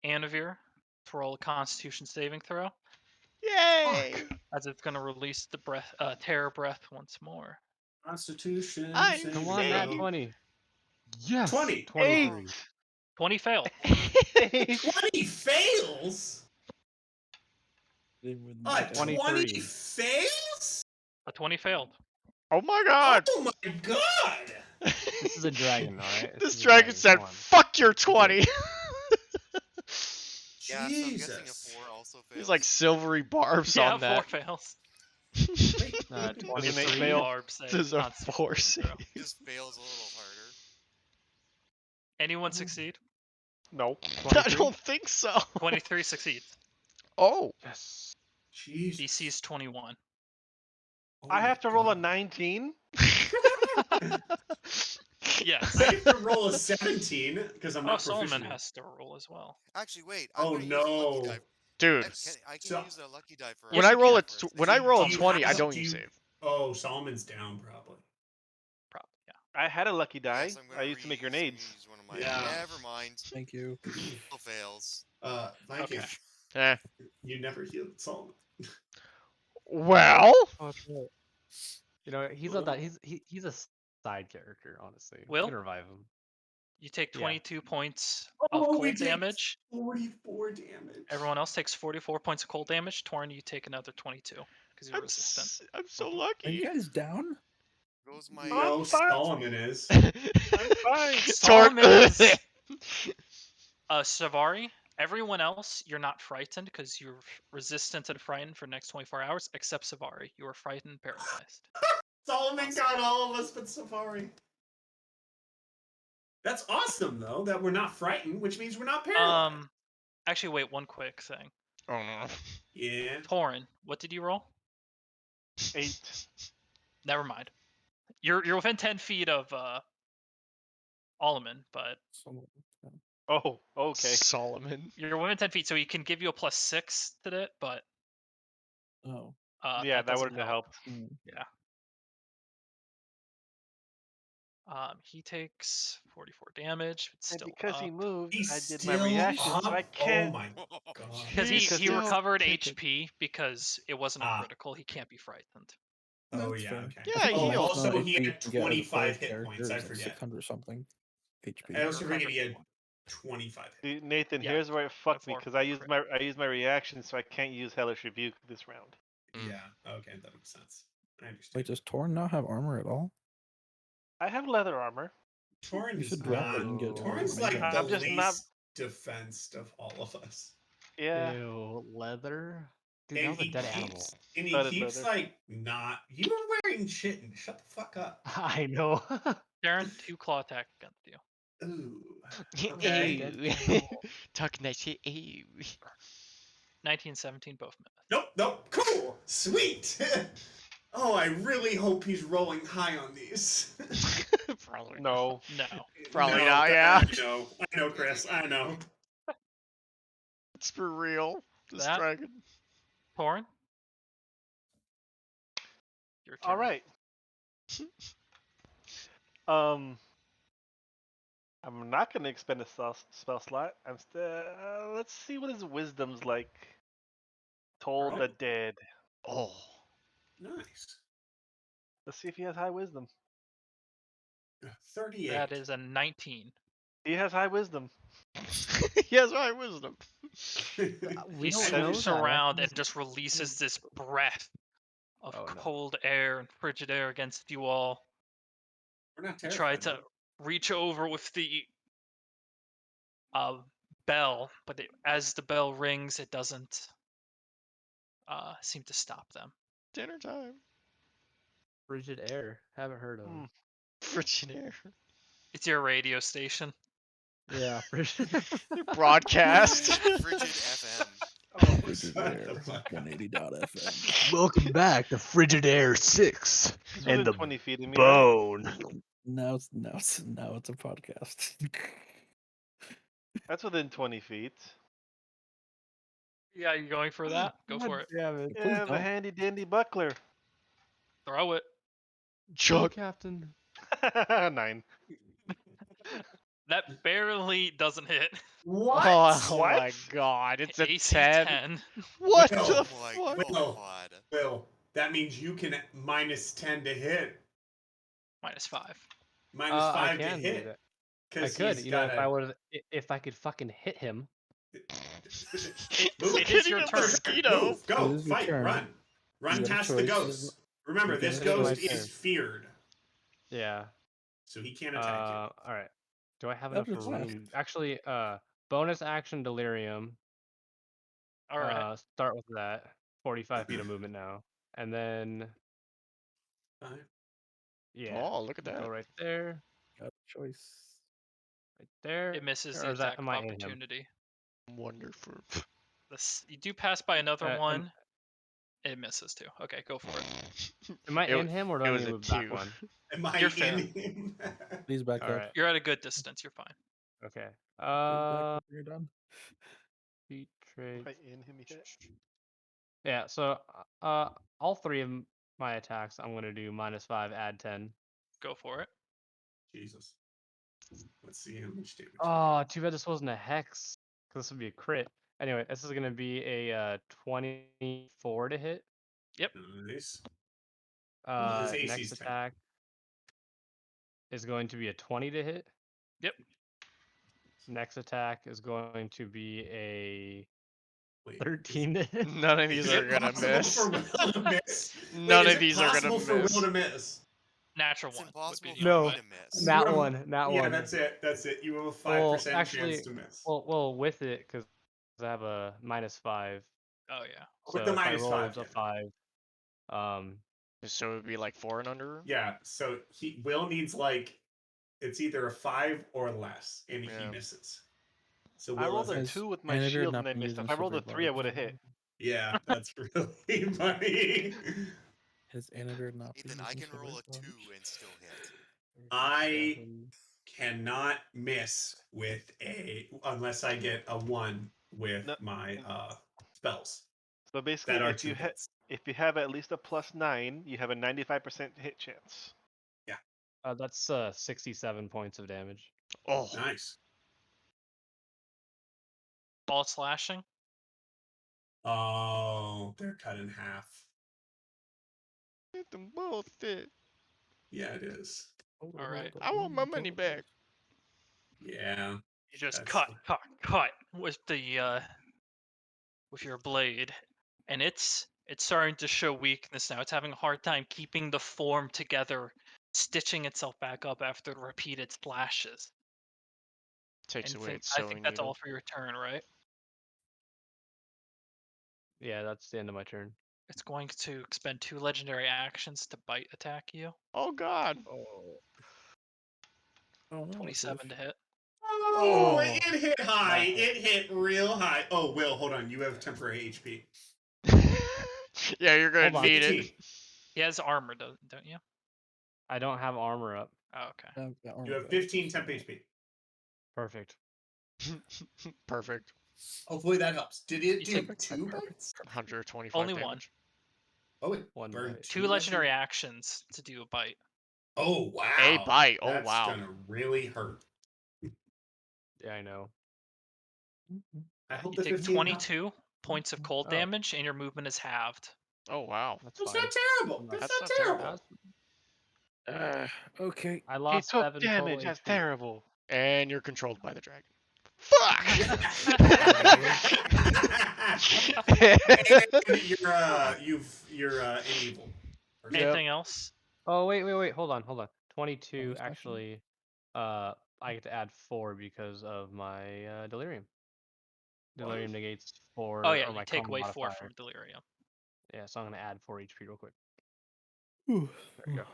Anavir to roll a Constitution saving throw, Yay! as it's going to release the terror breath once more. Constitution. I'm saving Come on, nat throw. 20. Yes. 20. 23. 20 failed. 20 fails. With A my 20. 20 23. fails. A 20 failed. Oh my god! Oh my god. This is a dragon, all right? This is a dragon said, Come on. "Fuck your 20." Yeah, so I'm guessing a Jesus. 4 also fails. There's like silvery barbs Yeah, on that. 4 fails. 23. fail? Barb save, This is a Constitution 4 saving throw. save. Just fails a little harder. Anyone succeed? No, I 23? don't think so. 23 succeeds. Oh, Yes. Jesus. DC is 21. Oh I my have to roll a God. 19. Yes. I have to roll a 17 because I'm Oh, not Solomon proficient. has to roll as well. Actually, wait. I'm Oh gonna use a lucky no. die. dude. I can So- use a lucky die for. When Yes, I you roll can. a when I roll a Do you 20, I have- don't do use you- save. Oh, Solomon's down probably. Probably, yeah. I had a lucky die. Yes, I'm gonna I used to make I'm gonna grenades. use one of my. Yeah. Never mind. Thank you. Still fails. Thank you. Okay. Eh. You never healed Solomon. Well, Oh, that's right. You know, he's not that. He's a side character, honestly. Will? We can revive him. You take Yeah. 22 points Oh, of we cold take damage. 44 damage. Everyone else takes 44 points of cold damage. Torn, you take another 22 because you're resistant. I'm so Are lucky. you guys down? Goes my. No, I'm fine. Solomon is. I'm fine. Solomon is- Savari, everyone else, you're not frightened because you're resistant and frightened for the next 24 hours, except Savari. You are frightened and paralyzed. Solomon got all of us but Safari. That's awesome though, that we're not frightened, which means we're not paralyzed. Actually, wait, one quick thing. Oh no. Yeah. Torin, what did you roll? 8. Never mind. You're within 10 feet of Alleman, but Oh, okay. Solomon. you're within 10 feet, so he can give you a +6 to it, but Oh. Yeah, that doesn't wouldn't have helped. Yeah. He takes 44 damage. It's And still because up. he moved, He's I did my still reaction, up? so I can't. Oh my god. Because he Because he he's recovered tempted. HP because it wasn't a Ah. critical. He can't be frightened. Oh That's yeah, fair. okay. Yeah, he Oh, healed. also he If had you get as a 25 cold hit character, points, I it's like forget. 600 something HP. I also forget he had recovered 25 hit. See, Nathan, Yeah, here's where it fucked me 24 because I used my reaction, so I can't use Hellish Rebuke this round. Yeah, okay, that makes sense. I understand. Wait, does Torn not have armor at all? I have leather armor. Torrin's should drop it and get Torrin's Mega like Man. the I'm just least not- defensed of all of us. Yeah. Ew, leather. Dude, that And was a he dead keeps, animal. and he Studded keeps leather. like not. You were wearing shit and shut the fuck up. I know. Darren, 2 claw attack against you. Ooh. Okay. Ew. Talking that shit. Ew. 1917, both minutes. Nope. Cool. Sweet. Oh, I really hope he's rolling high on these. Probably No. No. Probably No, not, yeah. I know, Chris. I know. It's for real. This That- dragon. Porn? Your turn. All right. I'm not gonna expend a spell slot. I'm still. Let's see what his wisdom's like. Toll the Alright. dead. Oh. Nice. Let's see if he has high wisdom. 38. That is a 19. He has high wisdom. He has high wisdom. We He don't know swoops that. around That's and just releases this breath of Oh, no. cold air and frigid air against you all. We're not You terrified. try to reach over with the bell, but as the bell rings, it doesn't seem to stop them. Dinner time. frigid air. Haven't heard of. Hmm. Frigid air. It's your radio station. Yeah, frigid. Broadcast. Frigid FM. Oh, Frigid shut Air, the fuck up. 180.fm. Welcome back to Frigid Air 6 He's and within the 20 feet of me. Right? bone. Now it's a podcast. That's within 20 feet. Yeah, you going for that? Go for it. Damn it. Yeah, I have a don't. handy dandy buckler. Throw it. Chuck. Captain. 9. That barely doesn't hit. What? Oh What? my god, it's a AC 10. 10. What No. the Oh my fuck? god. Will, that means you can minus 10 to hit. Minus 5. Minus I 5 to can do hit. that. I 'Cause could, he's you know, got if I could fucking hit him. Move. It is your Hitting a turn. mosquito. Move. Go. It is your Fight. turn. Run. Run You got a past the choice. ghost. Remember, You this got a ghost choice. is feared, Yeah. so he can't attack All right. Do I have That enough was left. room? Actually, bonus action delirium. All right. Start with that. 45 feet of movement now, and then you. yeah, Oh, look at go that. right there, Got a choice. right there. It misses or the is that attack of am I in him? opportunity. Wonderful. You do pass by another am- one. It misses too. Okay, go for it. Am I It in him or do it I was need to a move back 2. one? Am I You're fair. in him? Please back All up. right. You're at a good distance. You're fine. Okay. Please back up when you're done. Feat trait. Am I in him yet? Yeah. So all three of my attacks, I'm gonna do -5, add 10. Go for it. Jesus. Let's see how much damage. Oh, too bad this wasn't a hex. 'Cause this would be a crit. Anyway, this is gonna be a 24 to hit. Nice. Well, his AC Next is 10. attack is going to be a 20 to hit. Yep. Next attack is going to be a Wait, 13 to hit. None of Is these are it gonna possible miss. for Will to miss? None Wait, of these are gonna possible for miss. Will to miss? Natural It's one. would impossible be for the No. only me way. to miss. Nat Remember- one. Nat Yeah, one. that's it. That's it. You have a 5% Well, chance actually, to miss. well, with it, because I have a -5. Oh yeah. With So the if I roll -5, a yeah. 5, So it would be like 4 and under? Yeah, so Will needs it's either a 5 or less, and he Yeah. misses. So I Will rolled a doesn't- Has 2 with my Anadir shield not and I been missed. using If I rolled a Silver 3, I Barbs would have in a hit. while? Yeah, that's really funny. Has Anadir not been Ethan, I using can roll a Silver 2 Barbs? and still hit. I 7. cannot miss with unless I get a 1 with No. my spells. So basically, That are if 2 hits. if you have at least a +9, you have a 95% hit chance. That's 67 points of damage. Oh. Nice. Ball slashing. Oh, they're cut in half. Hit them both. Yeah, it is. All right. I want my money back. Yeah. You just That's- cut with the with your blade, and it's starting to show weakness now. It's having a hard time keeping the form together, stitching itself back up after the repeated slashes. Takes And away its I sewing think that's needle. all for your turn, right? Yeah, that's the end of my turn. It's going to expend 2 legendary actions to bite attack you. Oh god. Oh, no, 27 to hit. Oh, it hit high. Nice. It hit real high. Oh, Will, hold on. You have temporary HP. Yeah, you're gonna Hold on. need it. 18. He has armor, don't you? I don't have armor up. Oh, okay. You have 15 temp HP. Perfect. Perfect. Hopefully that helps. Did it do take 2 bites? 125 Only damage. one. Oh, it One burned bite. 2 legendary actions to do a bite. Oh, wow. A bite. Oh, That's wow. gonna really hurt. Yeah, I know. I hope You the take 15 helps. 22 points of cold Oh. damage, and your movement is halved. Oh, wow. That's That's fine. not terrible. That's That's not not terrible. terrible. Okay. I He lost took 7 damage. total That's HP. terrible. And you're controlled by the dragon. Fuck! And you're an evil. person. Anything else? Oh, wait. Hold on. 22 Bonus action? actually. I get to add 4 because of my delirium. Delirium negates 4 Oh yeah, or you my take con away 4 modifier. from delirium. Yeah, so I'm gonna add 4 HP real quick. Ooh. There you go.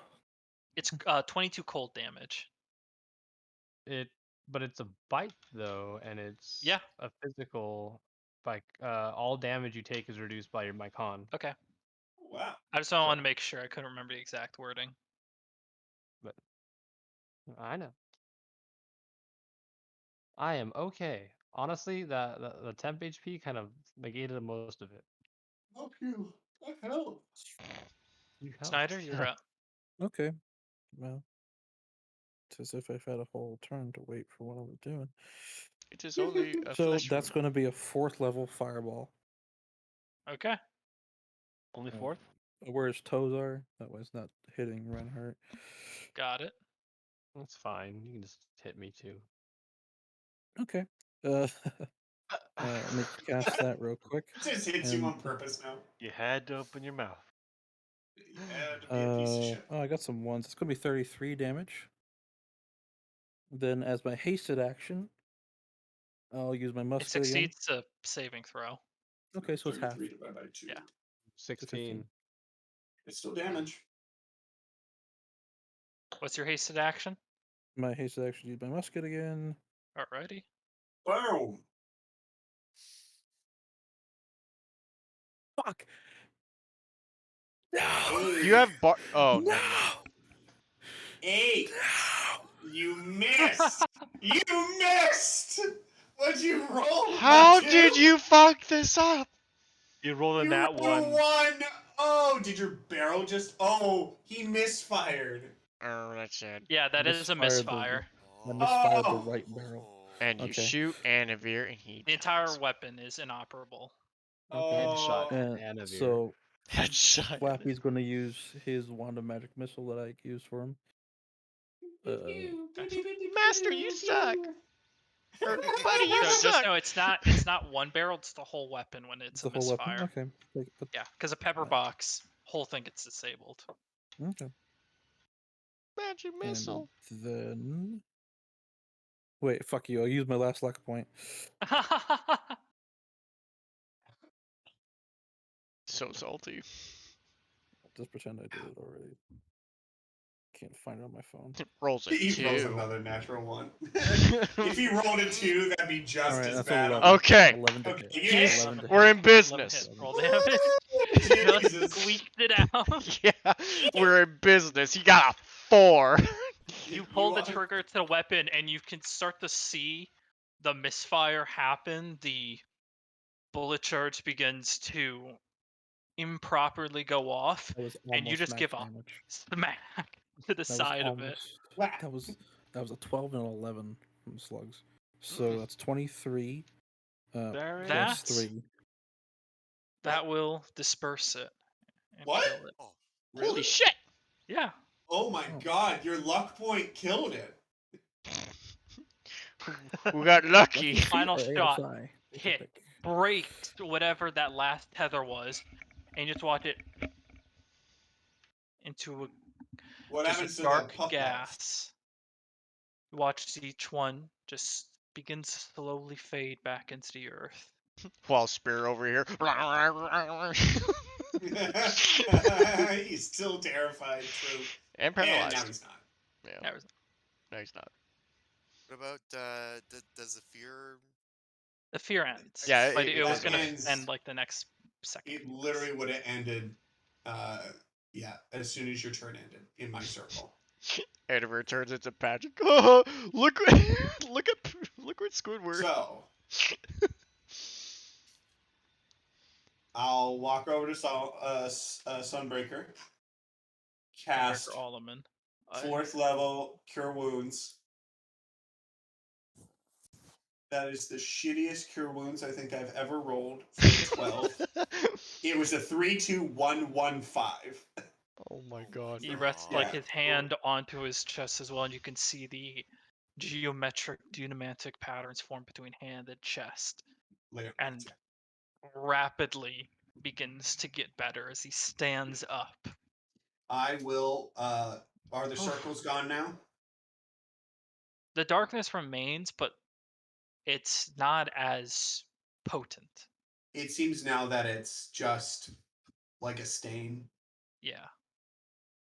It's 22 cold damage. But it's a bite though, and it's Yeah. a physical. Like all damage you take is reduced by my con. Okay. Wow. I just wanted to make sure. I couldn't remember the exact wording. But I know. I am okay. Honestly, the temp HP kind of negated most of it. Help you. That helps. You helped. Snyder, you're up. Okay. Well, it's as if I've had a whole turn to wait for what I was doing. It is only a So flesh that's wound. going to be a 4th level fireball. Okay. Only Oh. 4th? Where his toes are. That way it's not hitting Reinhardt. Got it. That's fine. You can just hit me too. Okay. Let me cast that real quick. Just hits you And, on purpose now. You had to open your mouth. You had to be a piece of shit. Oh, I got some ones. It's going to be 33 damage. Then, as my hasted action, I'll use my It musket again. succeeds a saving throw. Okay, so it's half. 33 divided by 2. Yeah. 16. It's still damage. What's your hasted action? My hasted action, use my musket again. Alrighty. Boom. Fuck. No. You have Oh, No. never mind. 8. No. You missed. You missed. What'd you roll? How a two? did you fuck this up? You rolled a You nat rolled 1. a 1. Oh, did your barrel just? Oh, he misfired. Oh, that's sad. Yeah, that is a misfire. I misfired the Oh. right barrel. And you Okay. shoot Anavir, and he The entire dies. weapon is inoperable. Headshot Oh. and a So Headshot. Flappy's going to use his wand of magic missile that I used for him. Master, you suck. Or, buddy, you So suck. just know it's not one barrel, it's the whole weapon when it's The a whole misfire. weapon. Okay. Yeah, because a pepper box, whole thing gets disabled. Okay. Magic missile. And then. Wait, fuck you. I'll use my last luck point. So salty. Just pretend I did it already. Can't find it on my phone. Rolls a He rolls 2. another natural 1. If he rolled a 2, that'd be just Alright, as that's bad. 11. Okay. 11 to Okay, hit. you hit. 11 to We're hit. in business. Roll damage. Jesus. Just squeaked it out. Yeah, we're in business. He got a 4. You pull the are- trigger to the weapon, and you can start to see the misfire happen. The bullet charge begins to improperly go off, That was and you almost just give max a damage. smack to the That was side of it. almost. That was a 12 and an 11 from slugs. So that's 23 plus That's- 3. That will disperse it. And What? kill it. Oh, Really? Holy shit. Yeah. Oh my god, your luck point killed it. We got lucky. Final shot. ASI. Hit. Breaks whatever that last tether was, and you just watch it into What just happens a to dark the pup gas. You watch each one just begin to slowly fade back into the earth. While Spear over here. He's still terrified, true. And And paralyzed. now he's not. Yeah. No, he's not. what about does the fear? The fear ends. Yeah, but it it was does gonna end. end like the next second. It literally would have ended, yeah, as soon as your turn ended in my circle. Editor turns into Patrick. Oh, look at Squidward. So I'll walk over to Sunbreaker, cast Sunbreaker Alderman. 4th level Cure Wounds. That is the shittiest Cure Wounds I think I've ever rolled for 12. It was a 3-2-1-1-5. Oh my god. He rests Yeah. like his hand onto his chest as well, and you can see the geometric dunamantic patterns form between hand and chest, and rapidly begins to get better as he stands up. I will. Are the circles gone now? The darkness remains, but it's not as potent. It seems now that it's just like a stain. Yeah.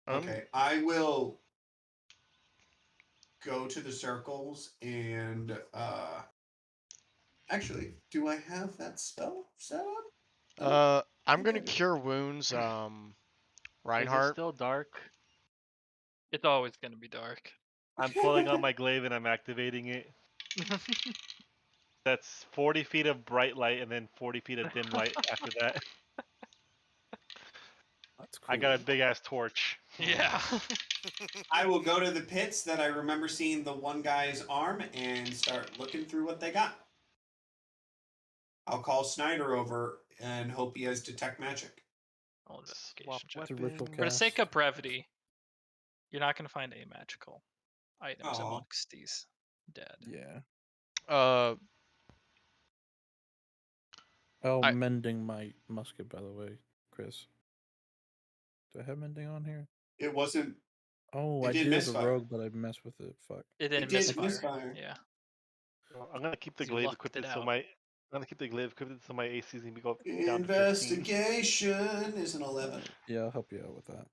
Okay, I will go to the circles and actually, do I have that spell set up? I'm gonna cure wounds. Is it Reinhardt. still dark? It's always gonna be dark. I'm pulling on my glaive and I'm activating it. That's 40 feet of bright light and then 40 feet of dim light after that. That's cool. I got a big ass torch. Yeah. I will go to the pits that I remember seeing the one guy's arm and start looking through what they got. I'll call Snyder over and hope he has detect magic. All Swap investigation check. weapons. For the sake of brevity, you're not gonna find any magical items Aw. amongst these dead. Yeah. I- Mending my musket, by the way, Chris. Do I have mending on here? It wasn't. Oh, It I did did as a misfire. rogue, but I messed with it. Fuck. It didn't did misfire. misfire. Yeah. I'm gonna keep the You glaive lucked equipped it so out. my AC is gonna go down to 15. Investigation is an 11. Yeah, I'll help you out with that.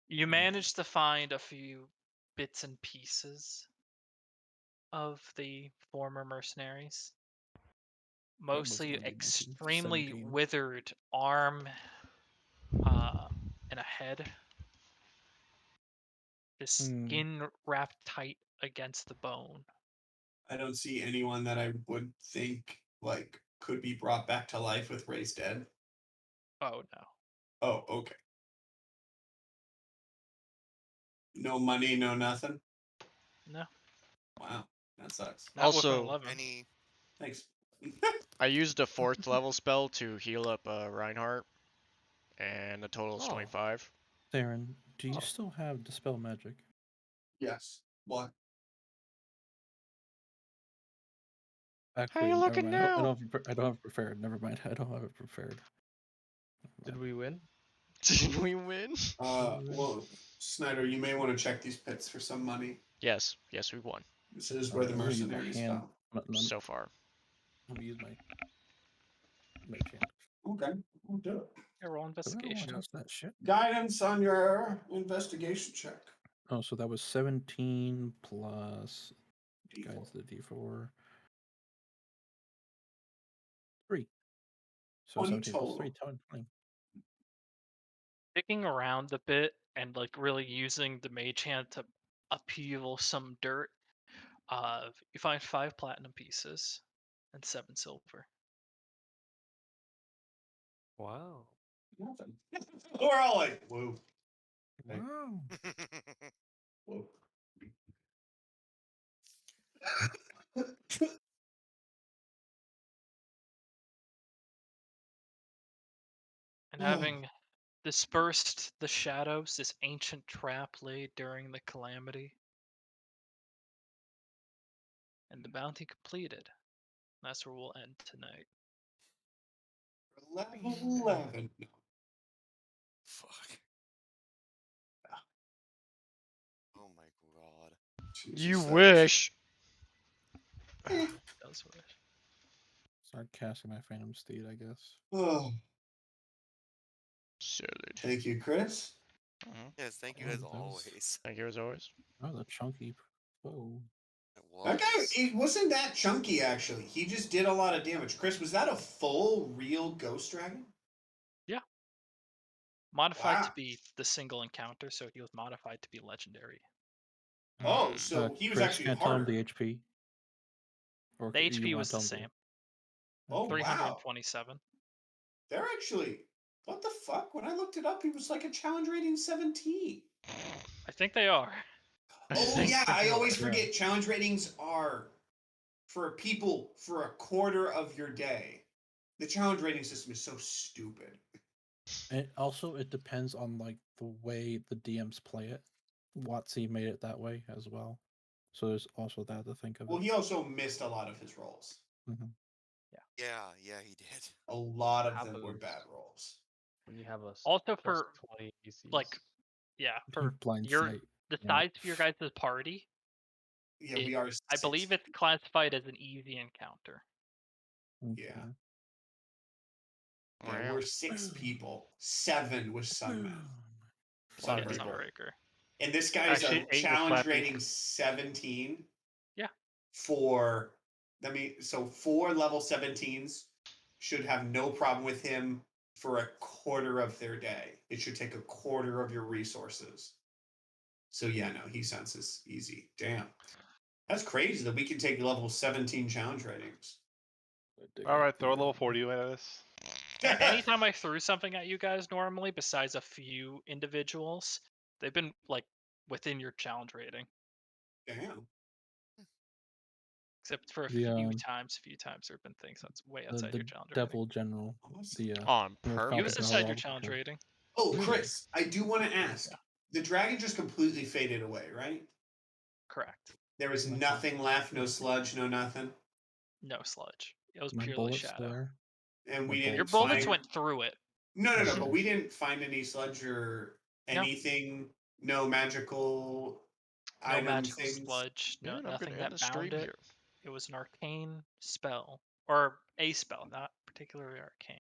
You managed to find a few bits and pieces of the former mercenaries. Mostly gonna be 19, extremely 17. withered arm and a head. The skin wrapped tight against the bone. I don't see anyone that I would think like could be brought back to life with Ray's dead. Oh no. Oh, okay. No money, no nothing. No. Wow, that sucks. Not with an Also, 11. Thanks. I used a 4th level spell to heal up Reinhardt, and the total is 25. Theron, do you still have Dispel Magic? Yes. What? Actually, How you never looking mind. now? I don't have it prepared. Never mind. I don't have it prepared. Did we win? Did we win? Well, Snyder, you may want to check these pits for some money. Yes, we won. This is where the I'm gonna use my mercenaries hand. fell. So far. I'm gonna use my mage hand. Okay, we'll do it. Yeah, roll investigation. How's that shit? Guidance on your investigation check. Oh, so that was 17 plus D4. guides the D4. 3. So 20 17 plus 3, total. 20. Digging around a bit and like really using the mage hand to upheaval some dirt. You find 5 platinum pieces and 7 silver. Wow. Nothing. We're all like, whoa. Okay. Wow. Whoa. And having dispersed the shadows, this ancient trap laid during the calamity, and the bounty completed. That's where we'll end tonight. Level 11. Fuck. Oh my god. Jesus, You that wish. Does wish. Start casting my Phantom Steed, I guess. Oh, Solid. thank you, Chris. Yes, thank you Oh, as that was- always. Thank you as always. That was a chunky. Oh. It was. That guy, it wasn't that chunky, actually. He just did a lot of damage. Chris, was that a full, real ghost dragon? Modified to Wow. be the single encounter, so he was modified to be legendary. Oh, so he was Chris, actually can't tell him harder. the HP. Or The you HP wanna was the tell him same. Oh, wow. 327. They're actually. What the fuck? When I looked it up, he was like a challenge rating 17. I think they are. Oh, yeah. I always Yeah. forget challenge ratings are for people for a quarter of your day. The challenge rating system is so stupid. And also, it depends on like the way the DMs play it. WotC made it that way as well, so there's also that to think of. Well, he also missed a lot of his rolls. Yeah, he did. A lot of them Happens. were bad rolls. When you have a Also plus for 20 ACs. like, yeah, for blind your sight. the Yeah. size of your guys' party. Yeah, we are. I believe it's classified as an easy encounter. Yeah. Okay. Yeah, we're 6 people. 7 with Sunman. Sunbreaker. Sunbreaker. And this guy's Actually, a 8 with challenge Slappy. rating 17. Yeah. For, so 4 level 17s should have no problem with him for a quarter of their day. It should take a quarter of your resources. So yeah, no, he senses easy. Damn. That's crazy that we can take level 17 challenge ratings. Alright, throw a level 40 at us. Anytime I threw something at you guys normally, besides a few individuals, they've been like within your challenge rating. Damn. Except for a The, few times there have been things that's way outside the your challenge devil rating. general. The On North purpose. He was Falcon inside your General. challenge rating. Oh, Chris, I do want to ask. The dragon just completely faded away, right? Correct. There was nothing left, no sludge, no nothing. No sludge. It was My purely bullet's shadow. there. And we My didn't Your bullets find... went through it. No, but we didn't find any sludge or No. anything. No magical No item magical things. sludge. No, Man, I'm nothing gonna end that the stream bound it. here. It was an arcane spell. Or a spell, not particularly arcane.